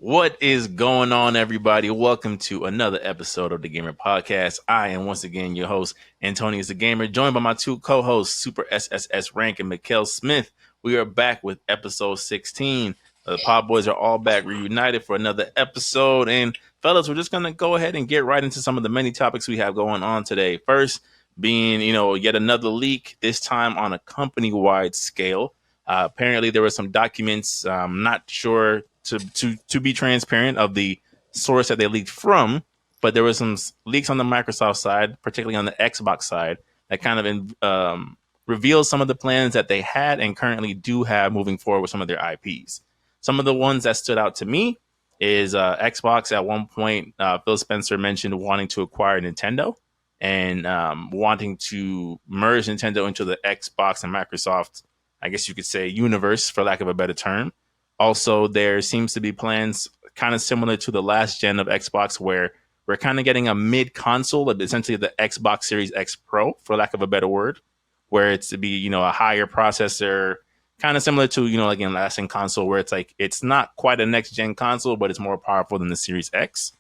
What is going on, everybody? Welcome to another episode of the Gamer Podcast. I am once again your host, Antonius the Gamer, joined by my two co-hosts, Super SSS Rank and Mykale Smith. We are back with episode 16. The Pod Boys are all back reunited for another episode. And fellas, we're just going to go ahead and get right into some of the many topics we have going on today. First being, yet another leak, this time on a company-wide scale. Apparently, there were some documents. I'm not sure to be transparent of the source that they leaked from, but there were some leaks on the Microsoft side, particularly on the Xbox side, that kind of reveals some of the plans that they had and currently do have moving forward with some of their IPs. Some of the ones that stood out to me is Xbox. At one point, Phil Spencer mentioned wanting to acquire Nintendo and wanting to merge Nintendo into the Xbox and Microsoft, I guess you could say, universe, for lack of a better term. Also, there seems to be plans kind of similar to the last gen of Xbox, where we're kind of getting a mid-console, essentially the Xbox Series X Pro, for lack of a better word, where it's to be, a higher processor, kind of similar to, again, last gen console, where it's like, it's not quite a next-gen console, but it's more powerful than the Series X.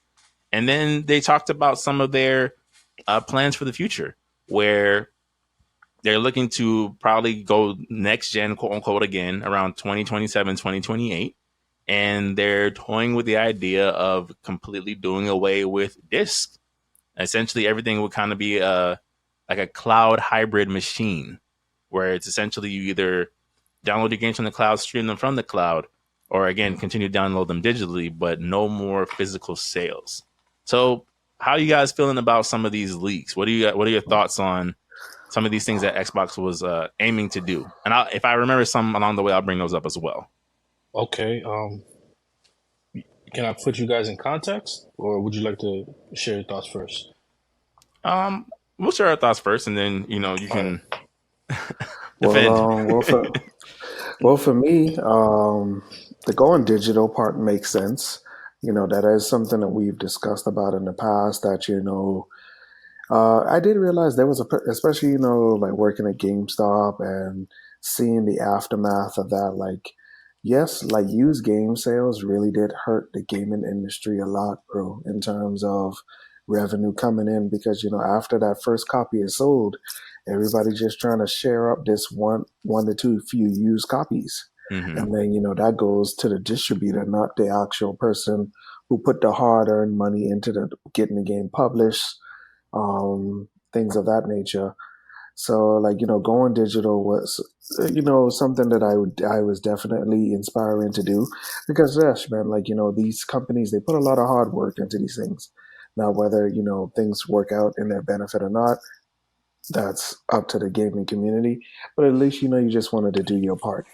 And then they talked about some of their plans for the future, where they're looking to probably go next gen, quote unquote, again around 2027, 2028. And they're toying with the idea of completely doing away with discs. Essentially, everything would kind of be like a cloud hybrid machine, where it's essentially you either download your games from the cloud, stream them from the cloud, or again, continue to download them digitally, but no more physical sales. So how are you guys feeling about some of these leaks? What are your thoughts on some of these things that Xbox was aiming to do? And if I remember some along the way, I'll bring those up as well. Okay. Can I put you guys in context, or would you like to share your thoughts first? We'll share our thoughts first, and then you All right. can defend. For me, the going digital part makes sense. That is something that we've discussed about in the past. I did realize there was especially like working at GameStop and seeing the aftermath of that. Like, yes, like used game sales really did hurt the gaming industry a lot, bro, in terms of revenue coming in because after that first copy is sold, everybody just trying to share up this one to two few used copies. Mm-hmm. And then that goes to the distributor, not the actual person who put the hard-earned money into getting the game published, things of that nature. So like going digital was something that I was definitely inspiring to do because yes, man, like these companies, they put a lot of hard work into these things. Now whether things work out in their benefit or not, that's up to the gaming community. But at least you just wanted to do your part.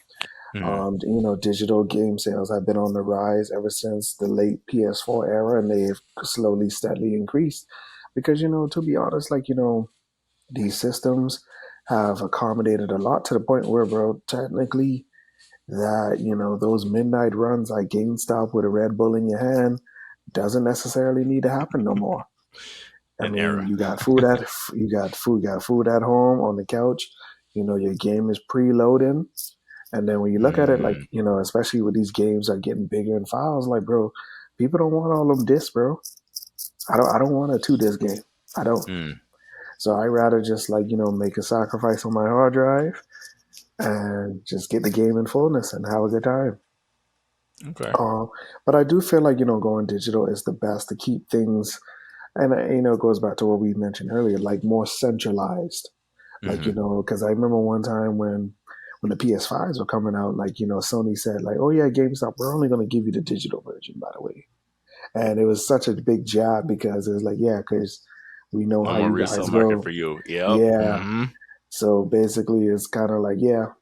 Digital game sales have been on the rise ever since the late PS4 era, and they've slowly, steadily increased. Because to be honest, like these systems have accommodated a lot to the point where, bro, technically, that those midnight runs like GameStop with a Red Bull in your hand doesn't necessarily need to happen no more. You got food at home on the couch. Your game is preloading. And then when you look at it, like, especially with these games are getting bigger in files, like, bro, people don't want all them discs, bro. I don't want a 2-disc game. I don't. So I rather just like, make a sacrifice on my hard drive and just get the game in fullness and have a good time. Okay. But I do feel like, going digital is the best to keep things, and it goes back to what we mentioned earlier, like more centralized. Like, because I remember one time when the PS5s were coming out, like, Sony said, like, oh, yeah, GameStop, we're only going to give you the digital version, by the way. And it was such a big jab because it was like, yeah, because we know no how more you resale guys market go. for you. Yep. Yeah. Mm-hmm. So basically, it's kind of like, yeah,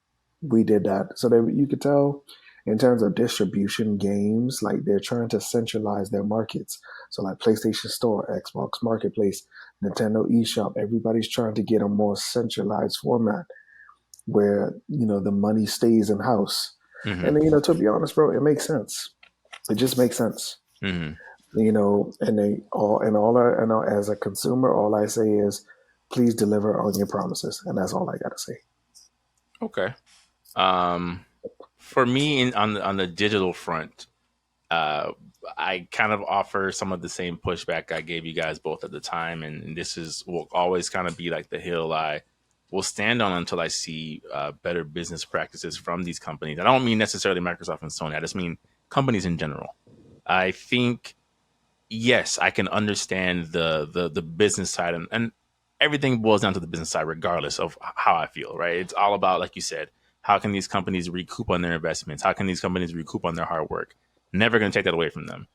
we did that. So that you could tell in terms of distribution games, like they're trying to centralize their markets. So like PlayStation Store, Xbox Marketplace, Nintendo eShop, everybody's trying to get a more centralized format where the money stays in house. And then to be honest, bro, it makes sense. It just makes sense. And as a consumer, all I say is, please deliver on your promises, and that's all I gotta say. Okay. For me, on the digital front, I kind of offer some of the same pushback I gave you guys both at the time, and this will always kind of be like the hill I will stand on until I see better business practices from these companies. I don't mean necessarily Microsoft and Sony. I just mean companies in general. I think yes, I can understand the business side, and everything boils down to the business side, regardless of how I feel. Right? It's all about, like you said, how can these companies recoup on their investments? How can these companies recoup on their hard work? Never going to take that away from them.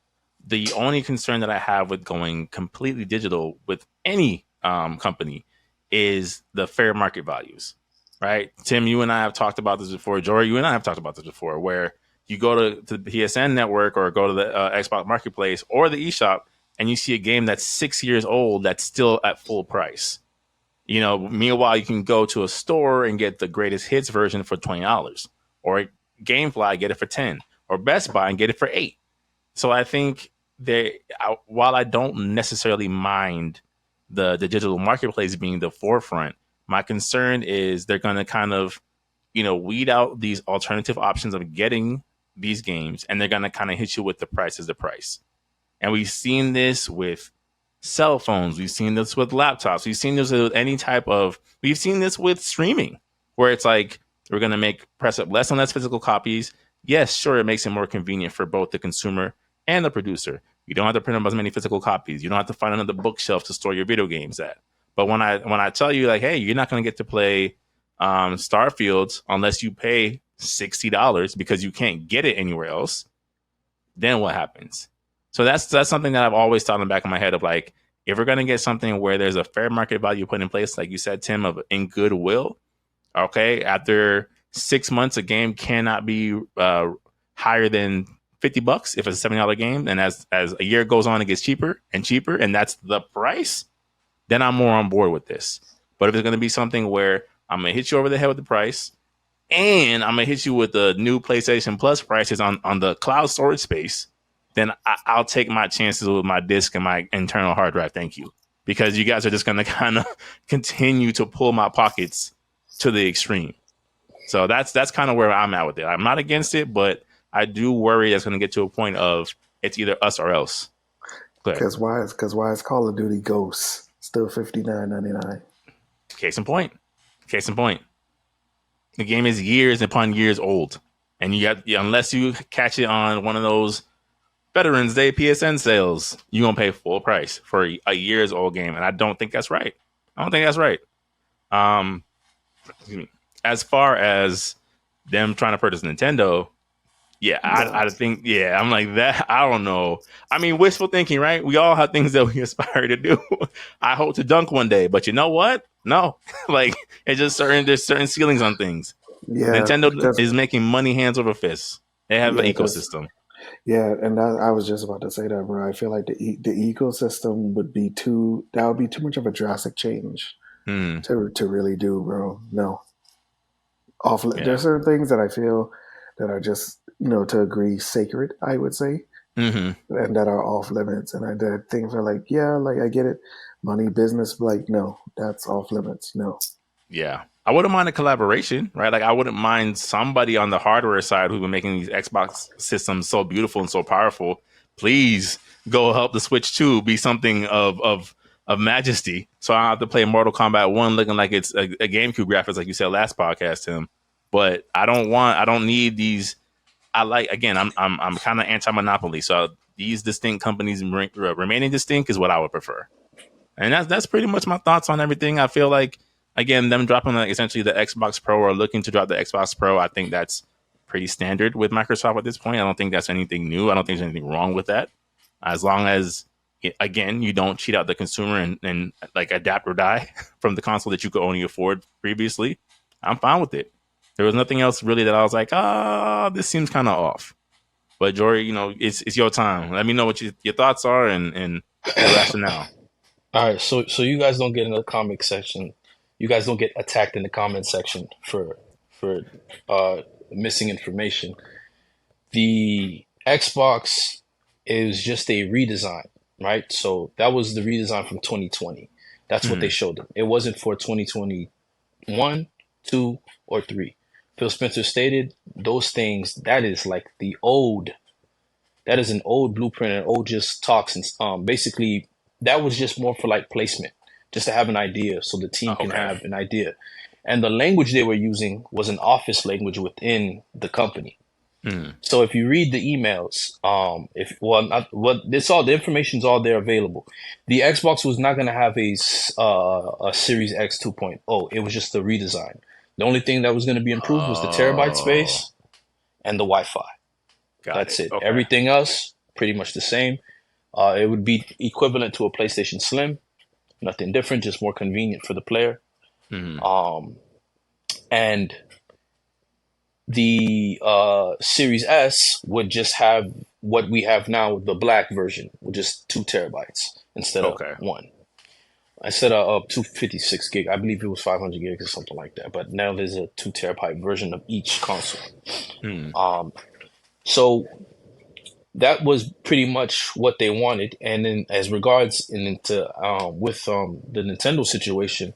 The only concern that I have with going completely digital with any company is the fair market values. Right, Tim, you and I have talked about this before. Jory, you and I have talked about this before, where you go to the PSN network or go to the Xbox Marketplace or the eShop, and you see a game that's 6 years old that's still at full price. Meanwhile, you can go to a store and get the greatest hits version for $20, or GameFly get it for 10, or Best Buy and get it for 8. So I think while I don't necessarily mind the digital marketplace being the forefront, my concern is they're going to kind of weed out these alternative options of getting these games, and they're going to kind of hit you with the price as the price. And we've seen this with cell phones. We've seen this with laptops. We've seen this with we've seen this with streaming, where it's like, we're going to press up less and less physical copies. Yes, sure, it makes it more convenient for both the consumer and the producer. You don't have to print up as many physical copies. You don't have to find another bookshelf to store your video games at. But when I tell you, like, hey, you're not going to get to play Starfield unless you pay $60 because you can't get it anywhere else, then what happens? So that's something that I've always thought in the back of my head of, like, if we're going to get something where there's a fair market value put in place, like you said, Tim, of in goodwill, okay, after 6 months, a game cannot be higher than $50 if it's a $70 game, and as a year goes on, it gets cheaper and cheaper, and that's the price, then I'm more on board with this. But if it's going to be something where I'm going to hit you over the head with the price, and I'm going to hit you with the new PlayStation Plus prices on the cloud storage space, then I'll take my chances with my disc and my internal hard drive. Thank you. Because you guys are just going to kind of continue to pull my pockets to the extreme. So that's kind of where I'm at with it. I'm not against it, but I do worry that's going to get to a point of it's either us or else. Because why is Call of Duty Ghosts still $59.99? Case in point. The game is years upon years old, and unless you catch it on one of those Veterans Day PSN sales, you're gonna pay full price for a years old game, and I don't think that's right. As far as them trying to purchase Nintendo, I think, I'm like that. I don't know. I mean, wishful thinking, right? We all have things that we aspire to do. I hope to dunk one day, but you know what? No, like, there's certain ceilings on things. Yeah, Nintendo is making money hands over fists. They have an ecosystem. Yeah, and I was just about to say that, bro. I feel like the ecosystem would be too much of a drastic change to really do, bro. No, there's certain things that I feel that are just, to agree, sacred, I would say, and that are off limits. And that things are like, I get it, money, business, like, no, that's off limits. No. Yeah. I wouldn't mind a collaboration, right? Like, I wouldn't mind somebody on the hardware side who's been making these Xbox systems so beautiful and so powerful. Please go help the Switch 2 be something of majesty. So I don't have to play Mortal Kombat 1 looking like it's a GameCube graphics, like you said last podcast, Tim. But I don't need these. I'm kind of anti-monopoly. So these distinct companies remaining distinct is what I would prefer. And that's pretty much my thoughts on everything. I feel like, again, them dropping essentially the Xbox Pro, or looking to drop the Xbox Pro, I think that's pretty standard with Microsoft at this point. I don't think that's anything new. I don't think there's anything wrong with that. As long as, again, you don't cheat out the consumer and like adapt or die from the console that you could only afford previously, I'm fine with it. There was nothing else really that I was like, this seems kind of off. But Jory, it's your time. Let me know what your thoughts are and your rationale. All right, so you guys don't get in the comment section. You guys don't get attacked in the comment section for missing information. The Xbox is just a redesign, right? So that was the redesign from 2020. That's what they showed them. It wasn't for 2021, 2, or 3. Phil Spencer stated those things. That is like the old That is an old blueprint and old just talks and basically that was just more for like placement, just to have an idea so the team can Okay. have an idea. And the language they were using was an office language within the company. Hmm. So if you read the emails, if well, not, what it's all the information's all there available. The Xbox was not going to have a Series X 2.0. It was just a redesign. The only thing that was going to be improved was the terabyte Oh, space and the Wi-Fi. got That's it. it. Okay. Everything else pretty much the same. It would be equivalent to a PlayStation Slim. Nothing different, just more convenient for the player. Hmm. And the Series S would just have what we have now, the black version, with just 2 terabytes instead of Okay. one. Instead of 256 gig, I believe it was 500 gigs or something like that. But now there's a 2 terabyte version of each console. Hmm. So that was pretty much what they wanted. And then, as regards and into with the Nintendo situation,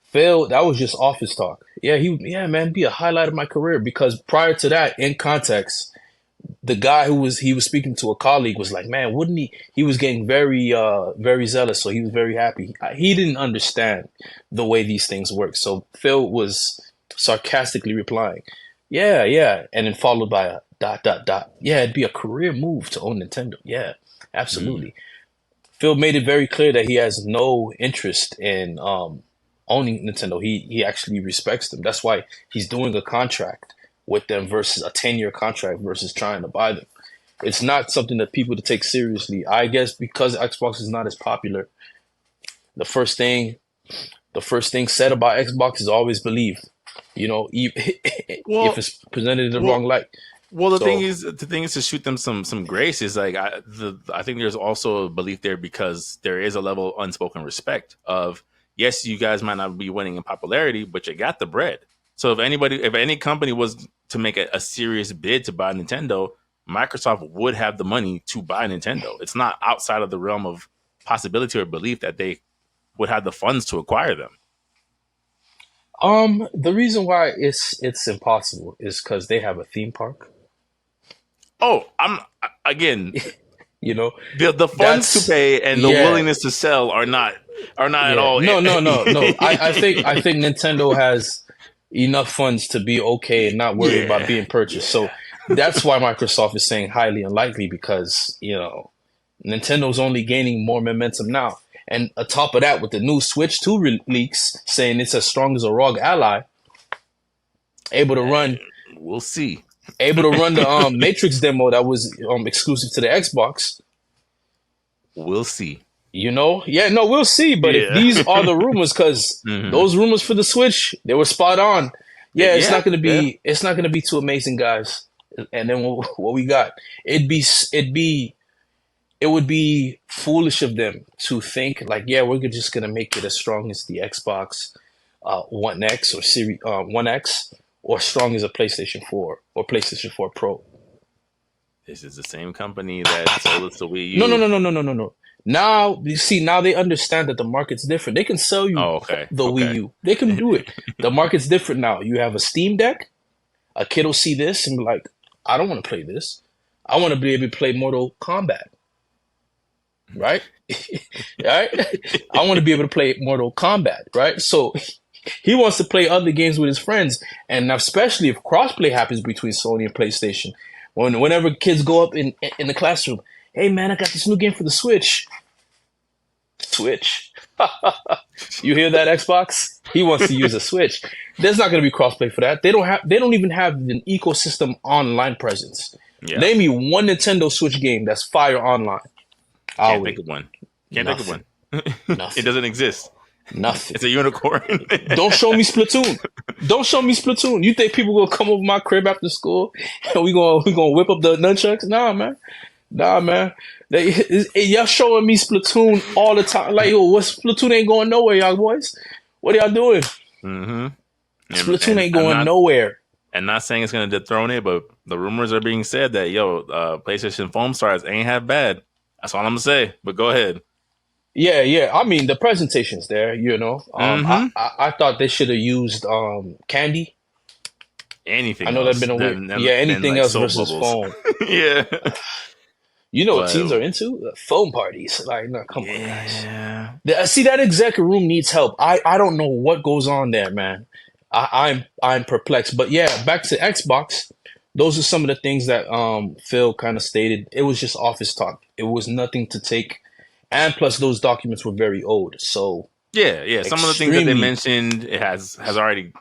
Phil, that was just office talk. Yeah, man, be a highlight of my career because prior to that, in context, the guy he was speaking to a colleague was like, man, wouldn't he was getting very zealous, so he was very happy. He didn't understand the way these things work. So Phil was sarcastically replying, yeah, and then followed by a dot dot dot. Yeah, it'd be a career move to own Nintendo. Yeah, Hmm. absolutely. Phil made it very clear that he has no interest in owning Nintendo. He actually respects them. That's why he's doing a contract with them versus a 10-year contract versus trying to buy them. It's not something that people to take seriously. I guess because Xbox is not as popular, the first thing said about Xbox is always believed. You know, if Well, it's presented in the wrong well, light. well. So, The thing is to shoot them some grace is like I think there's also a belief there because there is a level of unspoken respect of yes, you guys might not be winning in popularity, but you got the bread. So if any company was to make a serious bid to buy Nintendo, Microsoft would have the money to buy Nintendo. It's not outside of the realm of possibility or belief that they would have the funds to acquire them. the reason why it's impossible is because they have a theme park. Oh, I'm again You know, the funds to that's pay and the yeah, willingness to sell are not at yeah. all. No. I think Nintendo has enough funds to be okay and not worry about Yeah, being purchased. So yeah. that's why Microsoft is saying highly unlikely because Nintendo's only gaining more momentum now. And atop of that, with the new Switch 2 leaks saying it's as strong as a ROG Ally, able to Eh, run we'll see. the Matrix demo that was exclusive to the Xbox. We'll see. Yeah, no, we'll see. But if Yeah. these are the rumors, because Hmm. those rumors for the Switch, they were spot on. Yeah, it's Yeah, not gonna yeah. be it's not gonna be too amazing, guys. And then what we got? It would be foolish of them to think like, yeah, we're just gonna make it as strong as the Xbox One X or Series One X, or strong as a PlayStation 4 or PlayStation 4 Pro. This is the same company that sold us the Wii No, no, U. no, no, no, no, no, no. Now you see, now they understand that the market's different. They can sell you Oh, okay, the Wii okay. U. They can do it. The market's different now. You have a Steam Deck. A kid will see this and be like, I don't want to play this. I want to be able to play Mortal Kombat. Right? Right? I want to be able to play Mortal Kombat. Right? So he wants to play other games with his friends. And especially if crossplay happens between Sony and PlayStation. Whenever kids go up in the classroom, hey man, I got this new game for the Switch. Switch. You hear that, Xbox? He wants to use a Switch. There's not going to be crossplay for that. They don't even have an ecosystem online presence. Yeah, Name me one Nintendo Switch game that's fire online. I'll can't think wait. of one. Can't think of Nothing. one. It Nothing. doesn't exist. Nothing. It's a unicorn. Don't show me Splatoon. Don't show me Splatoon. You think people gonna come over my crib after school and we gonna whip up the nunchucks? Nah, man. Nah, man. Y'all showing me Splatoon all the time. Like, yo, what Splatoon ain't going nowhere, y'all boys. What are y'all doing? Hmm. Splatoon And ain't going nowhere. not saying it's going to dethrone it, but the rumors are being said that PlayStation foam stars ain't half bad. That's all I'm gonna say. But go ahead. Yeah. I mean, the presentation's there. Hmm. I thought they should have used candy. I Anything know that'd else been a weird. than Yeah, anything like else soap versus bubbles? foam. Yeah. You know what teens But are into? Phone parties. Like, no, come on, guys. yeah, See, that exec room needs help. I don't know what goes on there, man. I'm perplexed. But yeah, back to Xbox. Those are some of the things that Phil kind of stated. It was just office talk. It was nothing to take, and plus those documents were very old. So yeah. Some of the things that they extremely, mentioned it has already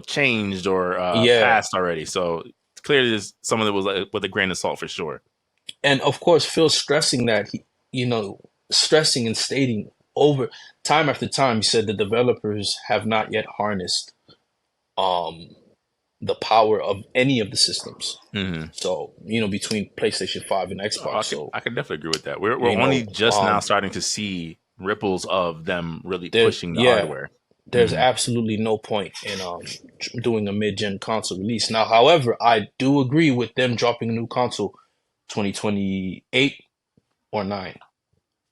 changed or yeah. passed already. So clearly, some of it was like, with a grain of salt for sure. And of course, Phil stressing that stressing and stating over time after time, he said the developers have not yet harnessed um the power of any of the systems. Mm-hmm. So, between PlayStation 5 and Oh, Xbox. So, I could definitely agree with that. We're you only know, just now starting to see ripples of them really there, pushing the yeah, hardware. there's absolutely no point in doing a mid-gen console release. Now, however, I do agree with them dropping a new console 2028 or 9.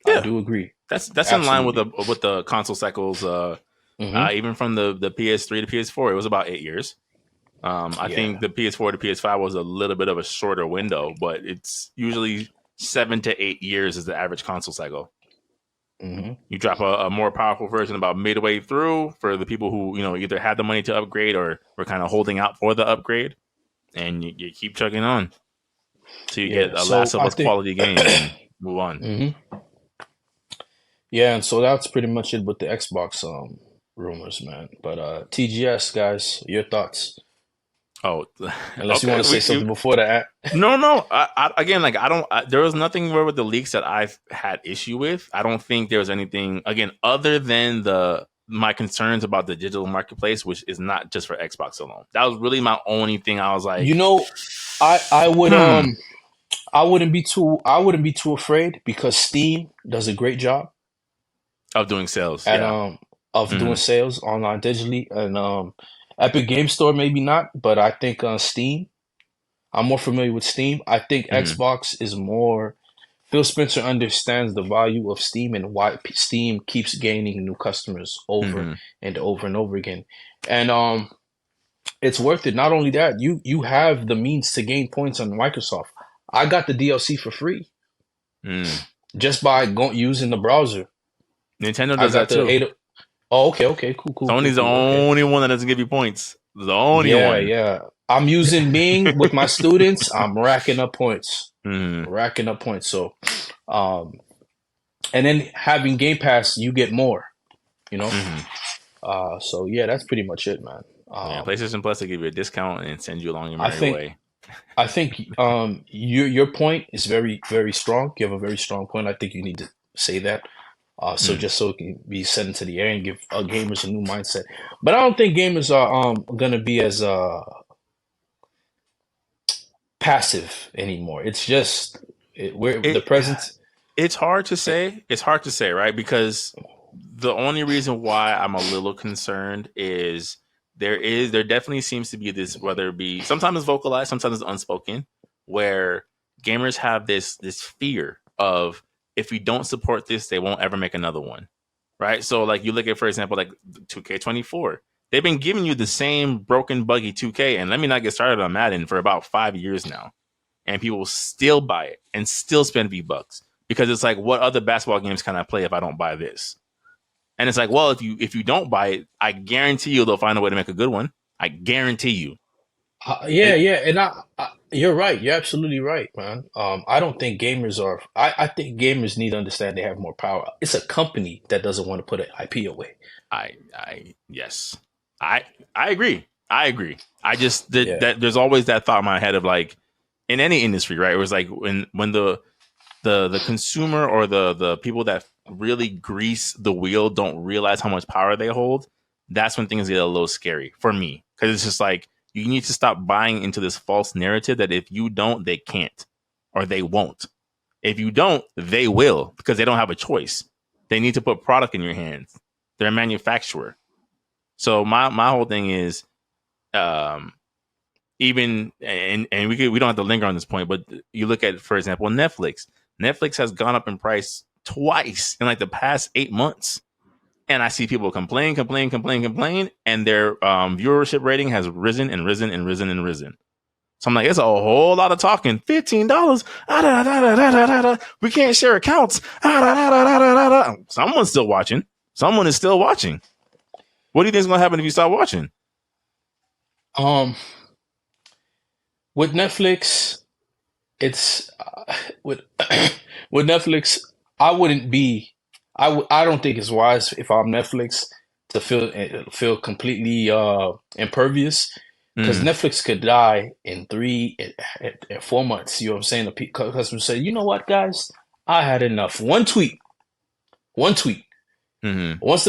I Yeah, do agree. that's in line with Absolutely. the console cycles. Hmm. Even from the PS3 to PS4, it was about 8 years. I Yeah. think the PS4 to PS5 was a little bit of a shorter window, but it's usually 7 to 8 years is the average console cycle. Hmm. You drop a more powerful version about midway through for the people who either had the money to upgrade or were kind of holding out for the upgrade, and you keep chugging on till you get Yeah. a So Last of I Us think, quality game and move on. hmm yeah, and so that's pretty much it with the Xbox rumors, man. But TGS guys, your thoughts? Oh, Unless you okay. want to say something before that. No. Again, like I don't. There was nothing where with the leaks that I've had issue with. I don't think there was anything again other than my concerns about the digital marketplace, which is not just for Xbox alone. That was really my only thing. I was You like, know, I would hmm, I wouldn't be too afraid because Steam does a great job of doing sales. at Yeah. of Hmm. doing sales online digitally, and Epic Game Store maybe not, but I think Steam, I'm more familiar with Steam. I think Hmm. Xbox is more. Phil Spencer understands the value of Steam and why Steam keeps gaining new customers over Hmm. and over and over again, and it's worth it. Not only that, you have the means to gain points on Microsoft. I got the DLC for free Mm. just by going using the browser. Nintendo I does got that the too. eight. Oh, okay, Sony's the cool. Okay, only one that doesn't give you points. The only yeah, one. yeah. I'm using Bing with my students. I'm racking up points, Hmm. racking up points. So, um, and then having Game Pass, you get more. You know. Hmm. So yeah, that's pretty much it, man. Yeah, PlayStation Plus, they give you a discount and send you along your I merry think way. I think your point is very very strong. You have a very strong point. I think you need to say that. So Mm. just so it can be sent into the air and give gamers a new mindset. But I don't think gamers are gonna be as passive anymore. It's just we're the It presence. it's hard to eh, say. It's hard to say, right? Because the only reason why I'm a little concerned is there definitely seems to be this, whether it be sometimes it's vocalized, sometimes it's unspoken, where gamers have this fear of if we don't support this, they won't ever make another one. Right? So like you look at, for example, like 2K24. They've been giving you the same broken buggy 2K, and let me not get started on Madden for about 5 years now. And people will still buy it and still spend V-Bucks because it's like, what other basketball games can I play if I don't buy this? And it's like, well, if you don't buy it, I guarantee you they'll find a way to make a good one. I guarantee you. yeah, And yeah, and you're right. You're absolutely right, man. I don't think gamers are. I think gamers need to understand they have more power. It's a company that doesn't want to put an IP away. yes, I I agree. I agree. I just Yeah. that there's always that thought in my head of like in any industry, right? It was like when the consumer or the people that really grease the wheel don't realize how much power they hold. That's when things get a little scary for me because it's just like you need to stop buying into this false narrative that if you don't, they can't or they won't. If you don't, they will because they don't have a choice. They need to put product in your hands. They're a manufacturer. So my whole thing is um, even and we don't have to linger on this point, but you look at, for example, Netflix. Netflix has gone up in price twice in like the past 8 months, and I see people complain, and their viewership rating has risen and risen and risen and risen. So I'm like, it's a whole lot of talking. $15. We can't share accounts. Someone's still watching. Someone is still watching. What do you think is going to happen if you stop watching? With Netflix, it's with with Netflix. I wouldn't be. I don't think it's wise if I'm Netflix to feel completely impervious, because Netflix could die in 4 months. You know what I'm saying? The customers say, you know what, guys, I had enough. One tweet. Once the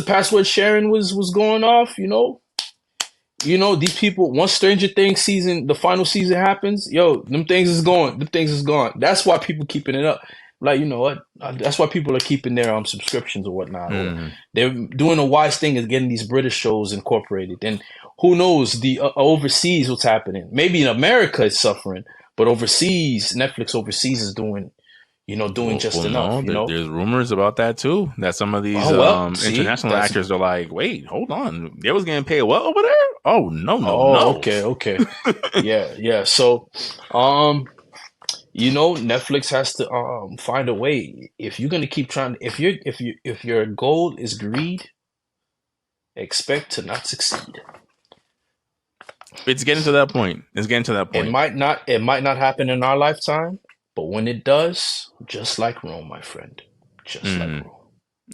password sharing was going off, these people. Once Stranger Things season, the final season happens, them things is gone. That's why people keeping it up. Like, you know what? That's why people are keeping their subscriptions or whatnot. Or they're doing a wise thing is getting these British shows incorporated. And who knows the overseas what's happening? Maybe in America it's suffering, but overseas, Netflix overseas is doing just enough. There's rumors about that too. That some of these international actors are like, wait, hold on, they was getting paid well over there. Oh no. Okay. yeah. So, Netflix has to find a way. If you're gonna keep trying, if your goal is greed, expect to not succeed. It's getting to that point. It might not happen in our lifetime, but when it does, just like Rome, my friend, just like Rome.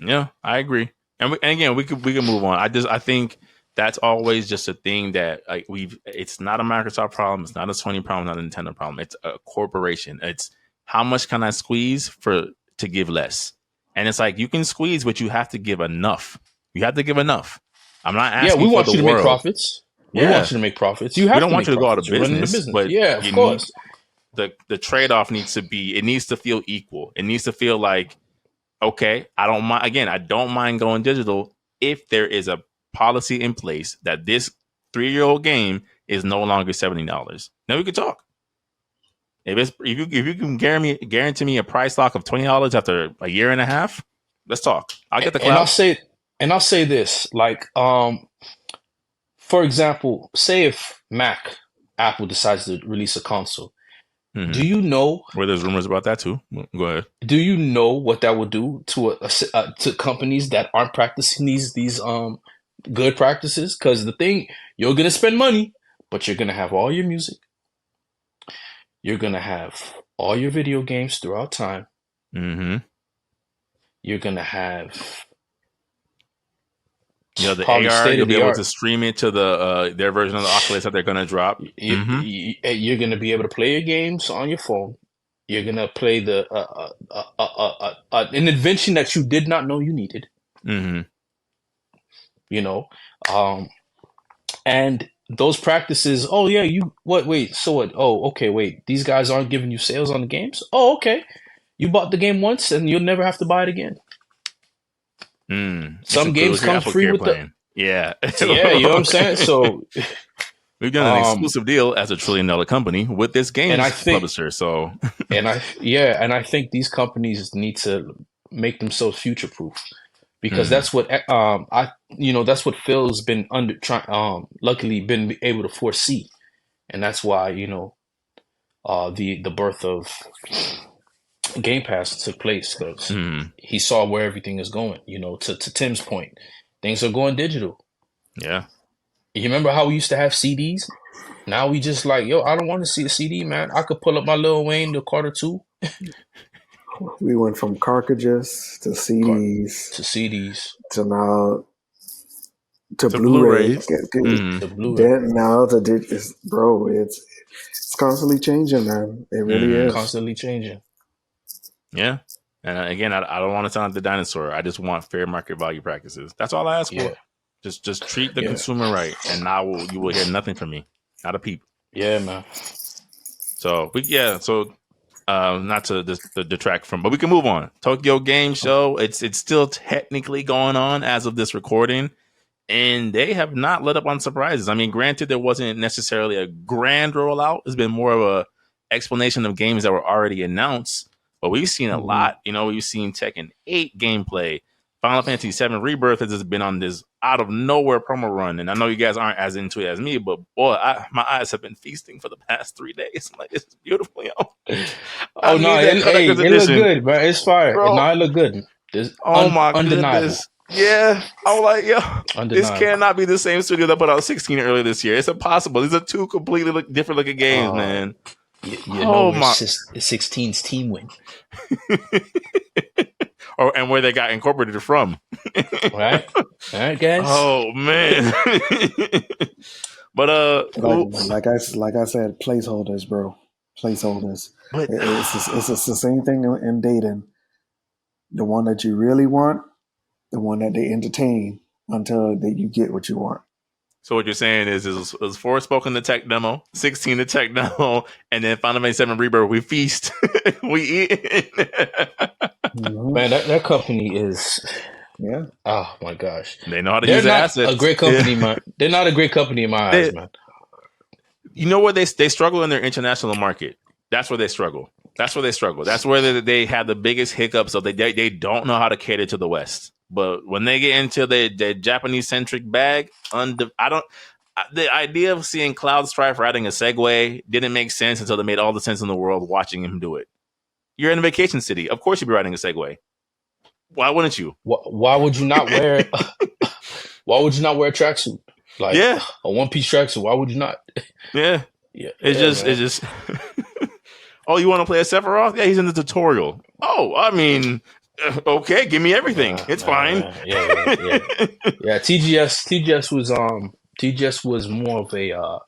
Yeah, I agree. And again, we can move on. I think that's always just a thing that it's not a Microsoft problem, it's not a Sony problem, not a Nintendo problem. It's a corporation. It's how much can I squeeze to give less? And it's like you can squeeze, but you have to give enough. I'm not asking. Yeah, we want for you the to world. make profits. We want you to make profits. We don't want you to go out of business. But yeah, of course. The trade-off needs to be. It needs to feel equal. It needs to feel like, okay, I don't mind. Again, I don't mind going digital if there is a policy in place that this 3-year-old game is no longer $70. Then we could talk. If you can guarantee me a price lock of $20 after a year and a half, let's talk. I'll get the cloud. And I'll say this, like, for example, say if Apple decides to release a console, do you know? Where there's rumors about that too. Go ahead. Do you know what that would do to to companies that aren't practicing these good practices? Because the thing, you're gonna spend money, but you're gonna have all your music. You're gonna have all your video games throughout time. You're gonna have the AR. You'll be able to stream it to their version of the Oculus that they're gonna drop. You're gonna be able to play your games on your phone. You're gonna play an invention that you did not know you needed. And those practices. Oh yeah, wait. So what? Oh, okay. Wait, these guys aren't giving you sales on the games. Oh, okay. You bought the game once, and you'll never have to buy it again. Some games come free with the yeah. You know what I'm saying. So we've done an exclusive deal as a $1 trillion company with this game publisher. So and I think these companies need to make themselves future proof, because that's what that's what Phil's been luckily been able to foresee, and that's why the birth of Game Pass took place, because he saw where everything is going. To Tim's point, things are going digital. Yeah. You remember how we used to have CDs? Now we just like, I don't want to see a CD, man. I could pull up my Lil Wayne, the Carter 2. We went from cartridges to CDs to now to Blu-ray. To Blu-ray. Then now it's constantly changing, man. It really is constantly changing. Yeah. And again, I don't want to sound like the dinosaur. I just want fair market value practices. That's all I ask for. Just treat the consumer right, and now you will hear nothing from me. Not a peep. Yeah, man. So not to detract from, but we can move on. Tokyo Game Show. It's still technically going on as of this recording, and they have not let up on surprises. I mean, granted, there wasn't necessarily a grand rollout. It's been more of a explanation of games that were already announced. But we've seen a lot. We've seen Tekken 8 gameplay. Final Fantasy VII Rebirth has just been on this out of nowhere promo run, and I know you guys aren't as into it as me, but boy, my eyes have been feasting for the past 3 days. Like, it's beautiful, yo. I Oh no, need that hey, collector's it look edition, good, bro. It's fire. bro. No, it look good. It's Oh my undeniable. goodness. Yeah, I'm like, yo, this Undeniable. cannot be the same studio that put out 16 earlier this year. It's impossible. These are two completely different looking games, man. You know where 16's team went. And where they got incorporated from. Right, guys. Oh man. But like I said, placeholders, bro. Placeholders. But It's the same thing in dating. The one that you really want, the one that they entertain until you get what you want. So what you're saying is 4 the tech demo, 16 the tech demo, and then Final Fantasy VII Rebirth, we feast, we eat. Man, that company is, yeah. Oh my gosh, they know how to use their assets. A great company, man. They're not a great company in my eyes, man. You know where they struggle in their international market. That's where they struggle. That's where they have the biggest hiccups. So they don't know how to cater to the West. But when they get into the Japanese centric bag, the idea of seeing Cloud Strife riding a Segway didn't make sense until they made all the sense in the world watching him do it. You're in a vacation city. Of course you'd be riding a Segway. Why wouldn't you? Why would you not wear? Why would you not wear a tracksuit? Like a one-piece tracksuit. Why would you not? Yeah. It's just. Oh, you want to play a Sephiroth? Yeah, he's in the tutorial. Oh, I mean, okay, give me everything. It's fine. Yeah. TGS was more of a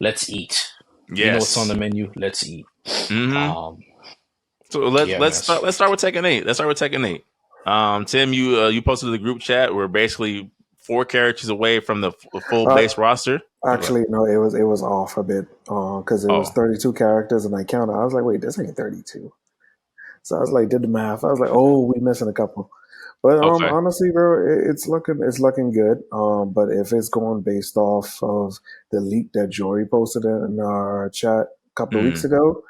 let's eat. Yes. You know what's on the menu? Let's eat. Mm-hmm. So let's start with Tekken 8. Let's start with Tekken 8. Tim, you posted to the group chat. We're basically 4 characters away from the full base roster. Actually, no, it was off a bit because it was 32 characters, and I counted. I was like, wait, this ain't 32. So I was like, did the math. I was like, oh, we missing a couple. But honestly, bro, it's looking good. But if it's going based off of the leak that Jory posted in our chat a couple of weeks ago,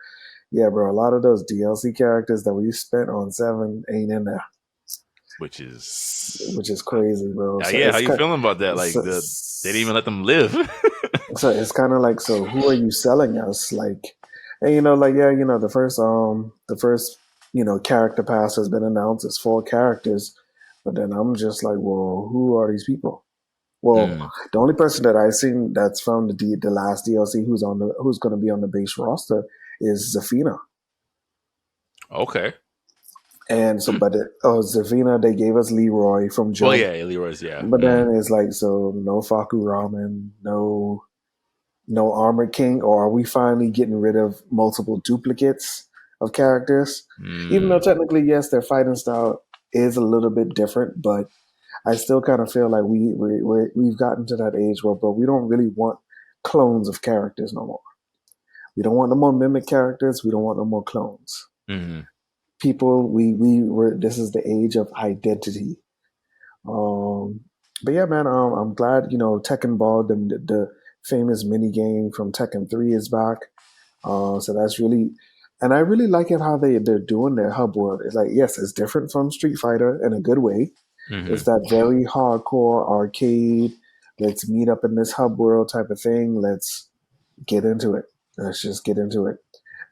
yeah, bro, a lot of those DLC characters that we spent on 7 ain't in there. Which is crazy, bro. So how you feeling about that? Like, they didn't even let them live. So it's kind of like, so who are you selling us? Like, and the first character pass has been announced. It's 4 characters, but then I'm just like, well, who are these people? Well, the only person that I've seen that's from the last DLC who's going to be on the base roster is Zafina. Okay. And so, Zafina, they gave us Leroy from Jump. Well, yeah, Leroy's, yeah. But then it's like, so no Faku Ramen, no Armored King, or are we finally getting rid of multiple duplicates of characters? Even though technically, yes, their fighting style is a little bit different, but I still kind of feel like we've gotten to that age where, bro, we don't really want clones of characters no more. We don't want no more mimic characters. We don't want no more clones. Mm-hmm. People, this is the age of identity. But yeah, man, I'm glad, Tekken Ball, the famous mini game from Tekken 3 is back. So that's really, and I really like it how they're doing their hub world. It's like, yes, it's different from Street Fighter in a good way. Mm-hmm. It's that very hardcore arcade. Let's meet up in this hub world type of thing. Let's get into it. Let's just get into it.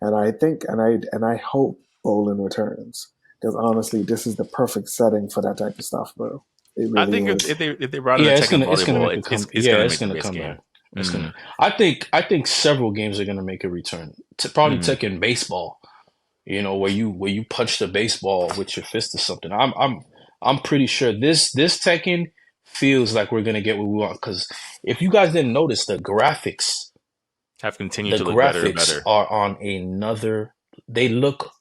And I think, and I hope Olin returns, because honestly, this is the perfect setting for that type of stuff, bro. It really I think is. if they brought in a Tekken volleyball, it's going to come back. I think several games are going to make a return. Probably Tekken baseball, where you punch the baseball with your fist or something. I'm pretty sure this Tekken feels like we're going to get what we want, because if you guys didn't notice, the graphics have continued to look better and better. Are on another. They look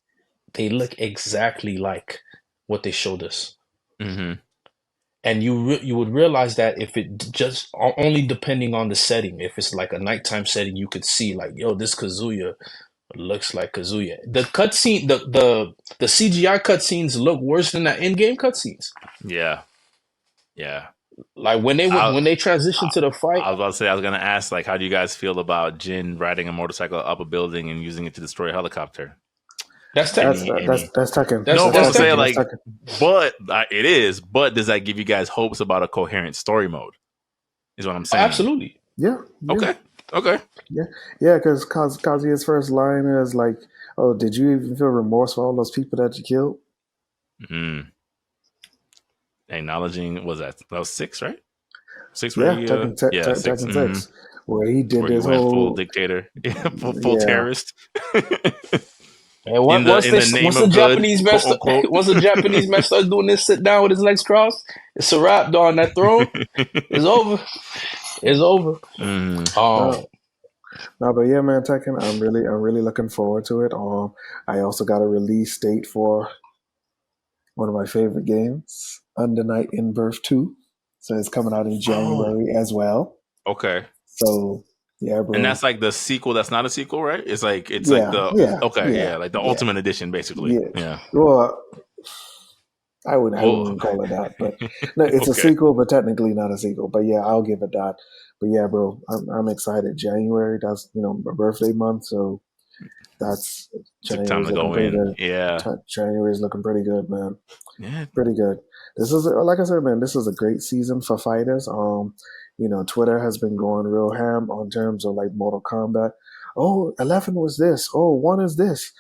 exactly like what they showed us. Mm-hmm. And you would realize that if it just only depending on the setting, if it's like a nighttime setting, you could see like, yo, this Kazuya looks like Kazuya. The cutscene, the CGI cutscenes look worse than the in-game cutscenes. Yeah. Like when they transition to the fight. I was about to say, I was going to ask, like, how do you guys feel about Jin riding a motorcycle up a building and using it to destroy a helicopter? That's That's Tekken. that's Tekken. That's No, That's but I'm that's Tekken. saying Tekken. That's like, Tekken. but it is. But does that give you guys hopes about a coherent story mode? Is what I'm Oh, saying. absolutely. Yeah, yeah, Okay. Okay. yeah, yeah. Because Kazuya's first line is like, "Oh, did you even feel remorse for all those people that you killed?" Mm. Acknowledging that was 6, right? 6 where Yeah, he yeah, 6. Tekken 6, where he did Where he this went full whole, dictator, full yeah, terrorist. And in once the name the of good, Japanese quote master unquote. once the Japanese man starts doing this sit down with his legs crossed, it's a wrap on that throne. It's over. It's over. Mm. no, Um no, but yeah, man, Tekken. I'm really looking forward to it. I also got a release date for one of my favorite games, Under Night in Birth 2. So it's coming out in Oh, January as well. okay. So yeah, And bro. that's like the sequel. That's not a sequel, right? It's like Yeah, the yeah, okay, yeah, yeah, like the yeah, ultimate edition, basically. yeah. Yeah. Well, I wouldn't Well, even call it that, but no, it's a okay. sequel, but technically not a sequel. But yeah, I'll give it that. But yeah, bro, I'm excited. January, that's my birthday month, so that's It's a good time January's to looking go pretty in. good. Yeah. January's looking pretty good, man. Yeah. Pretty good. This is like I said, man. This is a great season for fighters. Twitter has been going real ham on terms of like Mortal Kombat. Oh, 11 was this. Oh, 1 is this,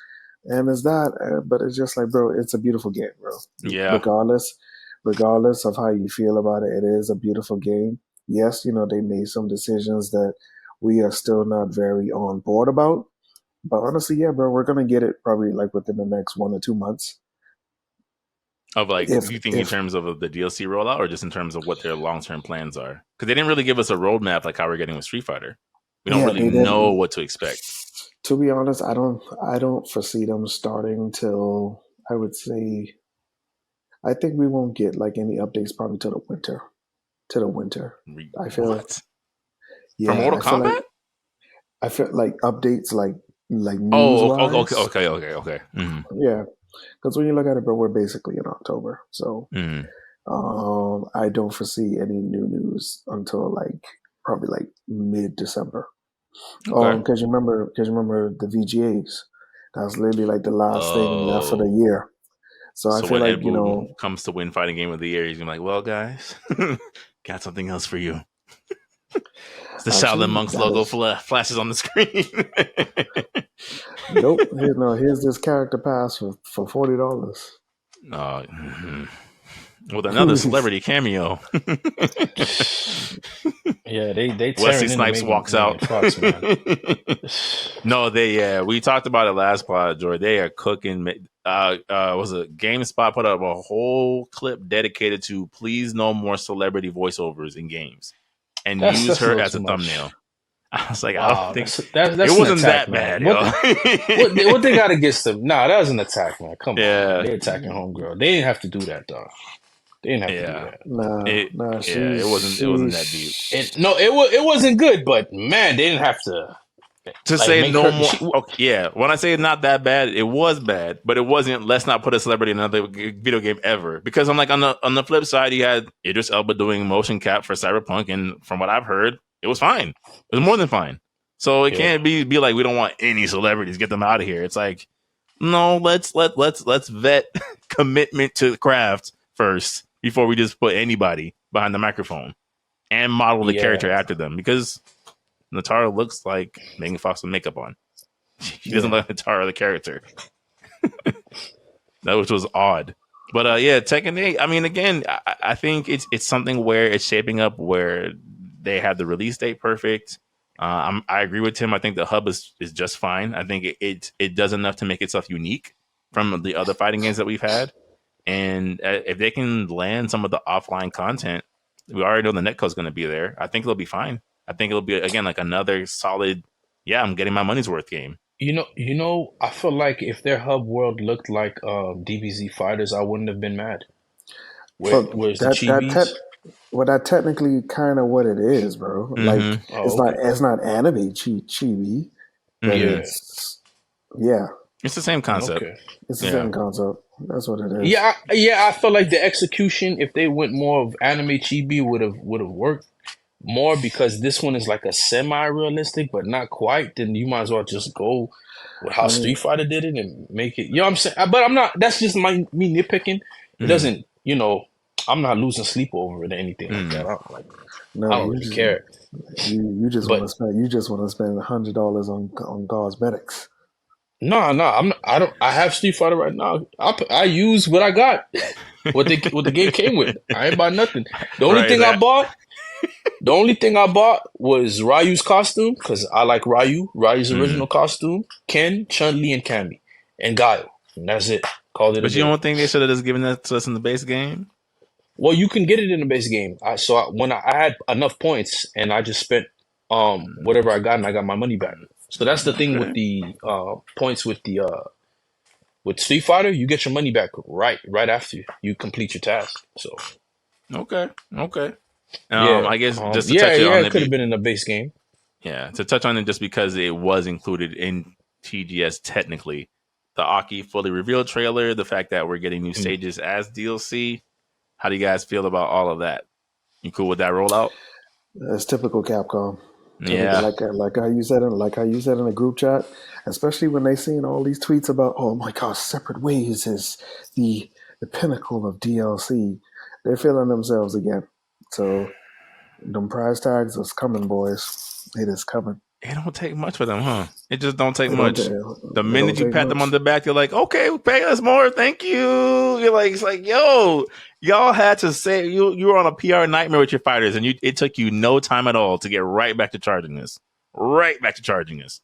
and is that. But it's just like, bro, it's a beautiful game, bro. Yeah. Regardless, regardless of how you feel about it, it is a beautiful game. Yes, they made some decisions that we are still not very on board about. But honestly, yeah, bro, we're gonna get it probably like within the next 1 or 2 months. Of like, If you think in if terms of the DLC rollout, or just in terms of what their long term plans are? Because they didn't really give us a roadmap like how we're getting with Street Fighter. We don't Yeah, really they know didn't. what to expect. To be honest, I don't foresee them starting till I would say I think we won't get like any updates probably till the winter. To the winter. I feel What? For yeah, Mortal Kombat? I feel like updates like news Oh, okay, wise. okay, okay, okay. Mm-hmm. Yeah, because when you look at it, bro, we're basically in October, so Mm-hmm. I don't foresee any new news until like probably like mid December. Okay. Because you remember the VGAs. That's literally like the last thing left for the Oh. year. So I So feel when like, Ed Boon comes to win Fighting Game of the Year, he's gonna be like, well, guys, got something else for you. It's the Shaolin actually, Monks that logo is flashes on the screen. nope. Here's this character pass for $40. Mhm. With another celebrity cameo. yeah, they Wesley tearing into Snipes walks Megan out. Fox, man. No, we talked about it last pod, George. They are cooking. Was it GameSpot put up a whole clip dedicated to please no more celebrity voiceovers in games and use That's a her little as too a much. thumbnail. I was like, I don't Wow, think it that's an wasn't attack, that man. bad, yo. What they got against them? Nah, that was an attack, man. Come on, man. Yeah, They attacking homegirl. They didn't have to do that, though. They didn't have to do yeah. that. Nah, It nah. yeah, She's it wasn't she's that deep. It wasn't good, but man, they didn't have to To like say make no her. more, okay, yeah. When I say it's not that bad, it was bad, but it wasn't. Let's not put a celebrity in another video game ever. Because I'm like on the flip side, you had Idris Elba doing motion cap for Cyberpunk, and from what I've heard, it was fine. It was more than fine. So it Yeah, can't be like we don't want any celebrities. Get them out of here. It's like no, let's vet commitment to the craft first before we just put anybody behind the microphone and model the character yeah, after them because Natara looks like Megan Fox with makeup on. She doesn't yeah. look like Natara the character. That which was odd. But yeah, Tekken 8. I mean, again, I think it's something where it's shaping up where they have the release date perfect. I agree with Tim. I think the hub is just fine. I think it does enough to make itself unique from the other fighting games that we've had. And if they can land some of the offline content, we already know the netcode's going to be there. I think it'll be fine. I think it'll be again like another solid. Yeah, I'm getting my money's worth game. I feel like if their hub world looked like DBZ Fighters, I wouldn't have been mad. But Where's the that that chibis? te- well, that technically kind of what it is, bro. Like Mm-hmm. Oh, okay. it's not anime chibi, but Mm-hmm. Yeah, it's yeah, It's the same concept. okay. it's the Yeah. same concept. That's what it is. Yeah, I feel like the execution, if they went more of anime chibi, would have worked more because this one is like a semi-realistic, but not quite. Then you might as well just go. with how I mean, Street Fighter did it and make it. You know what I'm saying? But I'm not. That's just me nitpicking. It doesn't. You know, I'm not losing sleep over it or anything like that. I no, don't really care. you just want But to spend $100 on cosmetics. no, I'm not, I don't. I have Street Fighter right now. I use what I got. What the game came with. I ain't buy nothing. The only Right, thing I that. bought. The only thing I bought was Ryu's costume because I like Ryu's original costume, Ken, Chun-Li, and Cammy, and Guile. And that's it. Called it a But you day. don't think they should have just given that to us in the base game? Well, you can get it in the base game. When I had enough points and I just spent whatever I got and I got my money back. So that's the thing with Okay. the points with Street Fighter, you get your money back right after you complete your task. So Okay. yeah, I guess just to yeah, touch it yeah, on it it, could have been in the base game. to touch on it just because it was included in TGS technically. The Aki fully revealed trailer, the fact that we're getting new stages as DLC. How do you guys feel about all of that? You cool with that rollout? That's typical Capcom. Typical, Yeah. like how you said in a group chat, especially when they seen all these tweets about, oh my gosh, separate ways is the pinnacle of DLC. They're feeling themselves again. So them prize tags is coming, boys. It is coming. It don't take much for them, huh? It just don't take It don't much. take The it don't minute you take pat them on much. the back, you're like, okay, pay us more, thank you. You're like, it's like, yo, y'all had to say you were on a PR nightmare with your fighters, and it took you no time at all to get right back to charging this. Right back to charging this.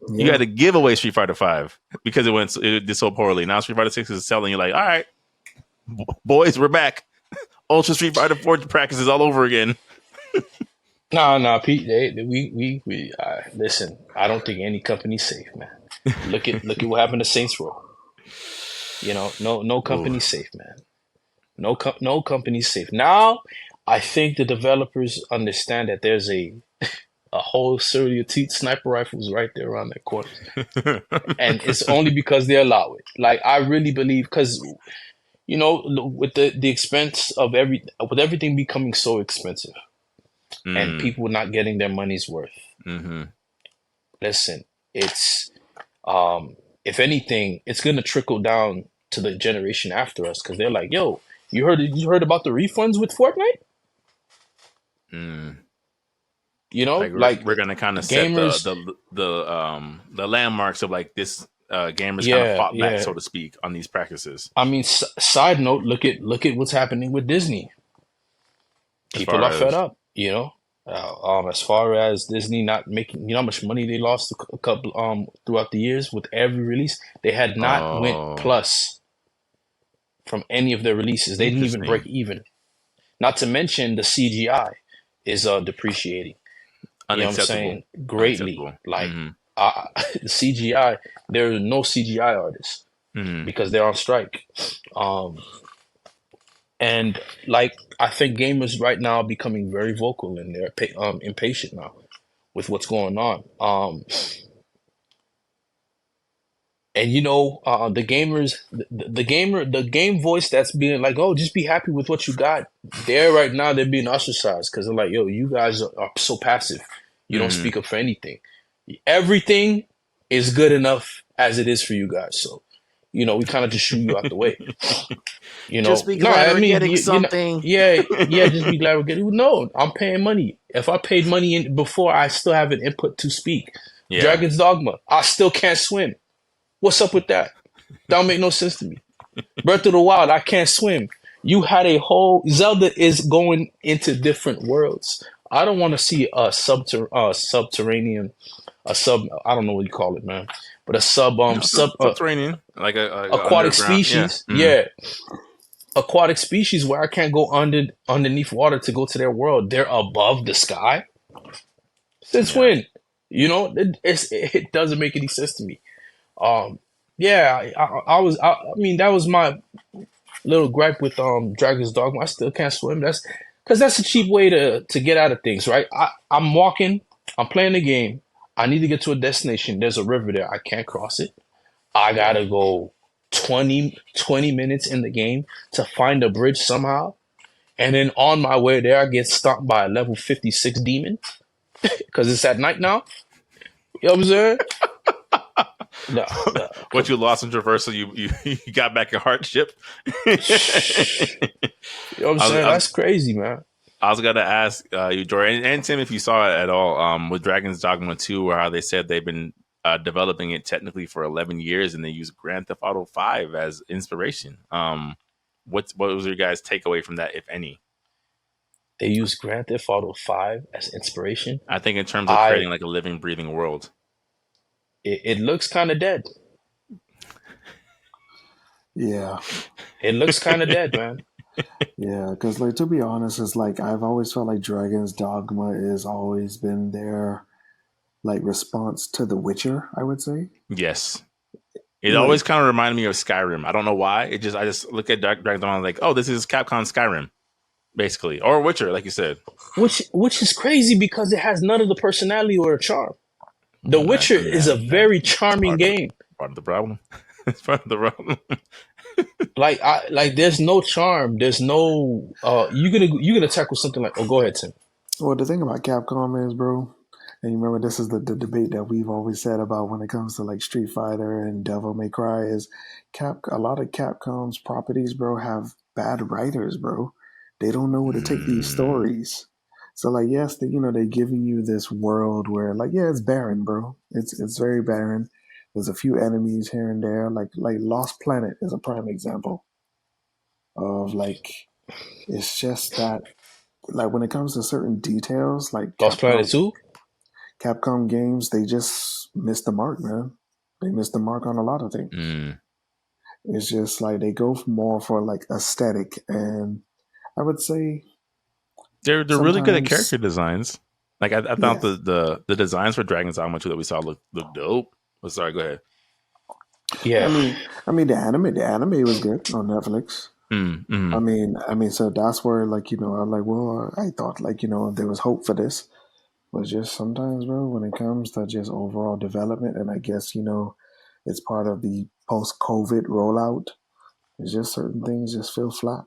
You Yeah. had to give away Street Fighter 5 because it did so poorly. Now Street Fighter 6 is selling. You're like, all right, boys, we're back. Ultra Street Fighter 4 practices all over again. No, Pete. Listen. I don't think any company's safe, man. Look at what happened to Saints Row. You know, no Ooh. company's safe, man. No company's safe. Now, I think the developers understand that there's a whole series of sniper rifles right there around their corner, and it's only because they allow it. Like I really believe, because with the expense of with everything becoming so expensive and people not getting their money's worth. Mm-hmm. Listen, it's if anything, it's gonna trickle down to the generation after us because they're like, "Yo, you heard about the refunds with Fortnite?" You know, Like we're gonna kind of set gamers. the landmarks of like this gamers kind of Yeah, fought back, yeah. so to speak, on these practices. I mean, side note, look at what's happening with Disney. As People far are fed as up. As far as Disney not making, how much money they lost a couple throughout the years with every release. They had not went plus from any of their releases. They didn't even break interesting, even. Not to mention the CGI is depreciating. You know what I'm unacceptable, saying? Greatly. unacceptable. Like the CGI, there are no CGI artists because they're on strike. And like I think gamers right now are becoming very vocal and they're impatient now with what's going on. And the gamers, the game voice that's being like, oh, just be happy with what you got. There right now, they're being ostracized because they're like, yo, you guys are so passive. You don't speak up for anything. Everything is good enough as it is for you guys. So, we kind of just shoot you out the way. Just be No, glad I we're mean, getting something. yeah, just be glad we're getting. No, I'm paying money. If I paid money in before, I still have an input to speak. Yeah. Dragon's Dogma, I still can't swim. What's up with that? That don't make no sense to me. Breath of the Wild, I can't swim. You had a whole Zelda is going into different worlds. I don't want to see a subterranean, I don't know what you call it, man, but a Subterranean, like a aquatic underground. Yeah. species. Yeah, aquatic species where I can't go underneath water to go to their world. They're above the sky. Since when? It doesn't make any sense to me. Yeah, I mean, that was my little gripe with Dragon's Dogma. I still can't swim. That's because that's a cheap way to get out of things, right? I'm walking, I'm playing the game. I need to get to a destination. There's a river there. I can't cross it. I gotta go 20 minutes in the game to find a bridge somehow. And then on my way there, I get stopped by a level 56 demon because it's at night now. You know what I'm saying? No, no, What you lost in traversal, you got back in hardship. you know what I'm saying? I was That's crazy, man. I was gonna ask you, Jordan, and Tim, if you saw it at all, with Dragon's Dogma 2, or how they said they've been developing it technically for 11 years, and they use Grand Theft Auto 5 as inspiration. What was your guys' takeaway from that, if any? They use Grand Theft Auto 5 as inspiration. I think in terms of I creating like a living, breathing world. it looks kind of dead. Yeah, It looks kind of dead, man. yeah. Because like to be honest, it's like I've always felt like Dragon's Dogma has always been their like response to The Witcher. I would say. Yes. It always Like kind of reminded me of Skyrim. I don't know why. I just look at Dragon's Dogma like, oh, this is Capcom Skyrim, basically, or Witcher, like you said. Which is crazy because it has none of the personality or charm. The Witcher is a very charming game. Part of the problem. It's part of the problem. Like there's no charm. There's no you're gonna tackle something like, oh, go ahead, Tim. well, the thing about Capcom is, bro, and you remember this is the debate that we've always said about when it comes to like Street Fighter and Devil May Cry is a lot of Capcom's properties, bro, have bad writers, bro. They don't know where to take these stories. So like yes, they're giving you this world where like yeah, it's barren, bro. It's very barren. There's a few enemies here and there. Like Lost Planet is a prime example of like it's just that like when it comes to certain details, like Lost Planet 2? Capcom games, they just missed the mark, man. They missed the mark on a lot of things. It's just like they go more for like aesthetic, and I would say They're really good at sometimes, character designs. Like I thought yeah. the designs for Dragon's Dogma 2 that we saw look dope. Oh, sorry, go ahead. Yeah. I mean, the anime was good on Netflix. Mm-hmm. I mean, so that's where like I'm like, well, I thought like there was hope for this, but just sometimes, bro, when it comes to just overall development, and I guess it's part of the post-COVID rollout. It's just certain things just feel flat.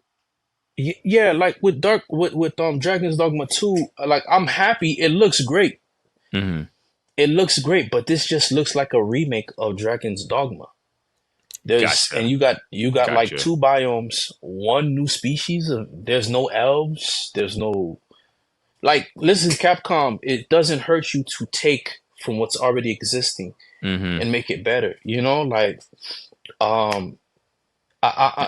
Yeah, like with Dragon's Dogma 2, like I'm happy. It looks great. Mm-hmm. It looks great, but this just looks like a remake of Dragon's Dogma. Gotcha. You got like Gotcha. 2 biomes, 1 new species. There's no elves. There's no like. Listen, Capcom. It doesn't hurt you to take from what's already existing Mm-hmm. and make it better. Like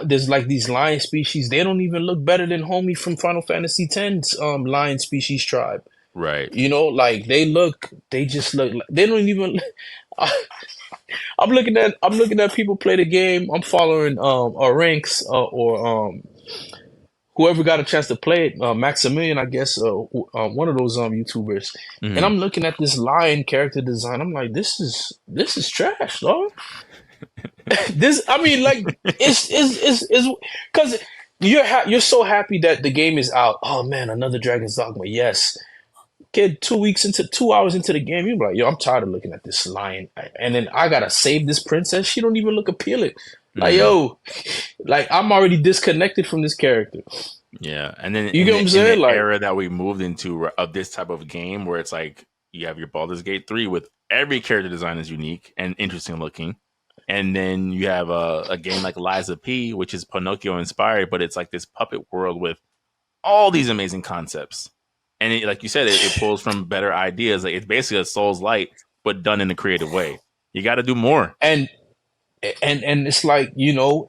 there's like these lion species. They don't even look better than homie from Final Fantasy X's lion species tribe. Right. Like they just look like they don't even. I'm looking at people play the game. I'm following our ranks or whoever got a chance to play it, Maximilian, I guess, one of those YouTubers. Mm-hmm. And I'm looking at this lion character design. I'm like, this is trash, dog. I mean, like it's because you're so happy that the game is out. Oh man, another Dragon's Dogma. Yes. Kid, 2 hours into the game, you're like, yo, I'm tired of looking at this lion. And then I gotta save this princess. She don't even look appealing. Like, yo, like I'm already disconnected from this character. Yeah. And then you get what I'm saying? In the Like era that we moved into of this type of game where it's like you have your Baldur's Gate 3 with every character design is unique and interesting looking. And then you have a game like Liza P, which is Pinocchio inspired, but it's like this puppet world with all these amazing concepts. And like you said, it pulls from better ideas. Like it's basically a Souls Light, but done in a creative way. You got to do more. And it's like,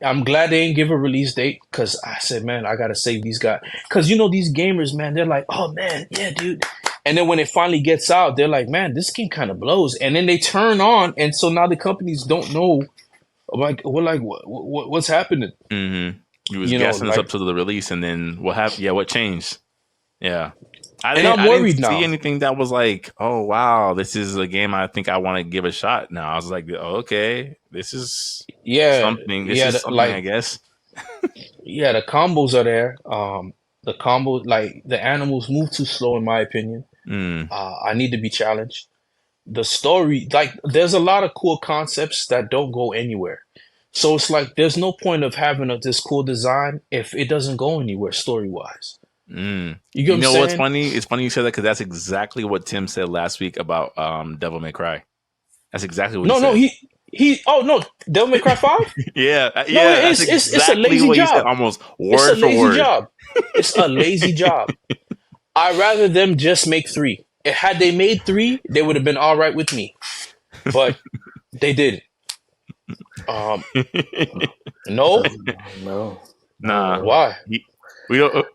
I'm glad they didn't give a release date because I said, man, I gotta save these guys. Because these gamers, man, they're like, oh man, yeah, dude. And then when it finally gets out, they're like, man, this game kind of blows. And then they turn on, and so now the companies don't know. Like, we're like, what's happening? Mm-hmm. You was guessing this up to the release, and then what happened? Yeah, what changed? Yeah. I didn't see anything that was like, oh wow, this is a game I think I want to give a shot. Now I was like, oh, okay, this is something. This is something, I guess. Yeah, the combos are there. The combo, like the animals move too slow, in my opinion. I need to be challenged. The story, like, there's a lot of cool concepts that don't go anywhere. So it's like there's no point of having this cool design if it doesn't go anywhere story wise. You know what's funny? It's funny you said that because that's exactly what Tim said last week about Devil May Cry. That's exactly what he said. Oh no, Devil May Cry 5? Yeah, No, yeah, that's it's a exactly lazy what he said, job. almost It's a word for lazy word. job. It's a lazy job. I'd rather them just make 3. Had they made 3, they would have been all right with me. But they didn't. No. No. Nah, Why? we don't.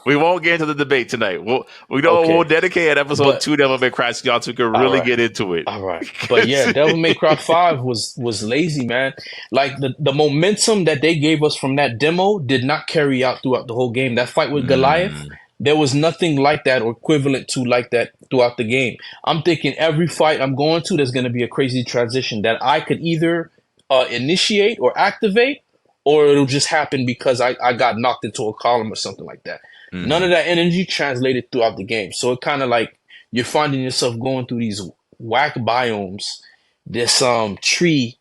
We won't get into the debate tonight. We'll Okay. dedicate an episode But to Devil May Cry so y'all two can all really right. get into it. All right. But yeah, Devil May Cry 5 was lazy, man. Like the momentum that they gave us from that demo did not carry out throughout the whole game. That fight with Goliath, there was nothing like that or equivalent to like that throughout the game. I'm thinking every fight I'm going to, there's going to be a crazy transition that I could either initiate or activate, or it'll just happen because I got knocked into a column or something like that. None of that energy translated throughout the game. So it kind of like you're finding yourself going through these whack biomes. This tree,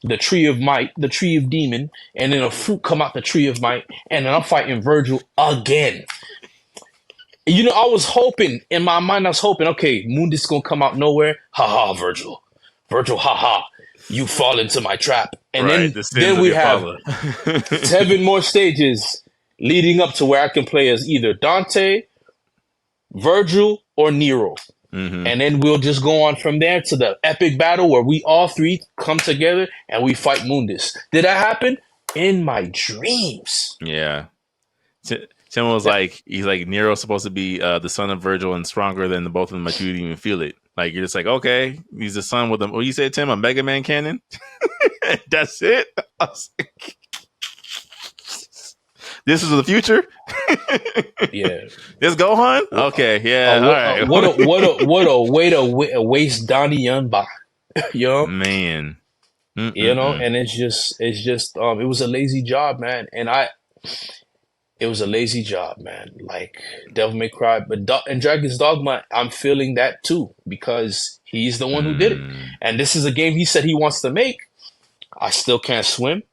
the tree of might, the tree of demon, and then a fruit come out the tree of might, and then I'm fighting Virgil again. You know, I was hoping in my mind, okay, Mundus gonna come out nowhere. Ha ha, Virgil, ha ha, you fall into my trap, and Right, the sins then of we your have father. 7 more stages leading up to where I can play as either Dante, Virgil, or Nero. And then we'll just go on from there to the epic battle where we all 3 come together and we fight Mundus. Did that happen? In my dreams. Yeah. Tim was like, he's like, Nero's supposed to be the son of Virgil and stronger than the both of them, but you didn't even feel it. Like, you're just like, okay, he's the son with what you said, Tim, a Mega Man cannon? That's it? I was like, this is the future? Yeah. This Gohan? Okay, yeah, all right. What a way to waste Donnie Yunba. You know? Man. You know, and it was a lazy job, man. It was a lazy job, man. Like Devil May Cry, and Dragon's Dogma, I'm feeling that too because he's the one who did it. And this is a game he said he wants to make. I still can't swim.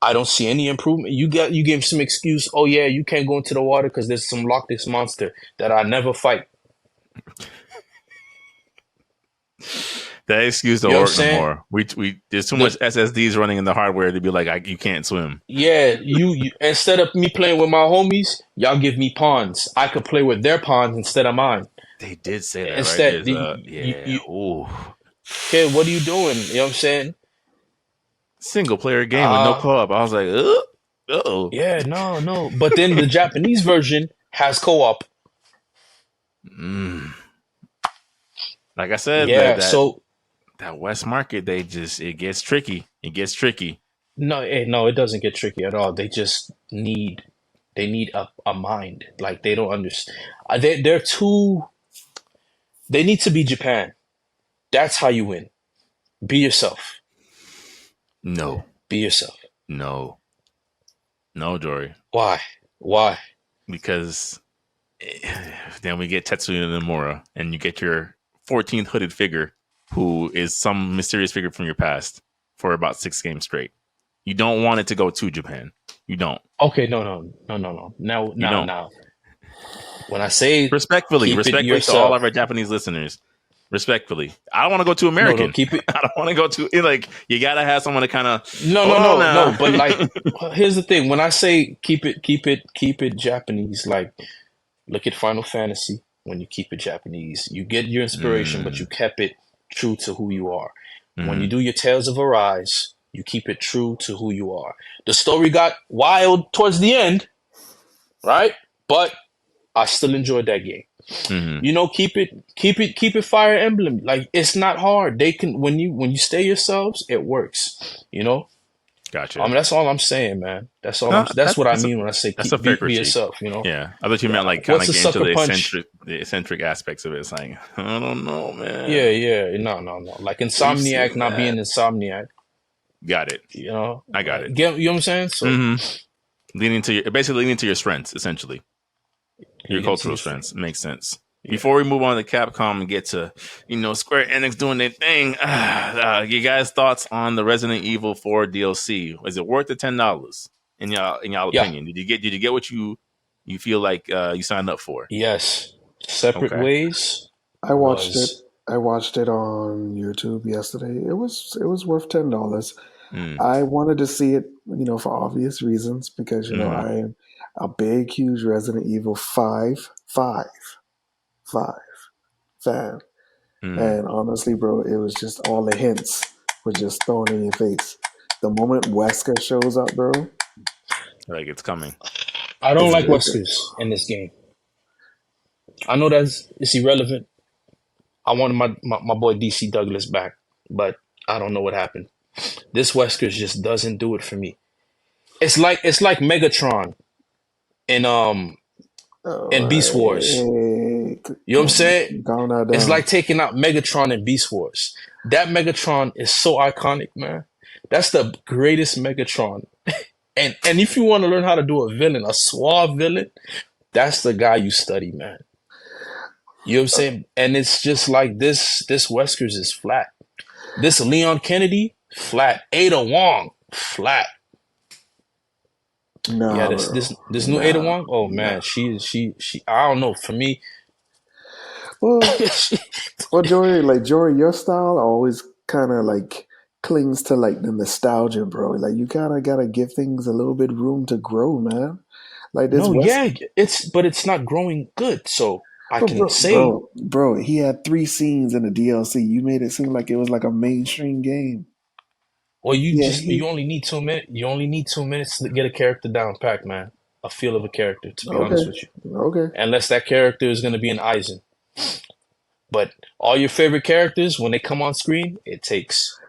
I don't see any improvement. You gave some excuse. Oh yeah, you can't go into the water because there's some Loch Ness monster that I never fight. That excuse don't work no more. We there's too much SSDs running in the hardware to be like, you can't swim. Yeah, you instead of me playing with my homies, y'all give me pawns. I could play with their pawns instead of mine. They did say that, instead, right? Okay, what are you doing? You know what I'm saying? Single player game with no co-op. I was like, oh. Yeah, no. But then the Japanese version has co-op. Like I said, yeah. That West market, it gets tricky. It gets tricky. No, it doesn't get tricky at all. They just need a mind. Like they don't understand. They're too. They need to be Japan. That's how you win. Be yourself. No. Be yourself. No, Jory. Why? Because then we get Tetsuya Nomura, and you get your 14th hooded figure, who is some mysterious figure from your past, for about 6 games straight. You don't want it to go to Japan. You don't. Okay, no. Now. When I say respectfully to all of our Japanese listeners, respectfully, I don't want to go to American. No, keep it. I don't want to go to like. You gotta have someone to kind of. No. But like, here's the thing: when I say keep it Japanese, like, look at Final Fantasy. When you keep it Japanese, you get your inspiration, but you kept it true to who you are. When you do your Tales of Arise, you keep it true to who you are. The story got wild towards the end, right? But I still enjoyed that game. You know, keep it Fire Emblem. Like, it's not hard. They can when you stay yourselves, it works. You know. Gotcha. That's all I'm saying, man. That's all. That's what I mean when I say be yourself. You know. Yeah, I thought you meant like kind of get into the eccentric aspects of it. It's like, I don't know, man. Yeah. No. Like Insomniac not being Insomniac. Got it. You know. I got it. You know what I'm saying? So basically leaning to your strengths, essentially. Your cultural strengths. Makes sense. Yeah. Before we move on to Capcom and get to, Square Enix doing their thing, you guys' thoughts on the Resident Evil 4 DLC? Is it worth the $10 in y'all opinion? Did you get what you feel like you signed up for? Yes. Separate ways. I watched it. I watched it on YouTube yesterday. It was worth $10. Mm, I wanted to see it, for obvious reasons because mm, I am a big, huge Resident Evil five fan, mm. and honestly, bro, it was just all the hints were just thrown in your face. The moment Wesker shows up, bro, Like it's coming. I don't it's like it's Weskers in this game. I know it's irrelevant. I wanted my boy DC Douglas back, but I don't know what happened. This Weskers just doesn't do it for me. It's like Megatron in all in Beast Wars. right. You know what I'm saying? Calm that It's down. like taking out Megatron in Beast Wars. That Megatron is so iconic, man. That's the greatest Megatron. And if you want to learn how to do a villain, a suave villain, that's the guy you study, man. You know what I'm saying? And it's just like this Weskers is flat. This Leon Kennedy, flat. Ada Wong, flat. Yeah, Nah, this bro. this this new Ada Nah, Wong, oh nah. man, she I don't know. For me, Well, well, Jory, your style always kind of like clings to like the nostalgia, bro. Like you kind of gotta give things a little bit room to grow, man. Like this no, West, yeah, it's not growing good. So I but can say, bro, he had 3 scenes in the DLC. You made it seem like it was like a mainstream game. well, Yeah, you only need 2 minutes. You only need 2 minutes to get a character down pack, man. A feel of a character, to be okay, honest with you. okay. Unless that character is gonna be an Eisen. But all your favorite characters, when they come on screen, it takes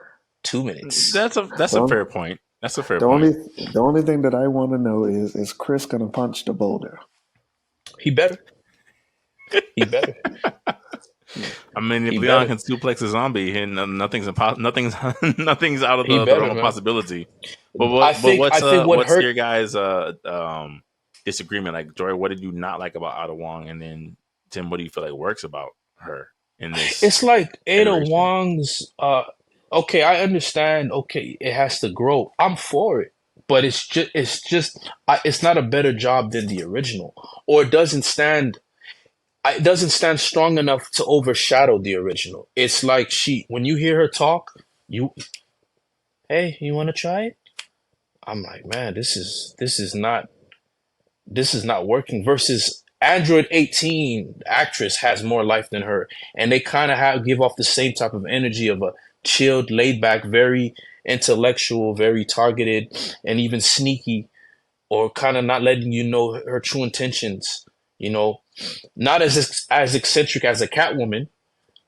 2 minutes. That's a The, fair point. That's a fair the point. only the only thing that I want to know is Chris gonna punch the boulder? He better. He better. I mean, if He Leon better. can suplex a zombie, and nothing's nothing's out of He the realm better, of man. possibility. I But think I think what what's hurt. your guys' disagreement? Like, Joy, what did you not like about Ada Wong? And then Tim, what do you feel like works about her in this It's like Ada iteration? Wong's. Okay, I understand. Okay, it has to grow. I'm for it, but it's not a better job than the original, or it doesn't stand. It doesn't stand strong enough to overshadow the original. It's like when you hear her talk, hey, you want to try it? I'm like, man, this is not working. Versus Android 18, the actress has more life than her, and they kind of give off the same type of energy of a chilled, laid back, very intellectual, very targeted, and even sneaky, or kind of not letting you know her true intentions. You know, not as eccentric as a Catwoman,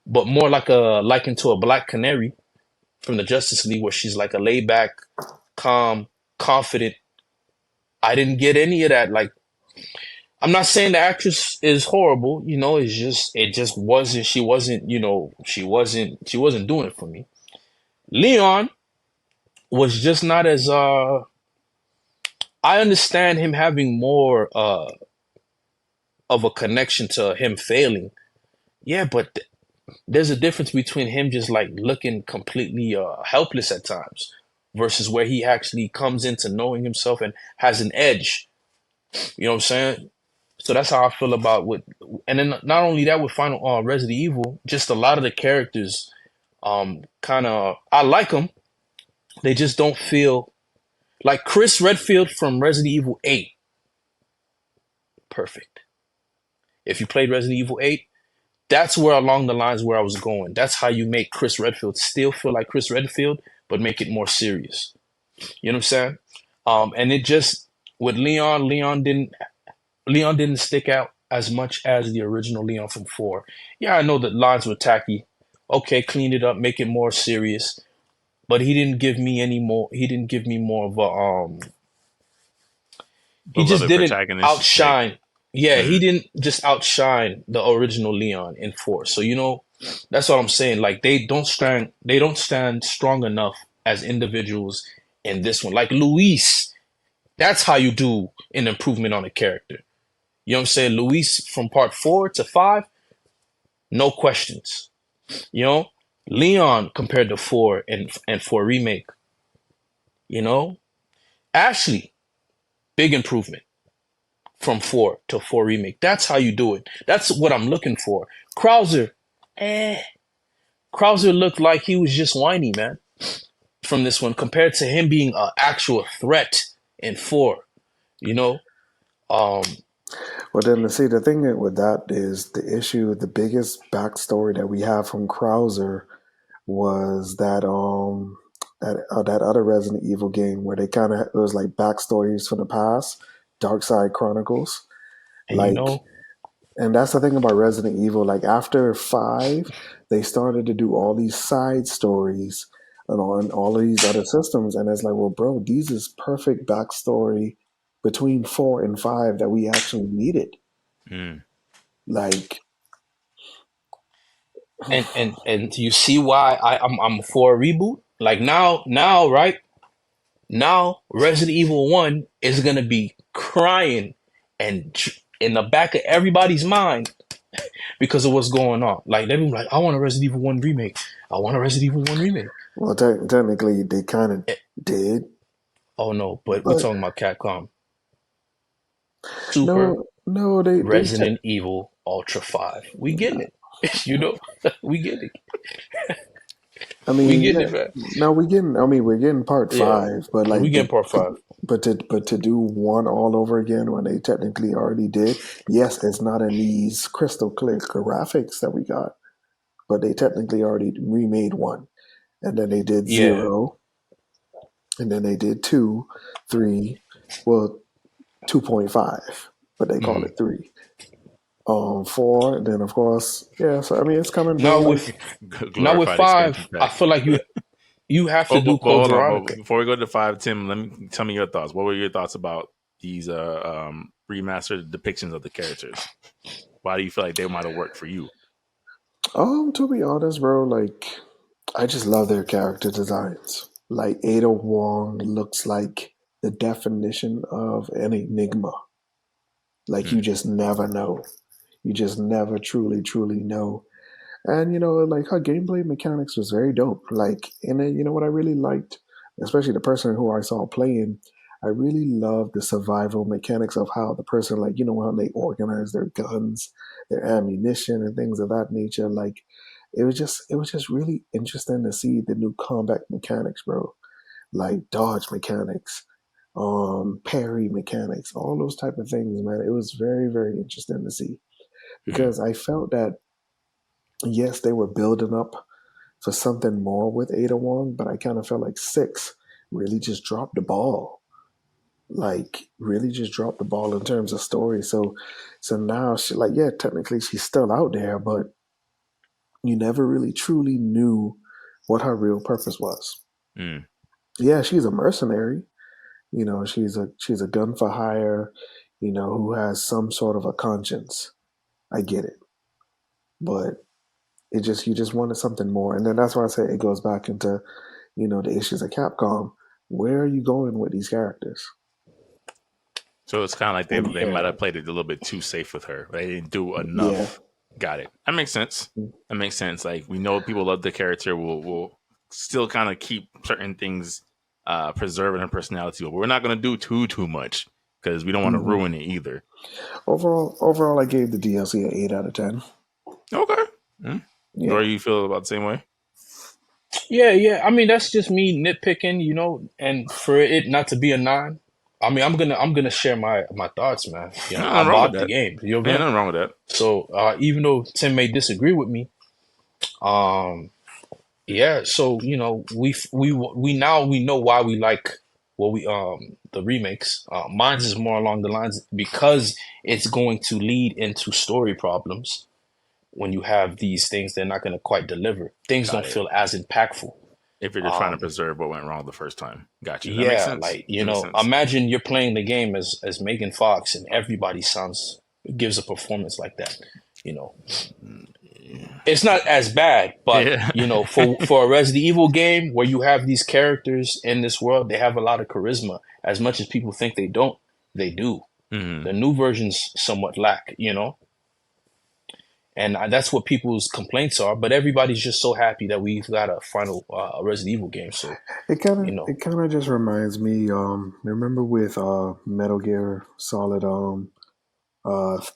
but more like a likened to a Black Canary from the Justice League, where she's like a laid back, calm, confident. I didn't get any of that. Like, I'm not saying the actress is horrible, it just wasn't she wasn't doing it for me. Leon was just not as I understand him having more of a connection to him failing. Yeah, but there's a difference between him just like looking completely helpless at times versus where he actually comes into knowing himself and has an edge. You know what I'm saying? So that's how I feel about and then not only that with Final Resident Evil, just a lot of the characters, kind of I like them. They just don't feel like Chris Redfield from Resident Evil 8. Perfect. If you played Resident Evil 8, that's where along the lines where I was going. That's how you make Chris Redfield still feel like Chris Redfield, but make it more serious. You know what I'm saying? And it just with Leon didn't stick out as much as the original Leon from 4. Yeah, I know the lines were tacky. Okay, clean it up, make it more serious. But he didn't give me any more. He didn't give me more of a. He just Beloved didn't protagonist, like. outshine. Yeah, he Mm, didn't just outshine the original Leon in 4. So that's what I'm saying. Like they don't stand. They don't stand strong enough as individuals in this one. Like Luis, that's how you do an improvement on a character. You know what I'm saying? Luis from part 4 to 5, no questions. You know, Leon compared to 4 and 4 remake. You know, Ashley, big improvement from 4 to 4 remake. That's how you do it. That's what I'm looking for. Krauser, eh. Krauser looked like he was just whiny, man, from this one compared to him being an actual threat in 4. You know, um, Well, then, see, the thing with that is the issue, the biggest backstory that we have from Krauser was that other Resident Evil game where they kind of, it was like backstories from the past, Dark Side Chronicles. and you Like, know, and that's the thing about Resident Evil. Like after 5, they started to do all these side stories and on all of these other systems, and it's like, well, bro, these is perfect backstory between 4 and 5 that we actually needed. Mm. Like, and you see why I'm for a reboot. Like now, right now, Resident Evil 1 is gonna be crying and in the back of everybody's mind because of what's going on. Like they're like, I want a Resident Evil 1 remake. I want a Resident Evil 1 remake. well, technically, they kind of Eh, did, Oh no, but we're but talking about Capcom. Super no, Resident Evil Ultra 5. We getting it. You know, we getting it. I We mean, getting yeah, it, man. no, we're getting part Yeah, 5, but we like getting part 5. but to do one all over again when they technically already did, yes, it's not in these crystal clear graphics that we got, but they technically already remade 1, and then they did Yeah. 0, and then they did 2, 3, well, 2.5, but they call Mhm. it 3. 4, and then of course, yeah. So I mean, it's coming, bro. Now Like, with now with Glorified expansion 5, I pack. feel like you have to Oh, do but Code hold on. Veronica. But before we go to 5, Tim, tell me your thoughts. What were your thoughts about these remastered depictions of the characters? Why do you feel like they might have worked for you? to be honest, bro, like I just love their character designs. Like Ada Wong looks like the definition of an enigma. Like you Mm. just never know. You just never truly know. And like her gameplay mechanics was very dope. Like in it, what I really liked, especially the person who I saw playing, I really loved the survival mechanics of how the person, like, how they organize their guns, their ammunition and things of that nature. Like it was just really interesting to see the new combat mechanics, bro. Like dodge mechanics, parry mechanics, all those type of things, man. It was very, very interesting to see Mm. because I felt that yes, they were building up for something more with Ada Wong, but I kind of felt like 6 really just dropped the ball. Like really just dropped the ball in terms of story. So now she, like, yeah, technically she's still out there, but you never really truly knew what her real purpose was. Mm. Yeah, she's a mercenary. She's a gun for hire, who has some sort of a conscience. I get it. But you just wanted something more. And then that's why I say it goes back into, the issues of Capcom. Where are you going with these characters? So it's kind of like they Yeah. might have played it a little bit too safe with her. They didn't do Yeah. enough. Got it. That makes sense. That makes sense. Like we know people love the character. We'll still kind of keep certain things preserving her personality, but we're not going to do too much because we don't want to hmm ruin it either. Overall, I gave the DLC an 8 out of 10. Okay. Mm. Or Yeah. you feel about the same way? Yeah. I mean, that's just me nitpicking, and for it not to be a 9. I mean, I'm gonna share my thoughts, man. I Nothing wrong with bought the that. game. You know what I'm Yeah, saying? nothing wrong with that. So even though Tim may disagree with me, um, yeah. So we know why we like what we the remakes. Mine's is more along the lines because it's going to lead into story problems. When you have these things, they're not going to quite deliver. Things Got don't it. feel as impactful. If you're just trying to Um, preserve what went wrong the first time. Got you. That makes yeah, sense. like That makes sense. imagine you're playing the game as Megan Fox, and everybody gives a performance like that. You know, it's not as bad, but Yeah. for a Resident Evil game where you have these characters in this world, they have a lot of charisma. As much as people think they don't, they do. Hmm. The new versions somewhat lack, and that's what people's complaints are. But everybody's just so happy that we've got a final Resident Evil game. So It kind you of know, it kind of just reminds me. Remember with Metal Gear Solid,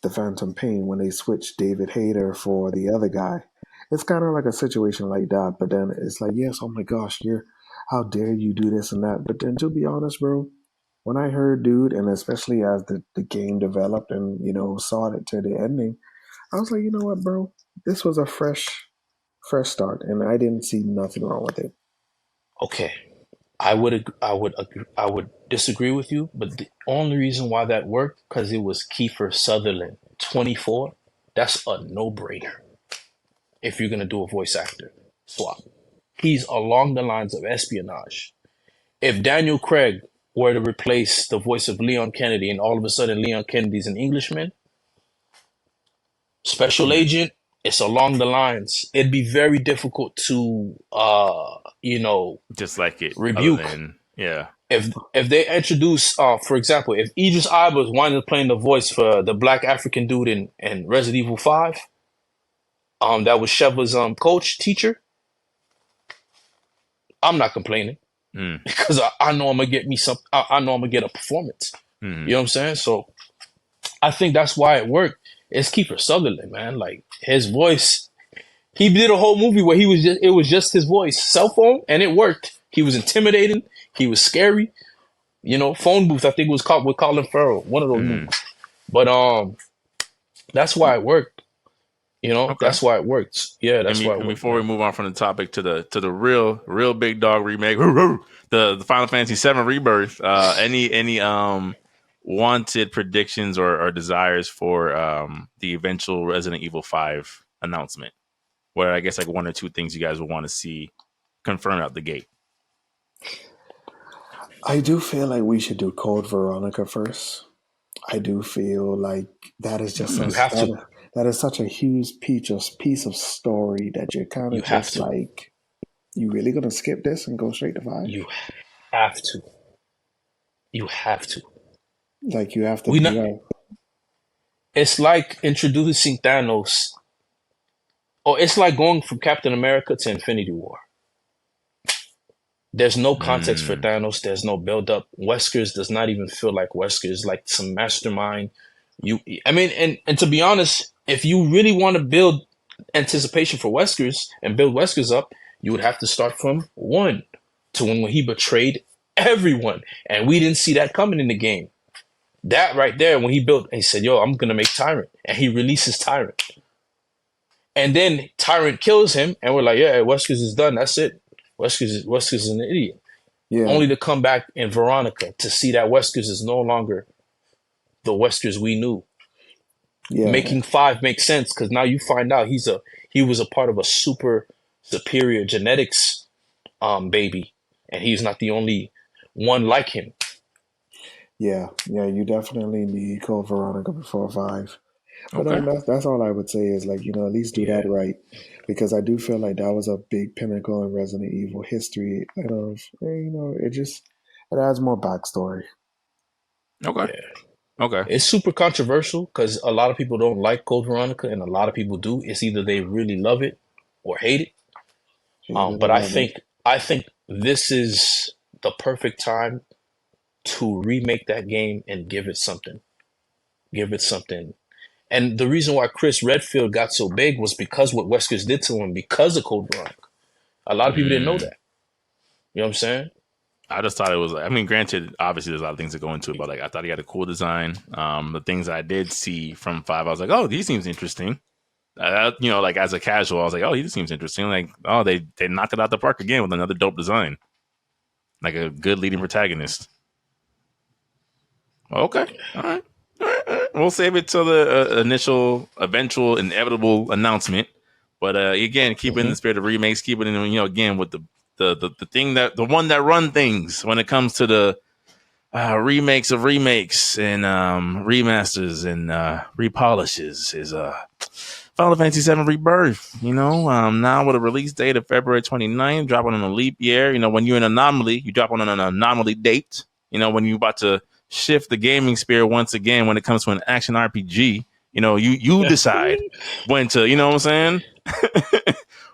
the Phantom Pain when they switched David Hayter for the other guy, it's kind of like a situation like that. But then it's like, yes, oh my gosh, how dare you do this and that? But then to be honest, bro, when I heard dude, and especially as the game developed and saw it to the ending, I was like, you know what, bro, this was a fresh start, and I didn't see nothing wrong with it. Okay, I would disagree with you, but the only reason why that worked because it was Kiefer Sutherland, 24. That's a no-brainer if you're gonna do a voice actor swap. He's along the lines of espionage. If Daniel Craig were to replace the voice of Leon Kennedy, and all of a sudden Leon Kennedy's an Englishman, special agent, it's along the lines. It'd be very difficult to, Just like it. rebuke. Yeah. If they introduce, for example, if Idris Elba winds up playing the voice for the black African dude in Resident Evil 5, that was Sheva's coach, teacher, I'm not complaining because I know I'm gonna get me some. I know I'm gonna get a performance. You know what I'm saying? So I think that's why it worked. It's Kiefer Sutherland, man. Like his voice, he did a whole movie where it was just his voice, cell phone, and it worked. He was intimidating. He was scary. Phone booth. I think it was called with Colin Farrell, one of those movies. But that's why it worked. Okay. That's why it works. Yeah, that's why it worked. Before we move on from the topic to the real big dog remake, the Final Fantasy VII Rebirth. Any wanted predictions or desires for the eventual Resident Evil 5 announcement? What I guess like one or two things you guys would want to see confirmed out the gate. I do feel like we should do Code Veronica first. I do feel like that is just that is such a huge piece of story that you're kind of just like, you really gonna skip this and go straight to 5? You have to. You have to. Like you have to. It's like introducing Thanos, or it's like going from Captain America to Infinity War. There's no context for Thanos. There's no build up. Weskers does not even feel like Weskers, like some mastermind. And to be honest, if you really want to build anticipation for Weskers and build Weskers up, you would have to start from 1 to when he betrayed everyone. And we didn't see that coming in the game. That right there, when he said, yo, I'm going to make Tyrant. And he releases Tyrant. And then Tyrant kills him. And we're like, yeah, Weskers is done. That's it. Weskers is an idiot. Yeah. Only to come back in Veronica to see that Weskers is no longer the Weskers we knew. Yeah. Making 5 make sense because now you find out he was a part of a super superior genetics baby, and he's not the only one like him. Yeah, you definitely need Code Veronica before 5. But that's all I would say is like, at least do that right. Because I do feel like that was a big pinnacle in Resident Evil history. And it adds more backstory. Okay. Yeah. Okay. It's super controversial because a lot of people don't like Code Veronica and a lot of people do. It's either they really love it or hate it. But I think this is the perfect time to remake that game and give it something. And the reason why Chris Redfield got so big was because what Weskers did to him because of Code Veronica. A lot of people didn't know that. You know what I'm saying? I just thought it was, granted, obviously there's a lot of things that go into it, but like I thought he had a cool design. The things I did see from 5, I was like, oh, these seems interesting. Like as a casual, I was like, oh, he seems interesting. Like, oh, they knocked it out the park again with another dope design. Like a good leading protagonist. Okay. All right. We'll save it till the eventual, inevitable announcement. But again, keep it in the spirit of remakes. Keep it in, again, with the thing the one that run things when it comes to the remakes of remakes and remasters and repolishes is Final Fantasy VII Rebirth. Now with a release date of February 29th, dropping on a leap year. When you're an anomaly, you drop on an anomaly date. When you're about to shift the gaming sphere once again when it comes to an action RPG. You decide when to, you know what I'm saying?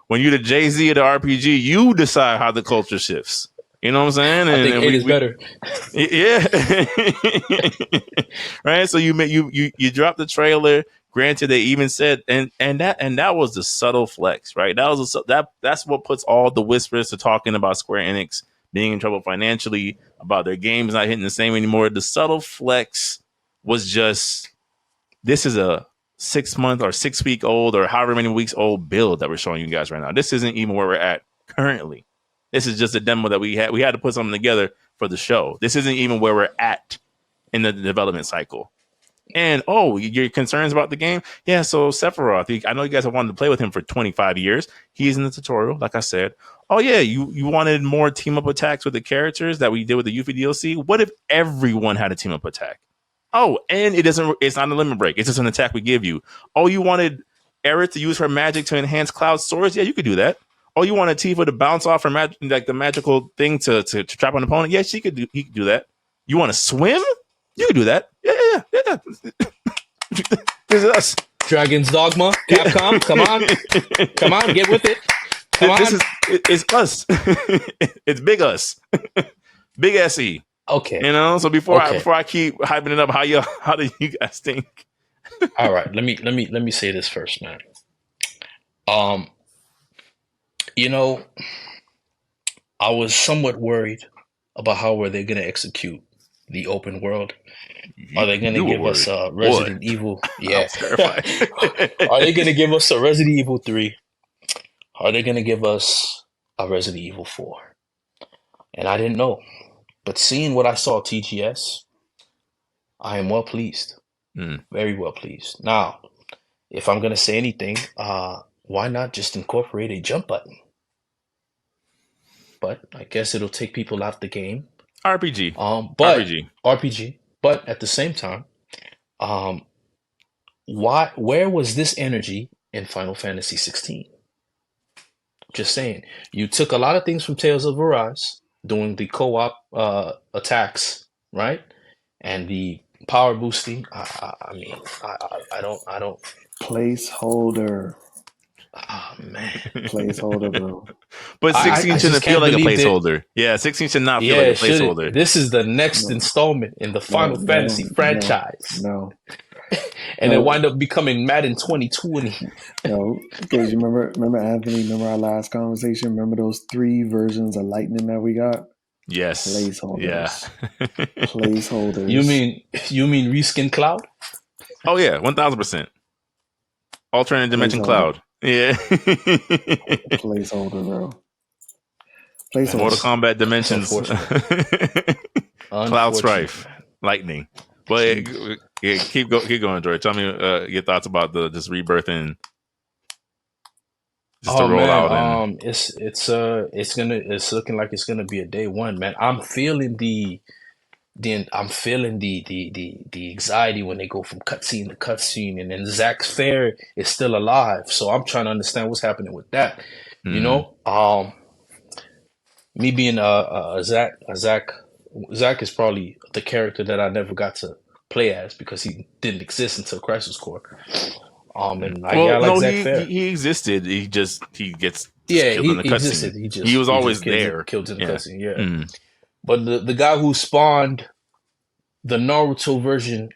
When you're the Jay-Z of the RPG, you decide how the culture shifts. You know what I'm saying? I think 8 is better. Yeah. Right. So you drop the trailer, Granted, they even said, and that was the subtle flex, right? That's what puts all the whispers to talking about Square Enix being in trouble financially, about their games not hitting the same anymore. The subtle flex was just, this is a 6 month or 6 week old or however many weeks old build that we're showing you guys right now. This isn't even where we're at currently. This is just a demo that we had. We had to put something together for the show. This isn't even where we're at in the development cycle. And your concerns about the game? Yeah, so Sephiroth, I know you guys have wanted to play with him for 25 years. He's in the tutorial, like I said. Oh yeah, you wanted more team up attacks with the characters that we did with the Yuffie DLC. What if everyone had a team up attack? Oh, and it's not a limit break. It's just an attack we give you. Oh, you wanted Aerith to use her magic to enhance Cloud's swords? Yeah, you could do that. Oh, you wanted Tifa to bounce off her like the magical thing to trap an opponent? Yeah, he could do that. You want to swim? You can do that. Yeah. This is us. Dragon's Dogma, Capcom, come on, get with it. Come on. It's us. It's big us. Big SE. Okay. So before I keep hyping it up, how do you guys think? All right, let me say this first, man. I was somewhat worried about how were they going to execute the open world. Are they going to give us Resident Evil? Yeah. Are they going to give us a Resident Evil 3? Are they going to give us a Resident Evil 4? And I didn't know. But seeing what I saw TGS, I am well pleased. Very well pleased. Now, if I'm going to say anything, why not just incorporate a jump button? But I guess it'll take people out the game. RPG. RPG. But at the same time, where was this energy in Final Fantasy 16? Just saying. You took a lot of things from Tales of Arise, doing the co-op attacks, right? And the power boosting. I don't. Placeholder. Oh man. Placeholder, bro. But 16 shouldn't feel like a placeholder. Yeah, 16 should not feel like a placeholder. This is the next installment in the Final Fantasy franchise. No. And it wind up becoming Madden 2020. No, because you remember Anthony, remember our last conversation? Remember those 3 versions of Lightning that we got? Yes. Placeholders. Yeah. Placeholders. You mean reskin Cloud? Oh yeah, 1000%. Alternate dimension Cloud. Yeah. Placeholder, bro. Placeholder. Mortal Kombat Dimensions. Cloud Strife. Lightning. But keep going, George. Tell me your thoughts about this Rebirth and just to roll out. It's looking like it's gonna be a day one, man. I'm feeling the anxiety when they go from cutscene to cutscene, and then Zack's Fair is still alive. So I'm trying to understand what's happening with that. You know, me being Zack is probably the character that I never got to play as because he didn't exist until Crisis Core. Zack Fair. He existed. He gets killed in the cutscene. He was always there. Killed in the cutscene. Yeah. But the guy who spawned the Naruto version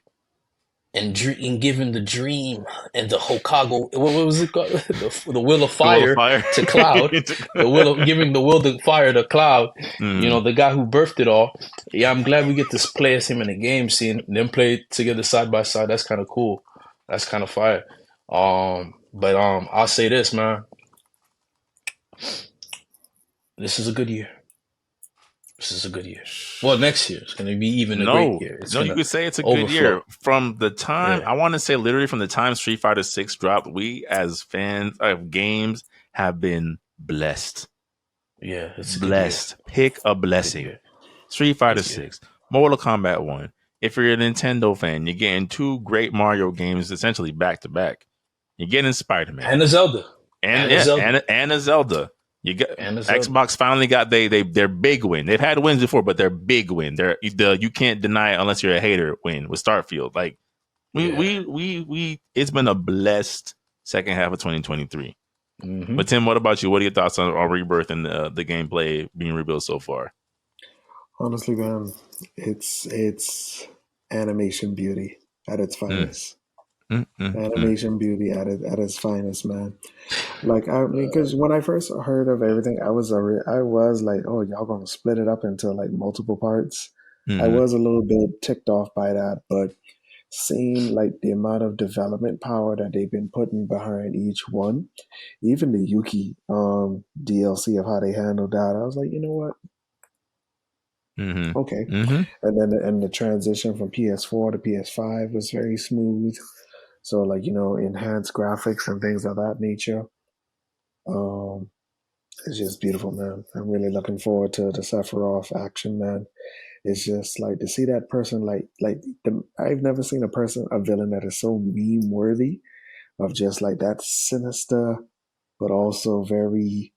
and given the dream and the Hokago, what was it called? The Will of Fire, to Cloud. Giving the Will of Fire to Cloud. You know, the guy who birthed it all. Yeah, I'm glad we get to play as him in a game, seeing them play together side by side. That's kind of cool. That's kind of fire. But I'll say this, man. This is a good year. Well, next year it's going to be even a great year. You could say it's a good year. From the time, I want to say literally from the time Street Fighter 6 dropped, we as fans of games have been blessed. Yeah, it's blessed. Pick a blessing. Street Fighter 6, Mortal Kombat 1. If you're a Nintendo fan, you're getting 2 great Mario games essentially back to back. You're getting Spider-Man. And a Zelda. And a Zelda. You got Xbox finally got their big win. They've had wins before, but their big win. You can't deny it unless you're a hater win with Starfield. Like we it's been a blessed second half of 2023. But Tim, what about you? What are your thoughts on Rebirth and the gameplay being rebuilt so far? Honestly, man, it's animation beauty at its finest. Animation beauty at its finest, man. Like I mean, because when I first heard of everything, I was like, oh, y'all gonna split it up into like multiple parts. I Mm-hmm. was a little bit ticked off by that, but seeing like the amount of development power that they've been putting behind each one, even the Yuki DLC of how they handled that, I was like, you know what? Mm-hmm. Okay. Mm-hmm. And then the transition from PS4 to PS5 was very smooth. So like, enhanced graphics and things of that nature. Um, it's just beautiful, man. I'm really looking forward to the Sephiroth action, man. It's just like to see that person I've never seen a villain that is so meme worthy of just like that sinister but also very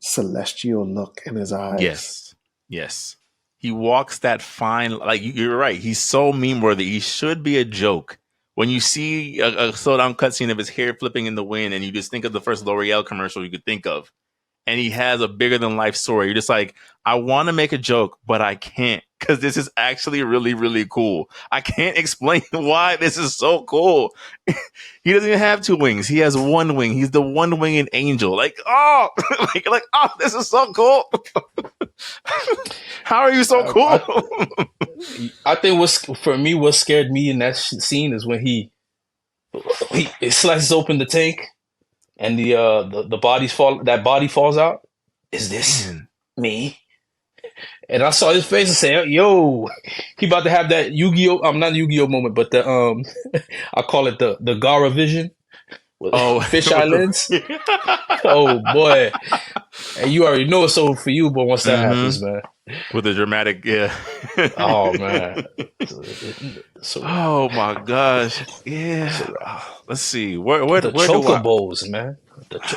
celestial look in his eyes. Yes. Yes. He walks that fine, like you're right. He's so meme worthy. He should be a joke. When you see a slow down cutscene of his hair flipping in the wind, and you just think of the first L'Oreal commercial you could think of, and he has a bigger than life story. You're just like, I want to make a joke, but I can't because this is actually really, really cool. I can't explain why this is so cool. He doesn't even have two wings. He has one wing. He's the one winged angel. Like, oh, oh, this is so cool. How are you so cool? I think what scared me in that scene is when he slices open the tank and the body falls out. Is this Man. me? And I saw his face and say, "Yo, he about to have that Yu-Gi-Oh! Not Yu-Gi-Oh! Moment, but the I call it the Gara vision, Oh, fish eye with lens. the Oh boy, and you already know it's over for you. But once that hmm happens, man, with the dramatic, yeah. oh man, so Oh my gosh, yeah. so Let's see. Where the where do I chocobos, man.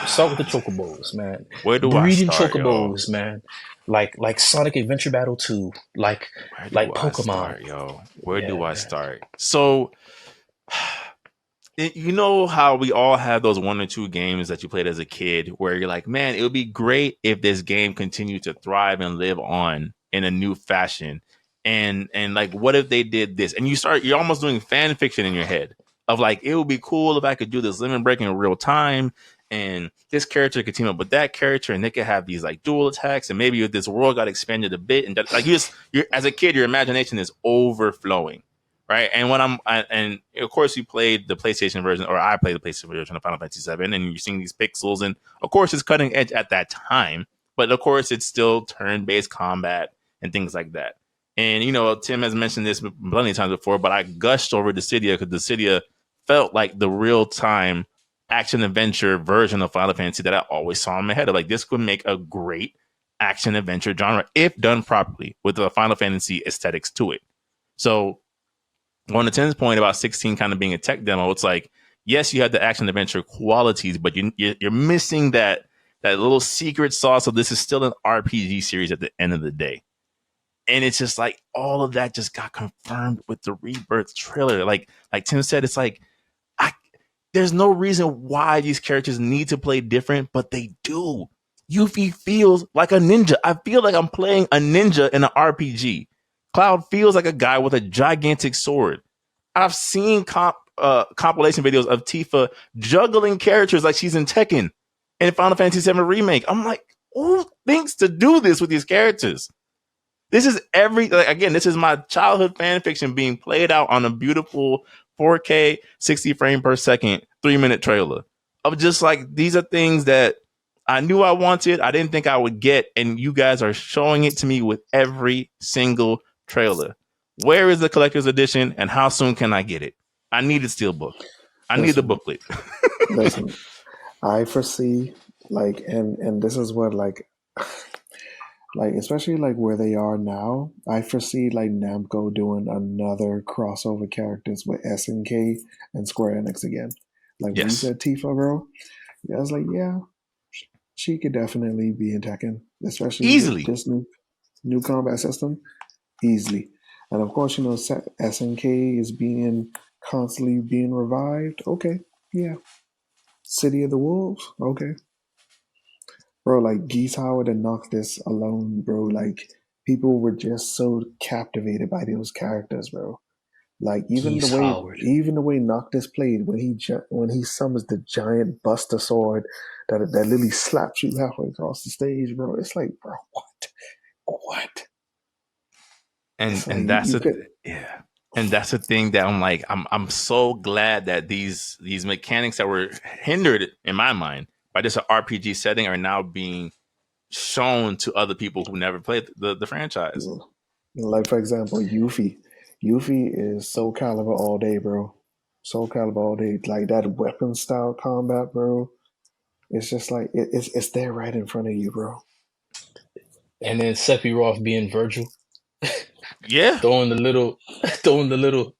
Start with the chocobos, man. where do I Breeding start, yo? chocobos, man. Like Sonic Adventure Battle 2, Where do like I Pokemon. start, yo? Where Yeah, do I man. start? So, you know how we all have those one or two games that you played as a kid where you're like, man, it would be great if this game continued to thrive and live on in a new fashion. And like, what if they did this? And you're almost doing fan fiction in your head of like, it would be cool if I could do this limit break in real time. And this character could team up with that character, and they could have these like dual attacks, and maybe if this world got expanded a bit, and like you're as a kid, your imagination is overflowing, right? And and of course you played the PlayStation version, or I played the PlayStation version of Final Fantasy VII, and you're seeing these pixels, and of course it's cutting edge at that time, but of course it's still turn-based combat and things like that. And Tim has mentioned this plenty of times before, but I gushed over Dissidia because Dissidia felt like the real-time action adventure version of Final Fantasy that I always saw in my head of like this could make a great action adventure genre if done properly with the Final Fantasy aesthetics to it. So on the 10's point about 16 kind of being a tech demo, it's like, yes, you have the action adventure qualities, but you're missing that little secret sauce of this is still an RPG series at the end of the day. And it's just like all of that just got confirmed with the Rebirth trailer. Like Tim said, it's like I there's no reason why these characters need to play different, but they do. Yuffie feels like a ninja. I feel like I'm playing a ninja in an RPG. Cloud feels like a guy with a gigantic sword. I've seen compilation videos of Tifa juggling characters like she's in Tekken in Final Fantasy VII Remake. I'm like, who thinks to do this with these characters? This is again, this is my childhood fan fiction being played out on a beautiful 4K 60 frame per second 3-minute trailer of just like these are things that I knew I wanted. I didn't think I would get, and you guys are showing it to me with every single trailer. Where is the collector's edition, and how soon can I get it? I need a steelbook. I need the Listen, booklet. listen. I foresee and this is what like especially like where they are now. I foresee like Namco doing another crossover characters with SNK and Square Enix again. Like when you Yes, said Tifa, bro, yeah, I was like, yeah, she could definitely be in Tekken, especially with easily. this new combat system, easily. And of course, SNK is being constantly being revived. Okay, yeah, City of the Wolves. Okay, bro. Like Geese Howard and Noctis alone, bro. Like people were just so captivated by those characters, bro. Like He's Howard. even the way Noctis played when he summons the giant Buster Sword that literally slaps you halfway across the stage, bro. It's like, bro, what? And It's like that's you a could. yeah. And that's the thing that I'm like, I'm so glad that these mechanics that were hindered in my mind by just an RPG setting are now being shown to other people who never played the franchise. Like for example, Yuffie. Yuffie is Soul Calibur all day, bro. Soul Calibur all day. Like that weapon style combat, bro. It's just like it's there right in front of you, bro. And then Sephiroth being Virgil, Yeah. throwing the little, throwing the little,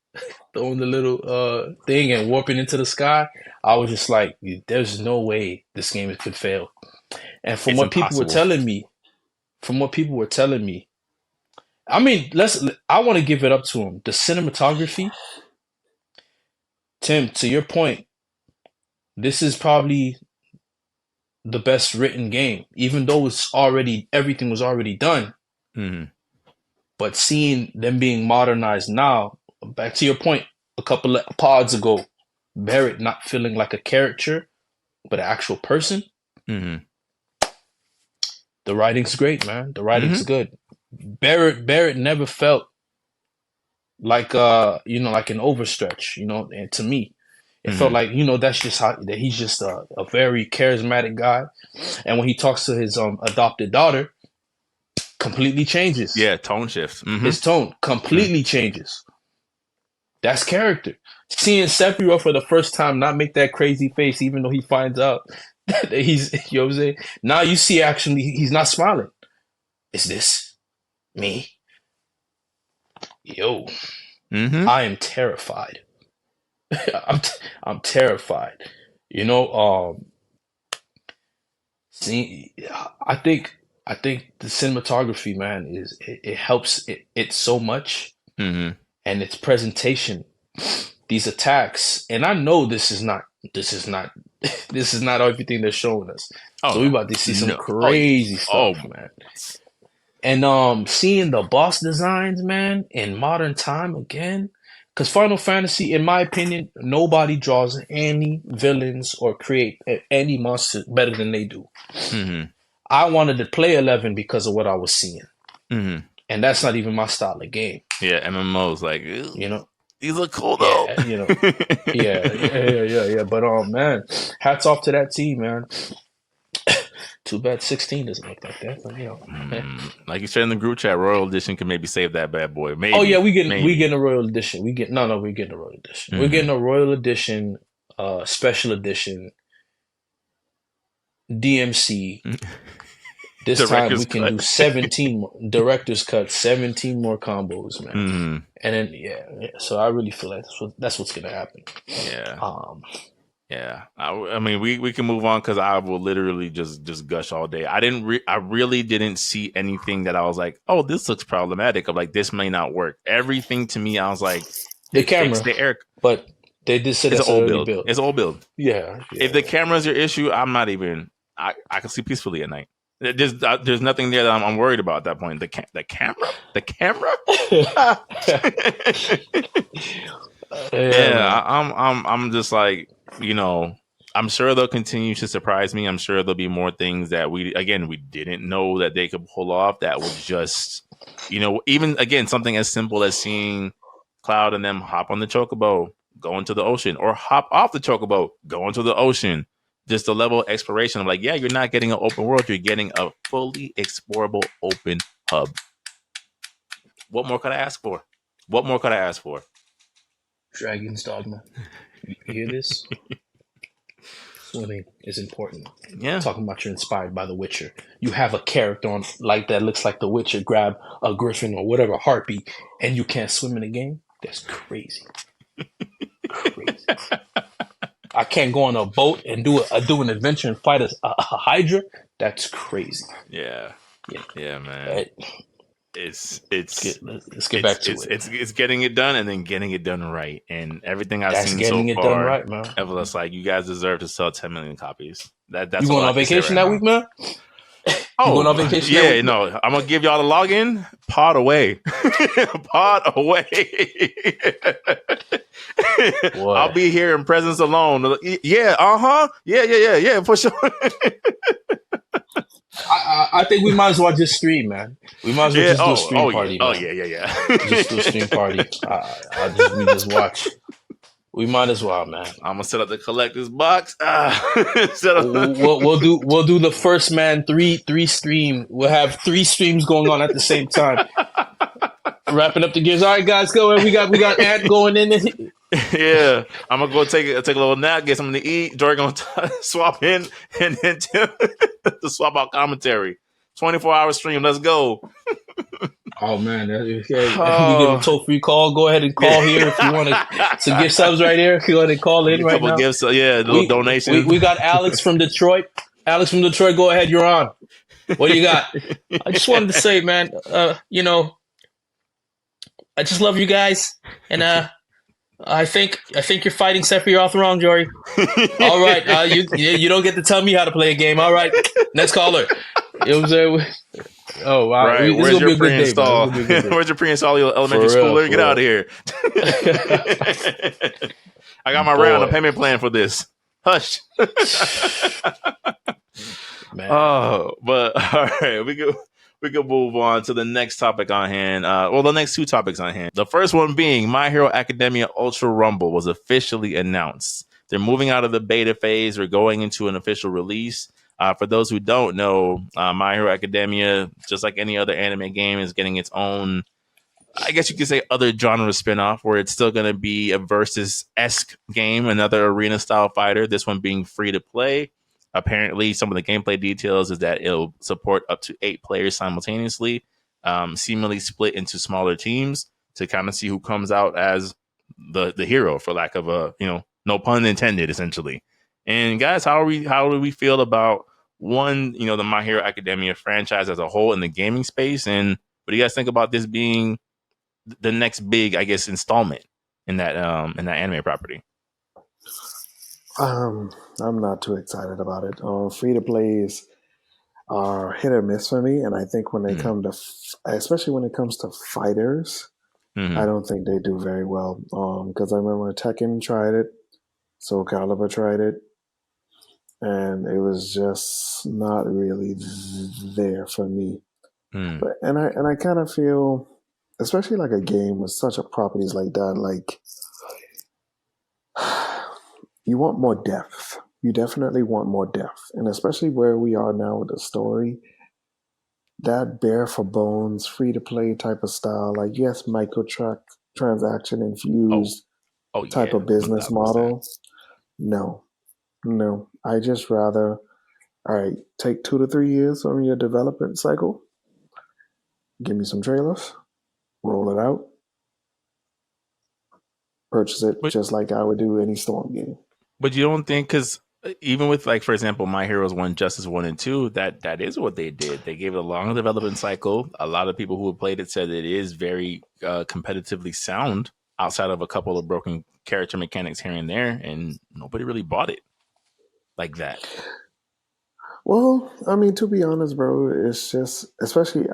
throwing the little thing and warping into the sky. I was just like, there's no way this game could fail. And from It's what people were impossible. telling me, I mean, I want to give it up to him. The cinematography, Tim, to your point, this is probably the best written game, even though everything was already done. Mm-hmm. But seeing them being modernized now, back to your point, a couple of pods ago, Barrett not feeling like a character, but an actual person. Mm-hmm. The writing's great, man. The writing's good. Barrett never felt like like an overstretch, and to me, it felt like, that's just that he's just a very charismatic guy. And when he talks to his adopted daughter, completely changes. Yeah, tone shifts. Mm-hmm. His tone completely changes. That's character. Seeing Sephiroth for the first time not make that crazy face, even though he finds out that he's, you know what I'm saying? Now you see actually he's not smiling. Is this me? Yo, I am terrified. I'm terrified. See, I think the cinematography, man, it helps it so much, and its presentation, these attacks, and I know this is not everything they're showing us. So we about to see some crazy stuff, man. And seeing the boss designs, man, in modern time again. Because Final Fantasy, in my opinion, nobody draws any villains or create any monsters better than they do. I wanted to play 11 because of what I was seeing. And that's not even my style of game. Yeah, MMOs, like, these look cool, though. Yeah. But, man, hats off to that team, man. Too bad 16 doesn't look like that. But, like you said in the group chat, Royal Edition can maybe save that bad boy. Maybe. Oh yeah, we getting a Royal Edition. We're getting a Royal Edition. We're getting a Royal Edition, Special Edition, DMC. This time we can do 17 more Director's Cut, 17 more combos, man. And then so I really feel like that's what's gonna happen. Yeah. Yeah, I mean, we can move on because I will literally just gush all day. I really didn't see anything that I was like, oh, this looks problematic. Of like, this may not work. Everything to me, I was like, the camera, but they did say it's that's an old build. It's an old build. Yeah. If the camera's your issue, I'm not even. I can sleep peacefully at night. There's nothing there that I'm worried about at that point. The camera. I'm just like, I'm sure they'll continue to surprise me. I'm sure there'll be more things that we didn't know that they could pull off that would just, even again, something as simple as seeing Cloud and them hop on the chocobo, go into the ocean, or hop off the chocobo, go into the ocean. Just the level of exploration of like, yeah, you're not getting an open world, you're getting a fully explorable open hub. What more could I ask for? Dragon's Dogma. You hear this? Swimming is important. Yeah. Talking about you're inspired by The Witcher. You have a character on like that looks like The Witcher, grab a griffin or whatever, heartbeat, and you can't swim in the game? That's crazy. Crazy. I can't go on a boat and do an adventure and fight a hydra? That's crazy. Yeah, man. Let's get back to it. It's getting it done and then getting it done right. And everything I've seen so far, getting it done right, man. It's like you guys deserve to sell 10 million copies. That's you going on vacation that week, man? You going on Oh, vacation? yeah, no. I'm gonna give y'all the login. Pod away. Pod away. I'll Boy, be here in presence alone. Yeah, yeah, for sure. I think we might as well just stream, man. We might as well Yeah. just do a stream party, man. Yeah. Just do a stream party. We just watch. We might as well, man. I'm gonna set up the collector's box. Set up. We'll do the first man three stream. We'll have 3 streams going on at the same time. Wrapping up the gears. All right, guys, go. We got Ant going in. Yeah, I'm gonna go take a little nap, get something to eat. Jory gonna swap in, and then Tim to swap out commentary. 24-hour stream. Let's go. Oh man, okay. We give a toll-free call. Go ahead and call here if you want to gift subs right here. Go ahead and call in right now. Gifts, yeah, little donation. We got Alex from Detroit. Alex from Detroit, go ahead. You're on. What do you got? I just wanted to say, man, I just love you guys, and I think you're fighting Sephiroth wrong, Jory. All right, you don't get to tell me how to play a game. All right, next caller. Oh wow! Right. Where's your pre-install? Where's your pre-install your elementary schooler? Get out of here! I got my round of payment plan for this. Hush. Man. Oh, but all right, we could move on to the next topic on hand. The next 2 topics on hand. The first one being My Hero Academia Ultra Rumble was officially announced. They're moving out of the beta phase. We're going into an official release. For those who don't know, My Hero Academia, just like any other anime game, is getting its own, I guess you could say, other genre spinoff, where it's still going to be a versus-esque game, another arena-style fighter, this one being free to play. Apparently, some of the gameplay details is that it'll support up to 8 players simultaneously, seemingly split into smaller teams to kind of see who comes out as the hero, for lack of a, no pun intended, essentially. And guys, how do we feel about the My Hero Academia franchise as a whole in the gaming space? And what do you guys think about this being the next big, I guess, installment in that anime property? I'm not too excited about it. Free to plays are hit or miss for me, and I think when they come to, especially when it comes to fighters, I don't think they do very well. Because I remember Tekken tried it, Soul Calibur tried it, and it was just not really there for me. But I kind of feel, especially like a game with such a properties like that, like you want more depth. You definitely want more depth, and especially where we are now with the story, that bare for bones, free to play type of style. Like yes, transaction infused type of business 100%. Model. No, I just rather, all right, take 2 to 3 years on your development cycle. Give me some trailers, roll it out, purchase it just like I would do any Storm game. But you don't think, because even with, like, for example, My Heroes 1, Justice 1 and 2, that is what they did. They gave it a long development cycle. A lot of people who have played it said it is very competitively sound outside of a couple of broken character mechanics here and there, and nobody really bought it like that. Well, I mean, to be honest, bro, it's just, especially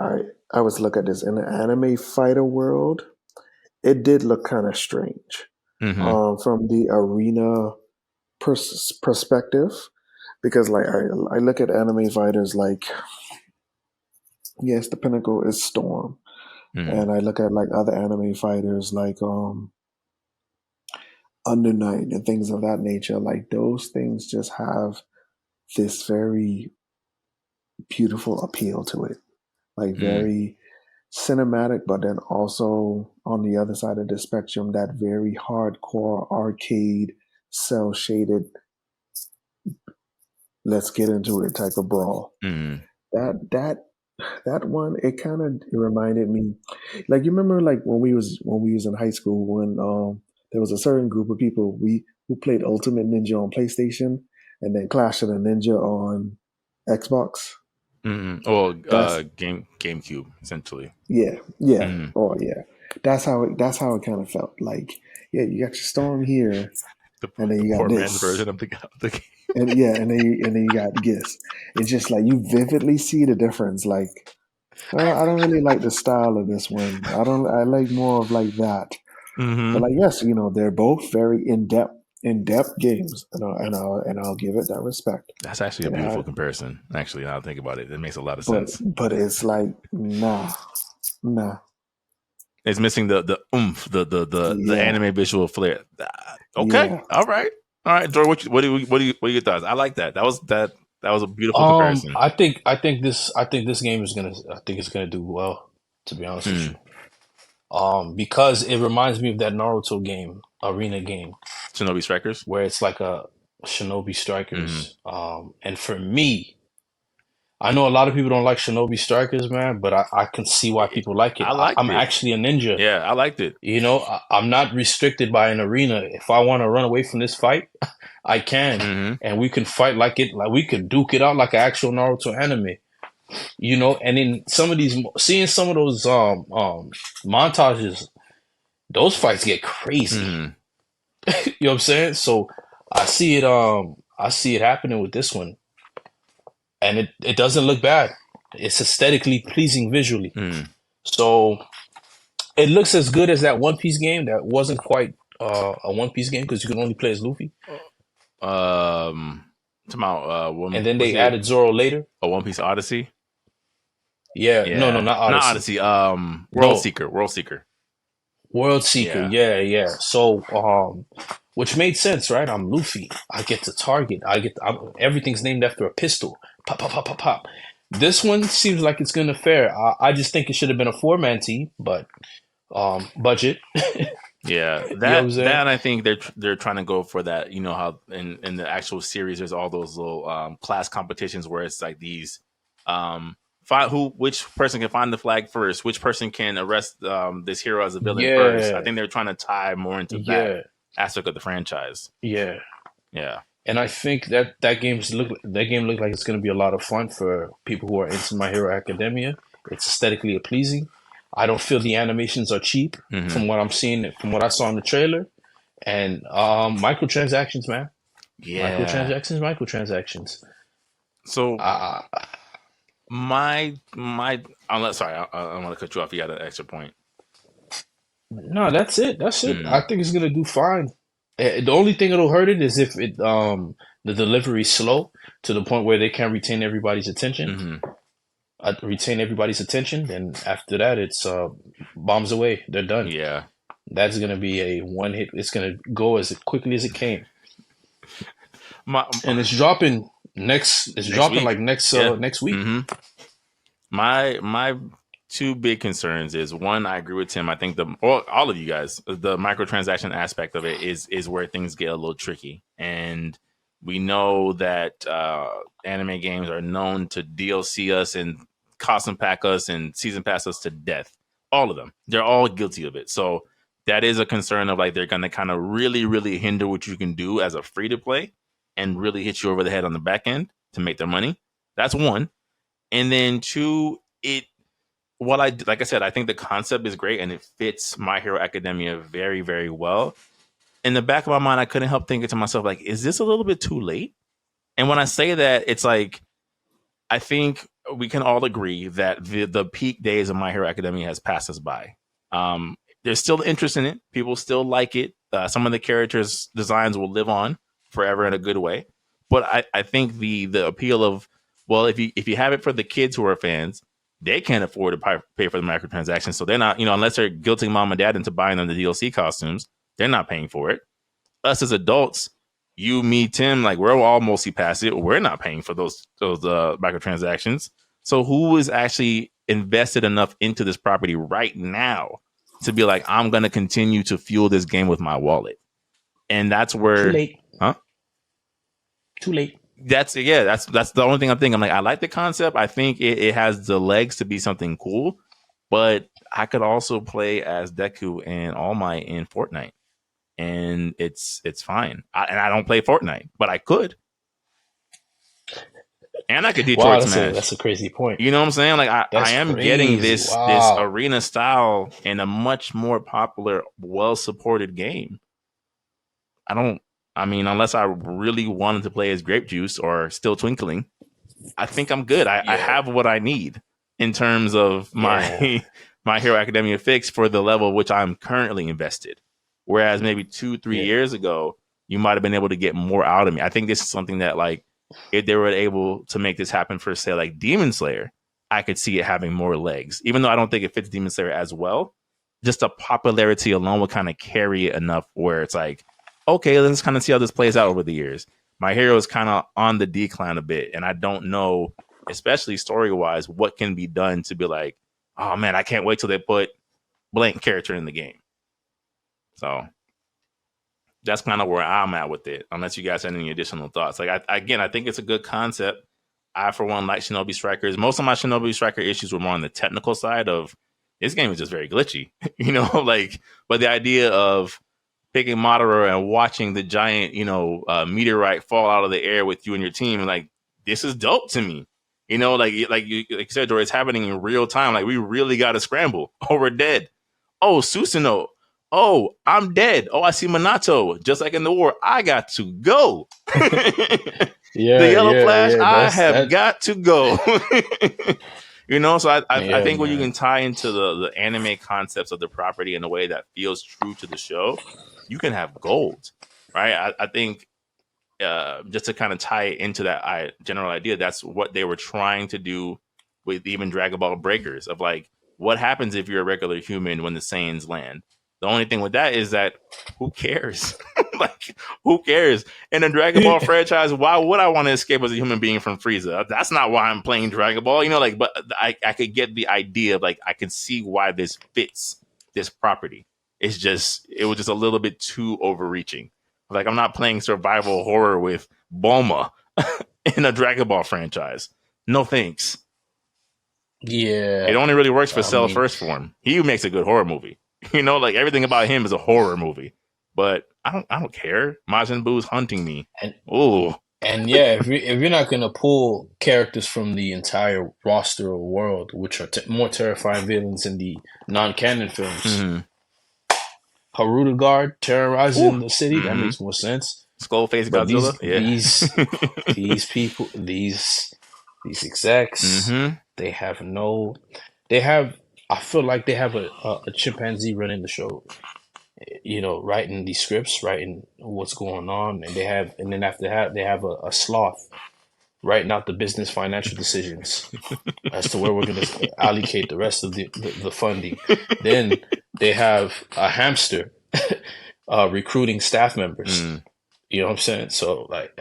I was looking at this in the anime fighter world, it did look kind of strange from the arena perspective, because like I look at anime fighters like, yes, the pinnacle is Storm, and I look at like other anime fighters like Under Night and things of that nature. Like those things just have this very beautiful appeal to it, like very cinematic, but then also on the other side of the spectrum, that very hardcore arcade, cell shaded, let's get into it type of brawl. That one, it kind of reminded me, like, you remember like when we was in high school, when there was a certain group of people who played Ultimate Ninja on PlayStation and then Clash of the Ninja on Xbox. Or GameCube, essentially. Yeah. Oh yeah. That's how it kind of felt. Like, yeah, you got your Storm here, and then you got poor this man's version of the game. and then you got Gis. It's just like you vividly see the difference. Like, I don't really like the style of this one. I like more of like that. But like, yes, they're both very in depth games, and I'll give it that respect. That's actually a It beautiful had, comparison. Actually, now I think about it, it makes a lot of but sense. but it's like nah, It's missing the oomph, the yeah, anime visual flair. Okay, yeah. all right, Jordan. What are your thoughts? I like that. That was a beautiful comparison. I think this game is gonna. I think it's gonna do well. To be honest with Hmm. you, because it reminds me of that Naruto game, arena game, Shinobi Strikers. where it's like a Shinobi Hmm. Strikers. And for me, I know a lot of people don't like Shinobi Strikers, man, but I can see why people like it. I liked I'm it. actually a ninja. Yeah, I liked it. I'm not restricted by an arena. If I want to run away from this fight, I can, Hmm. and we can fight like we could duke it out like an actual Naruto anime. And in some of these, seeing some of those montages, those fights get crazy. Hmm. You know what I'm saying? So I see it happening with this one, and it doesn't look bad. It's aesthetically pleasing visually. Hmm. So it looks as good as that One Piece game that wasn't quite a One Piece game because you can only play as Luffy. And then was they it added Zoro later. a One Piece Odyssey? Yeah, no, Yeah, not not Odyssey. Odyssey. World No, Seeker. World Seeker. World Seeker. Yeah. Yeah, yeah. So, which made sense, right? I'm Luffy. I get to target. Everything's named after a pistol. Pop, pop, pop, pop, pop. This one seems like it's gonna fare. I just think it should have been a 4-man team, but budget. Yeah, You know what I'm saying? and I think they're trying to go for that. You know how in the actual series, there's all those little class competitions where it's like these find which person can find the flag first, which person can arrest this hero as a villain first. I Yeah, think they're trying to tie more into that yeah, aspect of the franchise. yeah. Yeah. And I think that game looked like it's going to be a lot of fun for people who are into My Hero Academia. It's aesthetically pleasing. I don't feel the animations are cheap Hmm. from what I'm seeing, from what I saw in the trailer. And microtransactions, man. Yeah. Microtransactions. So Uh, my unless sorry, I want to cut you off. You got an extra point. no, that's it. That's it. I Mm. think it's gonna do fine. The only thing that'll hurt it is if the delivery's slow to the point where they can't retain everybody's attention. Hmm. Then after that, it's bombs away. They're done. Yeah. That's gonna be a one hit. It's gonna go as quickly as it came, My and it's dropping next. It's next dropping week. like next Yeah. next week. Hmm. My two big concerns is one, I agree with Tim. I think all of you guys, the microtransaction aspect of it is where things get a little tricky, and we know that anime games are known to DLC us and custom pack us and season pass us to death. All of them, they're all guilty of it. So that is a concern of like they're going to kind of really really hinder what you can do as a free to play and really hit you over the head on the back end to make their money. That's one. And then two, like I said, I think the concept is great and it fits My Hero Academia very, very well. In the back of my mind, I couldn't help thinking to myself, like, is this a little bit too late? And when I say that, it's like I think we can all agree that the peak days of My Hero Academia has passed us by. There's still interest in it. People still like it. Some of the characters' designs will live on forever in a good way. But I think the appeal of, well, if you have it for the kids who are fans, they can't afford to pay for the microtransactions. So they're not, unless they're guilting mom and dad into buying them the DLC costumes, they're not paying for it. Us as adults, you, me, Tim, like we're all mostly past it. We're not paying for those microtransactions. So who is actually invested enough into this property right now to be like, I'm going to continue to fuel this game with my wallet? And that's Too where, late. huh? Too late. That's the only thing I'm thinking. I'm like, I like the concept. I think it has the legs to be something cool, but I could also play as Deku and All Might in Fortnite, and it's fine. And I don't play Fortnite, but I could, and I could Wow, Detroit Smash. that's a crazy point. You know what I'm saying? Like I That's am getting crazy. this Wow. arena style in a much more popular, well supported game. I don't. I mean, unless I really wanted to play as Grape Juice or Still Twinkling, I think I'm good. I Yeah, have what I need in terms of yeah, my My Hero Academia fix for the level which I'm currently invested. Whereas maybe 2-3 yeah, years ago, you might have been able to get more out of me. I think this is something that, like, if they were able to make this happen for, say, like Demon Slayer, I could see it having more legs. Even though I don't think it fits Demon Slayer as well, just the popularity alone would kind of carry it enough where it's like, okay, let's kind of see how this plays out over the years. My Hero is kind of on the decline a bit, and I don't know, especially story wise, what can be done to be like, oh man, I can't wait till they put blank character in the game. So that's kind of where I'm at with it. Unless you guys have any additional thoughts. Like, I think it's a good concept. I, for one, like Shinobi Strikers. Most of my Shinobi Striker issues were more on the technical side of this game is just very glitchy, like, but the idea of picking Madara and watching the giant, meteorite fall out of the air with you and your team, and like, this is dope to me. Like you said, Dory, it's happening in real time. Like, we really got to scramble. Oh, we're dead. Oh, Susanoo. Oh, I'm dead. Oh, I see Minato. Just like in the war, I got to go. The yeah, yellow yeah, flash, yeah. I That's have that. got to go. So I Yeah, think when you man. can tie into the anime concepts of the property in a way that feels true to the show, you can have gold, right? I think just to kind of tie it into that general idea, that's what they were trying to do with even Dragon Ball Breakers, of like, what happens if you're a regular human when the Saiyans land? The only thing with that is that, who cares? Like, who cares? In a Dragon Ball franchise, why would I want to escape as a human being from Frieza? That's not why I'm playing Dragon Ball, but I could get the idea of, like, I can see why this fits this property. It was just a little bit too overreaching. Like, I'm not playing survival horror with Bulma in a Dragon Ball franchise. No thanks. It Yeah, only really works for I Cell mean, First Form. He makes a good horror movie. Like, everything about him is a horror movie. But I don't care. Majin Buu's hunting me. and Ooh. and yeah, if you're not gonna pull characters from the entire roster or world, which are more terrifying villains in the non-canon films, Mm-hmm. Haruto Guard Ooh. terrorizing the city, that Mm-hmm. makes more sense. Skullface But these Godzilla. Yeah. these people, these execs, Mm-hmm. they have no, they have. I feel like they have a chimpanzee running the show. Writing these scripts, writing what's going on, and then after that, they have a sloth writing out the business financial decisions as to where we're going to allocate the rest of the funding. Then they have a hamster recruiting staff members. Mm. You know what I'm saying? So, like,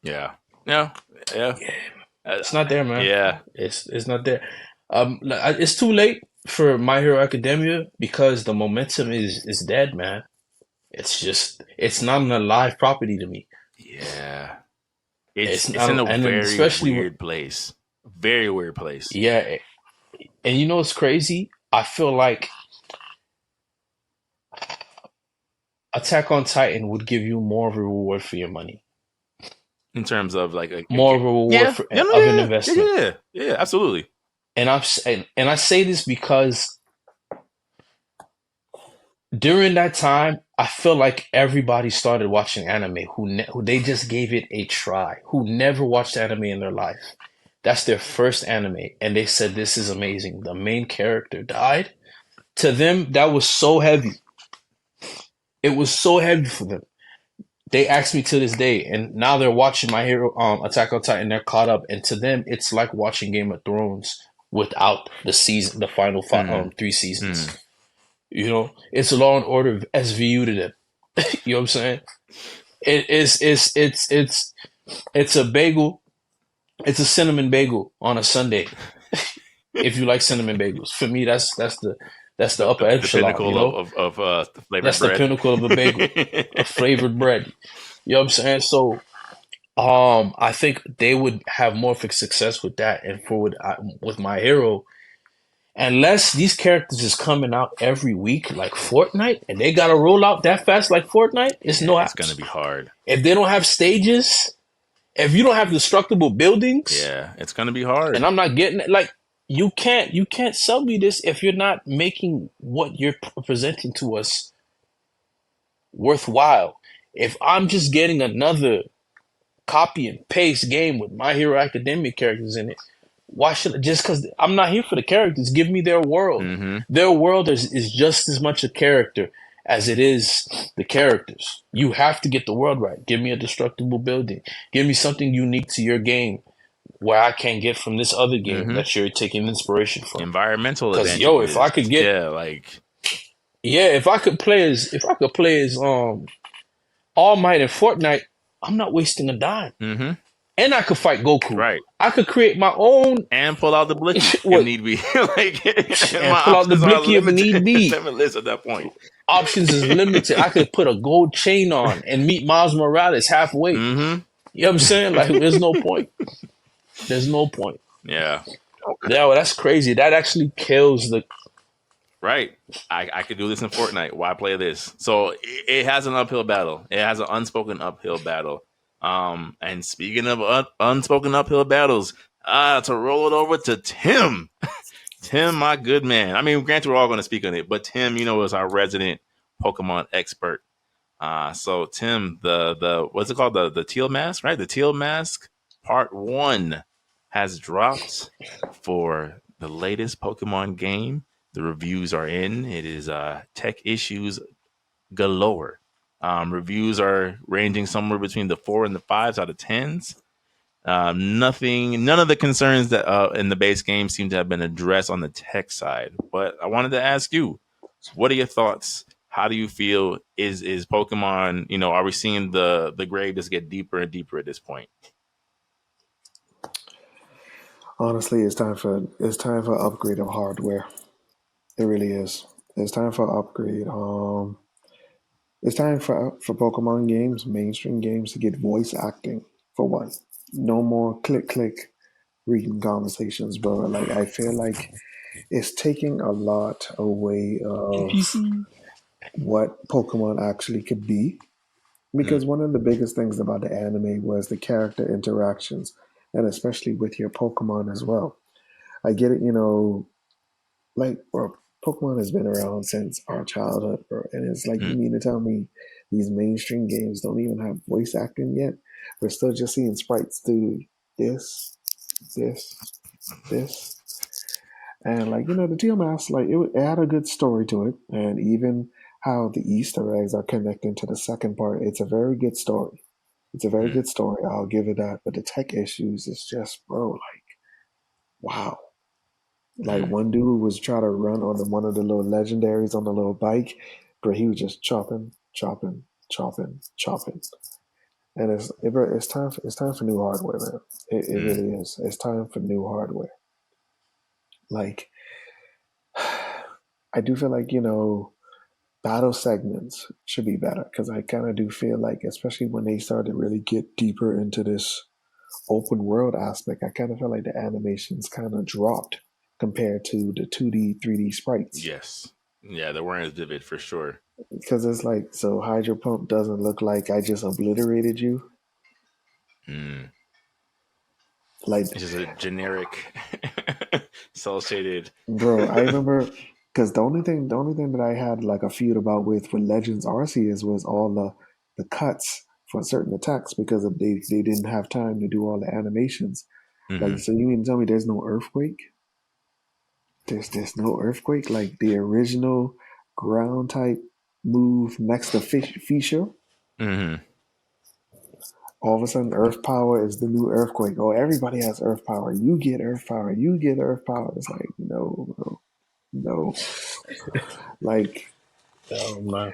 Yeah. Yeah. Yeah. it's not there, man. Yeah. It's not there. It's too late for My Hero Academia because the momentum is dead, man. It's not an alive property to me. Yeah. It's It's in not, a and then very especially weird place. Very weird place. yeah, and you know what's crazy? I feel like Attack on Titan would give you more of a reward for your money, In terms of, like, more of a reward yeah, yeah, no, of an yeah, investment. yeah, absolutely. And I say this because during that time, I feel like everybody started watching anime who they just gave it a try, who never watched anime in their life. That's their first anime, and they said this is amazing. The main character died. To them, that was so heavy. It was so heavy for them. They ask me to this day, and now they're watching My Hero, Attack on Titan. They're caught up, and to them, it's like watching Game of Thrones without the final Mm. 3 seasons. Mm. It's Law and Order SVU to them. You know what I'm saying? It's a bagel. It's a cinnamon bagel on a Sunday. If you like cinnamon bagels, for me, that's the upper The echelon. pinnacle of flavored That's the bread. pinnacle of a bagel, a flavored bread. You know what I'm saying? So, I think they would have more of a success with that, and with My Hero, unless these characters is coming out every week like Fortnite, and they gotta roll out that fast like Fortnite. It's no It's apps. gonna be hard. If they don't have stages, if you don't have destructible buildings, Yeah, it's gonna be hard. and I'm not getting it, like you can't sell me this if you're not making what you're presenting to us worthwhile. If I'm just getting another copy and paste game with My Hero Academia characters in it, why should just because I'm not here for the characters, give me their world. Mm-hmm. Their world is just as much a character as it is the characters. You have to get the world right. Give me a destructible building. Give me something unique to your game where I can't get from this other game Mm-hmm. that you're taking inspiration from. Environmental Because advantages. if I could get if I could play as All Might in Fortnite, I'm not wasting a dime. Mm-hmm. And I could fight Goku. Right. I could create my own and pull out the blicky if need be. Like, and pull out the blicky if need be. Limitless at that point. Options is limited. I could put a gold chain on and meet Miles Morales halfway. Mm-hmm. You know what I'm saying? Like, there's no point. There's no point. Yeah. Yeah, well, that's crazy. That actually kills the. Right. I could do this in Fortnite. Why play this? So it has an uphill battle. It has an unspoken uphill battle. And speaking of unspoken uphill battles, to roll it over to Tim. Tim, my good man. I mean, granted, we're all going to speak on it, but Tim, is our resident Pokemon expert. So Tim, the what's it called? The Teal Mask, right? The Teal Mask Part 1 has dropped for the latest Pokemon game. The reviews are in. It is tech issues galore. Reviews are ranging somewhere between the 4 and the 5s out of 10s. None of the concerns that in the base game seem to have been addressed on the tech side. But I wanted to ask you, what are your thoughts? How do you feel? Is Pokemon? Are we seeing the grave just get deeper and deeper at this point? Honestly, it's time for upgrade of hardware. It really is. It's time for upgrade. It's time for Pokemon games, mainstream games, to get voice acting for one. No more click reading conversations, bro. Like, I feel like it's taking a lot away of what Pokemon actually could be. Because one of the biggest things about the anime was the character interactions, and especially with your Pokemon as well. I get it, bro, Pokemon has been around since our childhood, bro. And it's like, you mean to tell me these mainstream games don't even have voice acting yet? We're still just seeing sprites do this. And the Teal Mask, it had a good story to it. And even how the Easter eggs are connecting to the second part, it's a very good story. It's a very good story. I'll give it that. But the tech issues is just, bro, wow. One dude was trying to run on one of the little legendaries on the little bike, but he was just chopping. And it's time for new hardware, man. It really is. It's time for new hardware. I do feel like, battle segments should be better, because I kind of do feel like, especially when they started really get deeper into this open world aspect, I kind of feel like the animations kind of dropped compared to the 2D, 3D sprites. Yes. Yeah, they weren't as vivid for sure. Because it's like, so Hydro Pump doesn't look like I just obliterated you. It's just a generic cell shaded. Bro, I remember, because the only thing that I had a feud about with Legends Arceus was all the cuts for certain attacks, because they didn't have time to do all the animations. So you mean to tell me there's no earthquake? There's no earthquake, like the original ground type move next to Fisher. All of a sudden, Earth Power is the new Earthquake. Oh, everybody has Earth Power. You get Earth Power. You get Earth Power. It's like, no, bro. No. Oh, man.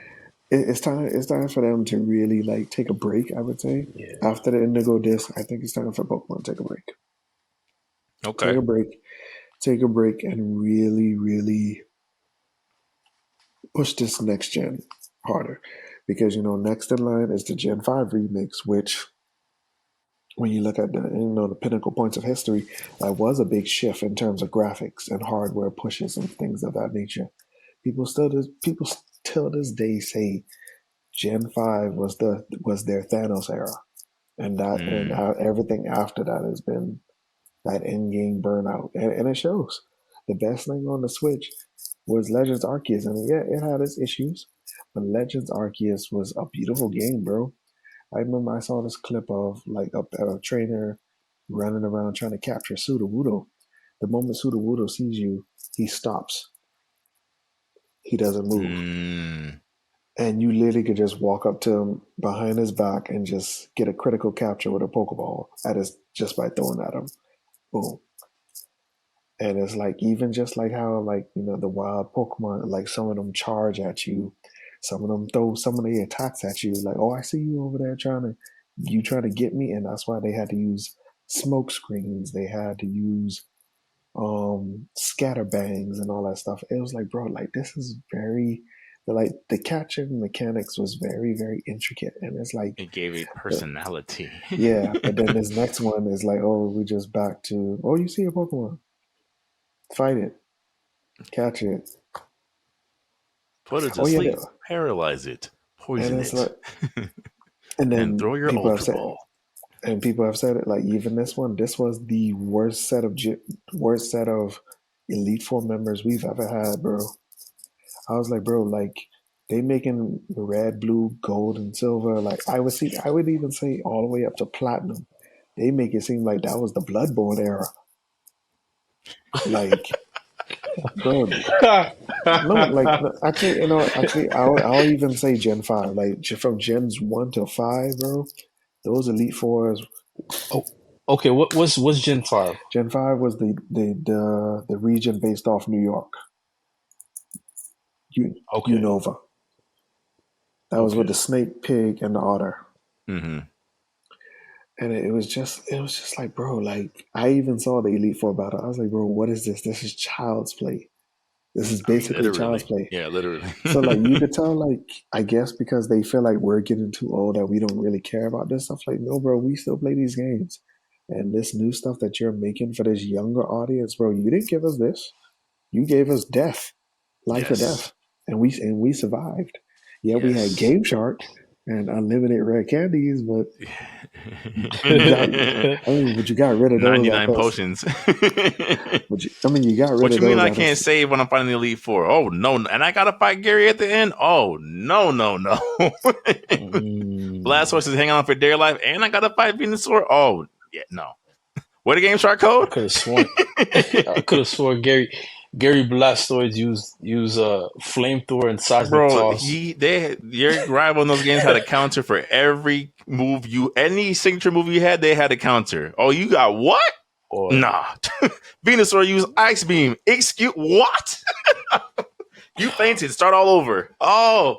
It's time for them to really take a break, I would say. Yeah. After the Indigo Disc, I think it's time for Pokemon to take a break. Okay. Take a break and really, really push this next gen harder. Because, next in line is the Gen 5 remix, which, when you look at the pinnacle points of history, that was a big shift in terms of graphics and hardware pushes and things of that nature. People still this day say Gen 5 was their Thanos era, and everything after that has been that end game burnout, and it shows. The best thing on the Switch was Legends Arceus, and yeah, it had its issues, but Legends Arceus was a beautiful game, bro. I remember I saw this clip of like a trainer running around trying to capture Sudowoodo. The moment Sudowoodo sees you, he stops. He doesn't move. And you literally could just walk up to him behind his back and just get a critical capture with a Pokeball at his just by throwing at him. Boom. And it's like even just like how like the wild Pokemon, like some of them charge at you, some of them throw some of the attacks at you. Like, oh, I see you over there trying to get me, and that's why they had to use smoke screens. They had to use scatterbangs and all that stuff. It was like, bro, like this is very like the catching mechanics was very, very intricate, and it's like it gave a personality. Yeah, but then this next one is like, oh, we just back to, oh, you see a Pokemon, fight it, catch it, put it to sleep, paralyze it, poison it, like, and then throw your Ultra Ball. And people have said it like even this was the worst set of Elite Four members we've ever had, bro. I was like, bro, like they making red, blue, gold, and silver. Like I would even say all the way up to platinum. They make it seem like that was the Bloodborne era. Like, bro, no, like actually, I'll even say Gen 5. Like from Gens 1 to 5, bro. Those Elite Fours. Oh, okay. What's Gen 5? Gen 5 was the region based off New York. Unova. That was with the snake, pig, and the otter. Mm-hmm. And it was just like, bro, like I even saw the Elite Four battle. I was like, bro, what is this? This is child's play. This is basically child's play. Yeah, literally. So like you could tell, like, I guess because they feel like we're getting too old that we don't really care about this stuff. Like, no, bro, we still play these games. And this new stuff that you're making for this younger audience, bro, you didn't give us this. You gave us death. Life or death. And we survived. Yeah, we had Game Shark and unlimited rare candies, but but you got rid of those. 99 potions. You got rid of those. What you mean I can't save when I'm fighting the Elite Four? Oh, no. And I got to fight Gary at the end? Oh, no. Blastoise is hanging on for dear life, and I got to fight Venusaur? Oh, yeah, no. What the Game Shark code? I could have sworn Gary Blastoise use flamethrower and seismic toss. Your rival in those games had a counter for every move any signature move you had, they had a counter. Oh, you got what? Nah. Venusaur used Ice Beam. Excuse what? You fainted. Start all over. Oh.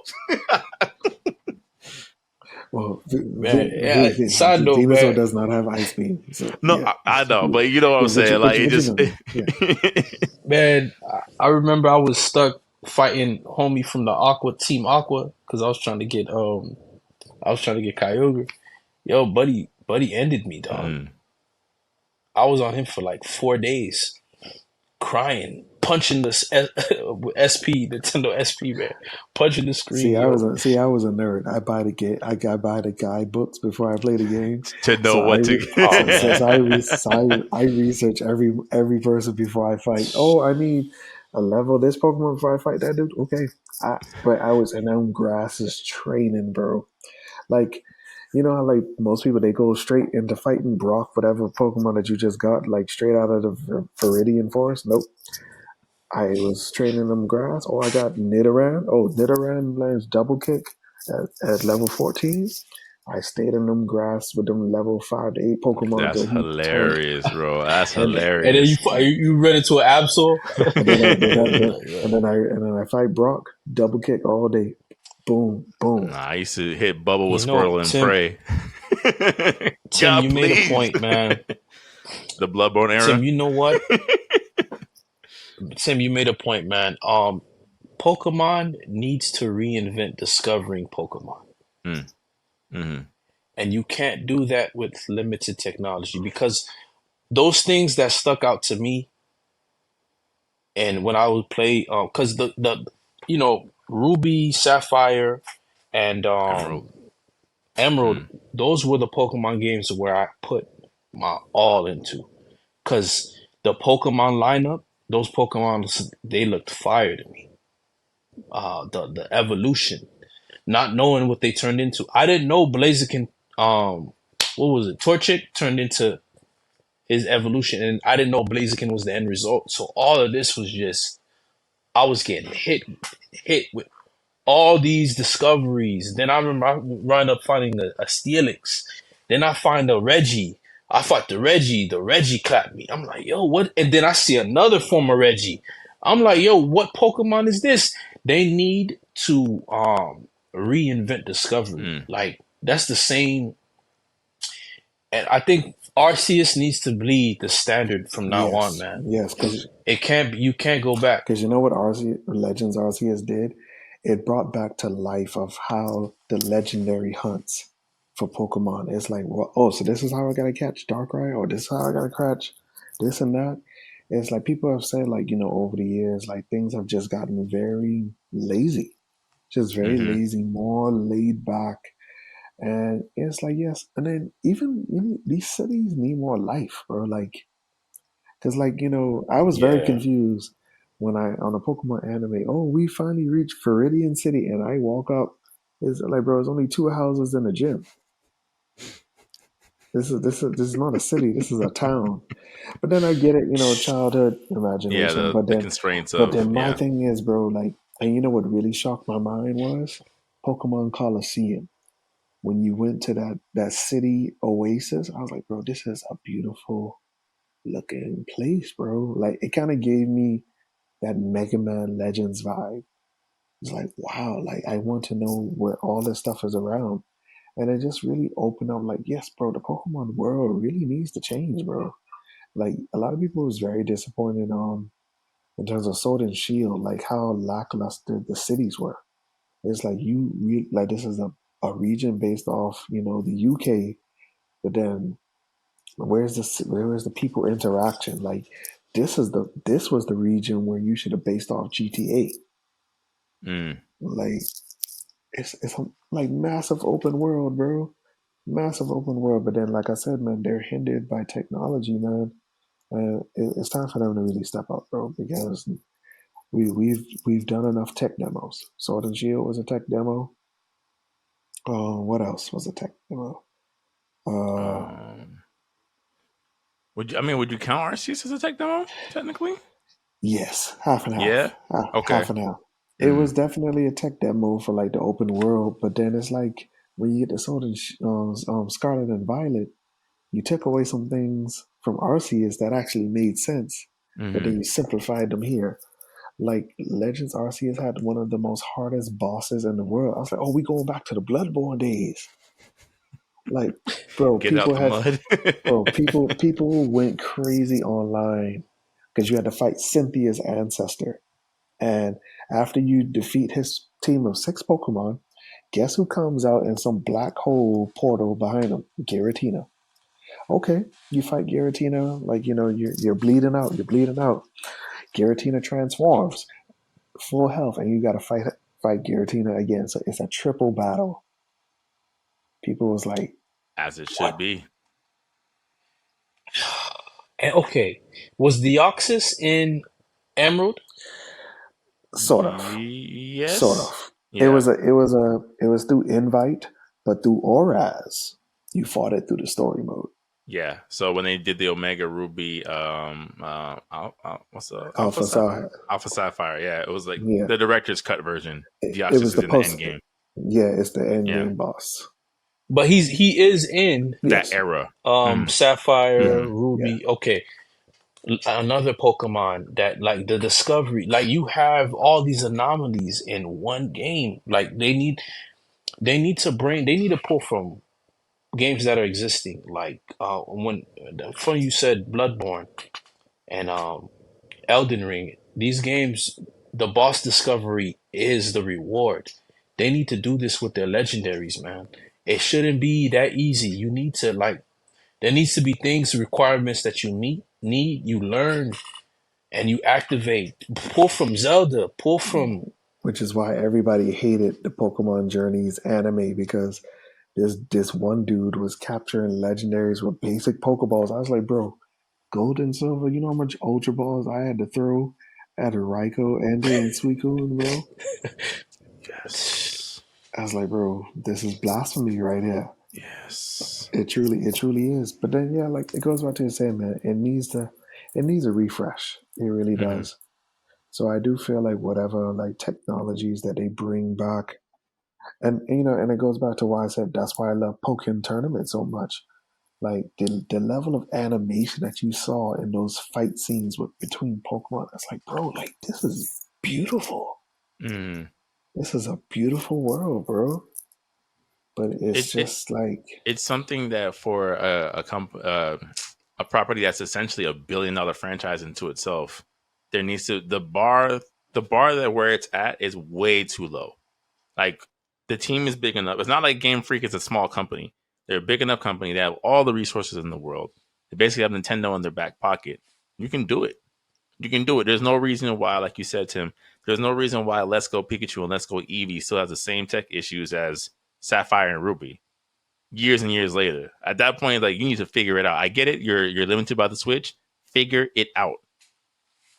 Well, side note, Venusaur does not have Ice Beam. So, no, yeah. I know, but you know what I'm saying. Like it just, man. I remember I was stuck fighting homie from the Team Aqua because I was trying to get Kyogre. Yo, buddy ended me, dog. I was on him for like 4 days, crying, punching the Nintendo SP, man, punching the screen. I was a nerd. I buy the guidebooks before I play the game to know what to. I research every person before I fight. Oh, I need a level this Pokemon before I fight that dude. Okay, but I was in them grasses training, bro. Like, you know how like most people they go straight into fighting Brock, whatever Pokemon that you just got, like straight out of the Viridian Forest. Nope. I was training them grass. Oh, I got Nidoran. Oh, Nidoran lands double kick at level 14. I stayed in them grass with them level 5 to 8 Pokemon. That's hilarious, bro. That's hilarious. And then you run into an Absol. and then I fight Brock. Double kick all day. Boom, boom. Nah, I used to hit Bubble with Squirtle and pray. Tim, God, you made a point, man. The Bloodborne era. Tim, you know what? Tim, you made a point, man. Pokemon needs to reinvent discovering Pokemon. Mm-hmm. And you can't do that with limited technology because those things that stuck out to me and when I would play, because the Ruby, Sapphire, and Emerald, those were the Pokemon games where I put my all into. Because the Pokemon lineup, those Pokemon, they looked fire to me. The evolution, not knowing what they turned into. I didn't know Blaziken, what was it? Torchic turned into his evolution, and I didn't know Blaziken was the end result. So all of this was just, I was getting hit with all these discoveries. Then I remember I wound up finding a Steelix. Then I find a Reggie. I fought the Reggie. The Reggie clapped me. I'm like, yo, what? And then I see another form of Reggie. I'm like, yo, what Pokemon is this? They need to reinvent Discovery. Like, that's the same. And I think Arceus needs to be the standard from now on, man. Yes, because it can't. You can't go back. Because you know what Legends Arceus did? It brought back to life of how the legendary hunts for Pokemon. It's like, well, oh, so this is how I gotta catch Darkrai, or this is how I gotta catch this and that. It's like people have said, like, over the years, like things have just gotten very lazy, just very lazy, more laid back. And it's like, yes. And then even these cities need more life, bro. Like, because, like, I was very confused when on a Pokemon anime, oh, we finally reached Viridian City, and I walk up, it's like, bro, it's only 2 houses and a gym. This is not a city. This is a town. But then I get it, childhood imagination. Yeah, but the then, constraints but of then my thing is, bro, like, and you know what really shocked my mind was Pokemon Coliseum. When you went to that city oasis, I was like, bro, this is a beautiful looking place, bro. Like, it kind of gave me that Mega Man Legends vibe. It's like, wow, like I want to know where all this stuff is around. And it just really opened up, like, yes, bro, the Pokemon world really needs to change, bro. Like, a lot of people was very disappointed in terms of Sword and Shield, like how lackluster the cities were. It's like like this is a region based off, the UK, but then where's the people interaction? Like, this was the region where you should have based off GTA. Like, it's a, like, massive open world, bro. Massive open world. But then, like I said, man, they're hindered by technology, man. It's time for them to really step up, bro, because we've done enough tech demos. Sword and Shield was a tech demo. What else was a tech demo? Would you count Arceus as a tech demo, technically? Yes, half and half. Yeah? Okay. Half and half. It was definitely a tech demo for, like, the open world, but then it's like when you get the Sword and Scarlet and Violet, you took away some things from Arceus that actually made sense, but then you simplified them here. Like, Legends Arceus had one of the most hardest bosses in the world. I was like, oh, we going back to the Bloodborne days. Like, bro, people went crazy online because you had to fight Cynthia's ancestor. And after you defeat his team of 6 Pokemon, guess who comes out in some black hole portal behind him? Giratina. Okay, you fight Giratina, like, you're bleeding out. You're bleeding out. Giratina transforms, full health, and you got to fight Giratina again. So it's a triple battle. People was like, as it should be. And okay, was Deoxys in Emerald? Sort of. Yes. Sort of. Yeah. It was through invite, but through Oraz, you fought it through the story mode. Yeah. So when they did the Omega Ruby, what's the Alpha Sapphire? Yeah, it was like the director's cut version. It was the in the end game. Yeah, it's the end game boss. But he is in that era. Sapphire, Ruby. Yeah. Okay. Another Pokemon that, like, the discovery, like, you have all these anomalies in one game. Like, they need to pull from games that are existing. Like, when you said Bloodborne and Elden Ring, these games, the boss discovery is the reward. They need to do this with their legendaries, man. It shouldn't be that easy. You need to, like, there needs to be requirements that you you learn, and you activate. Pull from Zelda, pull from... Which is why everybody hated the Pokemon Journeys anime, because this one dude was capturing legendaries with basic Pokeballs. I was like, bro, gold and silver, you know how much Ultra Balls I had to throw at a Raikou, Entei, and Suicune, bro? Yes. I was like, bro, this is blasphemy right here. Yes. It truly is. But then, yeah, like it goes back to the same, man. It needs a refresh. It really Mm-hmm. does. So I do feel like whatever like technologies that they bring back, and you know, and it goes back to why I said that's why I love Pokemon tournament so much. Like the level of animation that you saw in those fight scenes with between Pokemon, it's like, bro, like this is beautiful. Mm. This is a beautiful world, bro. But it's It just like, it's something that for a property that's essentially $1 billion franchise into itself, there needs to the bar that where it's at is way too low. Like the team is big enough. It's not like Game Freak is a small company. They're a big enough company. They have all the resources in the world. They basically have Nintendo in their back pocket. You can do it. You can do it. There's no reason why, like you said, Tim, there's no reason why Let's Go Pikachu and Let's Go Eevee still has the same tech issues as Sapphire and Ruby years and years later. At that point, like you need to figure it out. I get it. You're limited by the Switch. Figure it out.